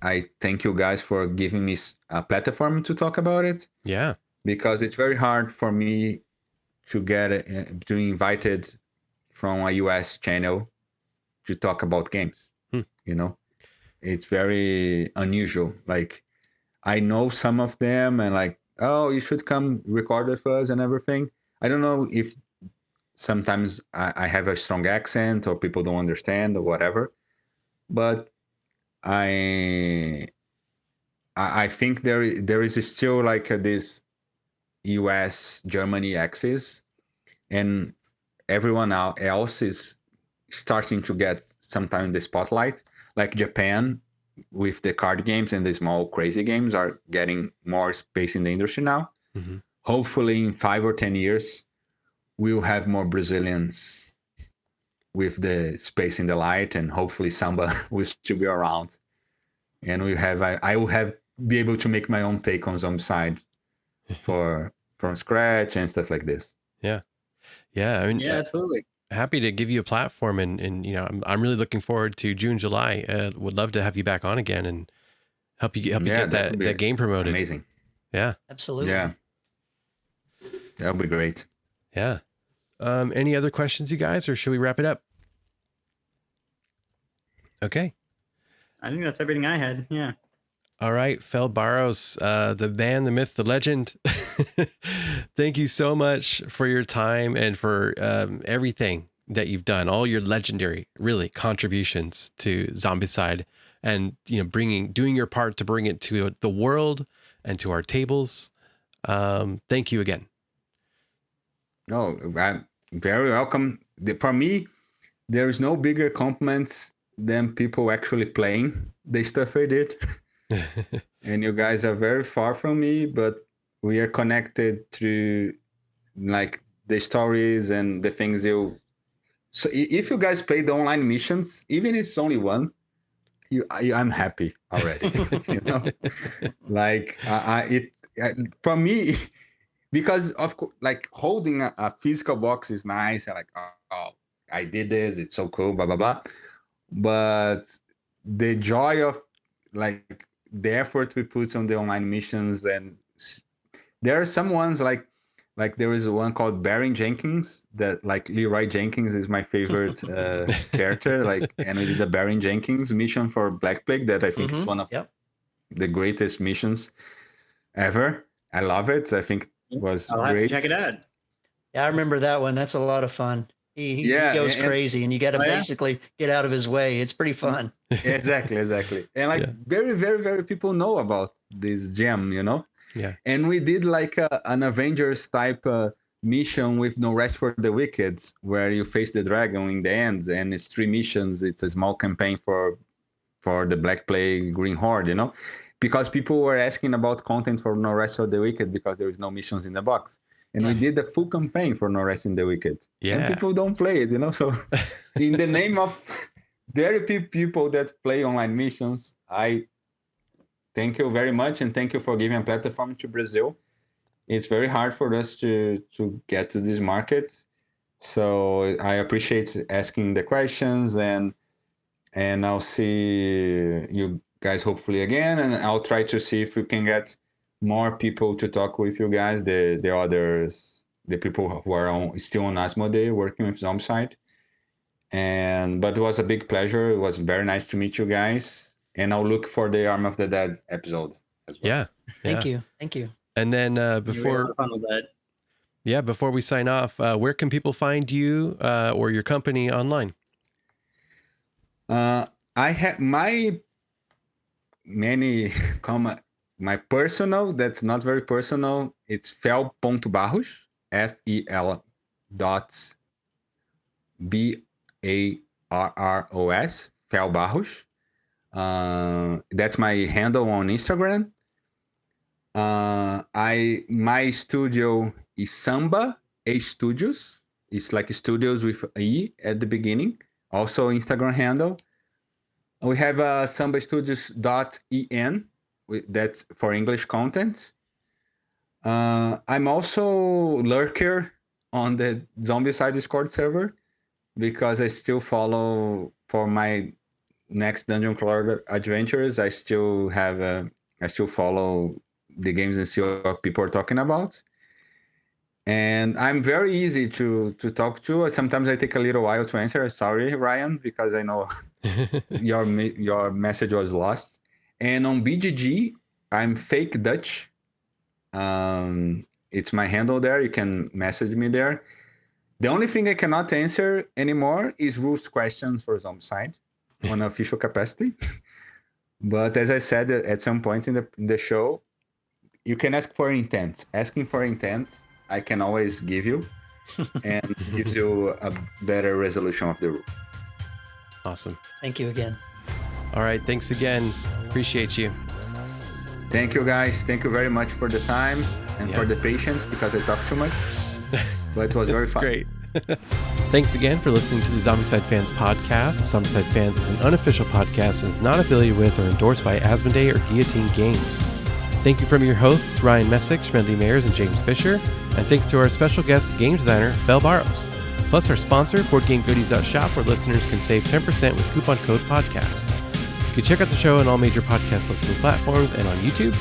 I thank you guys for giving me a platform to talk about it. Yeah. Because it's very hard for me to get to invited from a US channel to talk about games. It's very unusual. Like, I know some of them and oh, you should come record with us and everything. I don't know if sometimes I have a strong accent or people don't understand or whatever, but I think there is still this US Germany axis, and everyone else is starting to get sometimes the spotlight. Like Japan with the card games and the small crazy games are getting more space in the industry now. Mm-hmm. Hopefully in 5 or 10 years we'll have more Brazilians with the space in the light, and hopefully Samba will still be around, and I will be able to make my own take on Zombicide from scratch and stuff like this. Yeah. I mean, absolutely. Happy to give you a platform, and I'm really looking forward to June, July. Would love to have you back on again and help you get that game promoted. Amazing. Yeah, absolutely. Yeah, that'll be great. Yeah. Any other questions, you guys, or should we wrap it up? Okay. I think that's everything I had. Yeah. All right, Fel Barros, the man, the myth, the legend. Thank you so much for your time and for everything that you've done, all your legendary, really, contributions to Zombicide, and doing your part to bring it to the world and to our tables. Thank you again. No, I'm very welcome. For me, there is no bigger compliment than people actually playing the stuff I did. And you guys are very far from me, but we are connected through like the stories and the things you. So if you guys play the online missions, even if it's only one, I'm happy already. Like for me, because of course, like holding a physical box is nice. I'm like, oh, I did this. It's so cool. Blah blah blah. But the joy of like the effort we put on the online missions, and there are some ones like there is one called Baron Jenkins that like Leroy Jenkins is my favorite character. Like, and we did the Baron Jenkins mission for Black Plague that I think is one of the greatest missions ever. I love it. I think it was I'll have great. to check it out. Yeah, I remember that one. That's a lot of fun. He goes crazy, and you got to basically get out of his way. It's pretty fun. Exactly. And like very, very, very people know about this gem, Yeah. And we did like an Avengers type mission with No Rest for the Wicked, where you face the dragon in the end, and it's 3 missions. It's a small campaign for the Black Plague Green Horde, because people were asking about content for No Rest for the Wicked because there is no missions in the box. And we did the full campaign for No Rest in the Wicked. Yeah. And people don't play it, So in the name of very few people that play online missions, I thank you very much. And thank you for giving a platform to Brazil. It's very hard for us to get to this market. So I appreciate asking the questions, and I'll see you guys hopefully again. And I'll try to see if we can get more people to talk with you guys, the others, the people who are still on Asmodee working with Zombicide. But it was a big pleasure. It was very nice to meet you guys. And I'll look for the Arm of the Dead episode as well. Yeah. Thank you. And then Before fun with that. Before we sign off, where can people find you or your company online? I have my my personal, that's not very personal. It's Fel.Barros, FEL BARROS, Fel Barros. That's my handle on Instagram. My studio is Samba A Studios. It's like studios with E at the beginning. Also Instagram handle. We have sambastudios.en. That's for English content. I'm also lurker on the Zombicide Discord server because I still follow for my next Dungeon Crawler adventures. I still follow the games and see what people are talking about. And I'm very easy to talk to. Sometimes I take a little while to answer. Sorry, Ryan, because I know your message was lost. And on BGG, I'm Fake Dutch. It's my handle there. You can message me there. The only thing I cannot answer anymore is rules questions for Zombicide on official capacity. But as I said at some point in the show, you can ask for intent. Asking for intent, I can always give you, and gives you a better resolution of the rule. Awesome. Thank you again. All right. Thanks again. Appreciate you. Thank you, guys. Thank you very much for the time and for the patience, because I talk too much. But it was very fun. Great. Thanks again for listening to the Zombicide Fans podcast. Zombicide Fans is an unofficial podcast and is not affiliated with or endorsed by Asmodee or Guillotine Games. Thank you from your hosts, Ryan Messick, Schmedley Mayers, and James Fisher. And thanks to our special guest game designer, Fel Barros. Plus our sponsor, BoardGameGoodies.shop, where listeners can save 10% with coupon code podcast. You can check out the show on all major podcast listening platforms and on YouTube.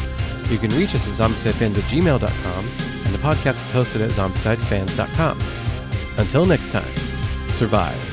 You can reach us at zombicidefans@gmail.com, and the podcast is hosted at zombicidefans.com. Until next time, survive.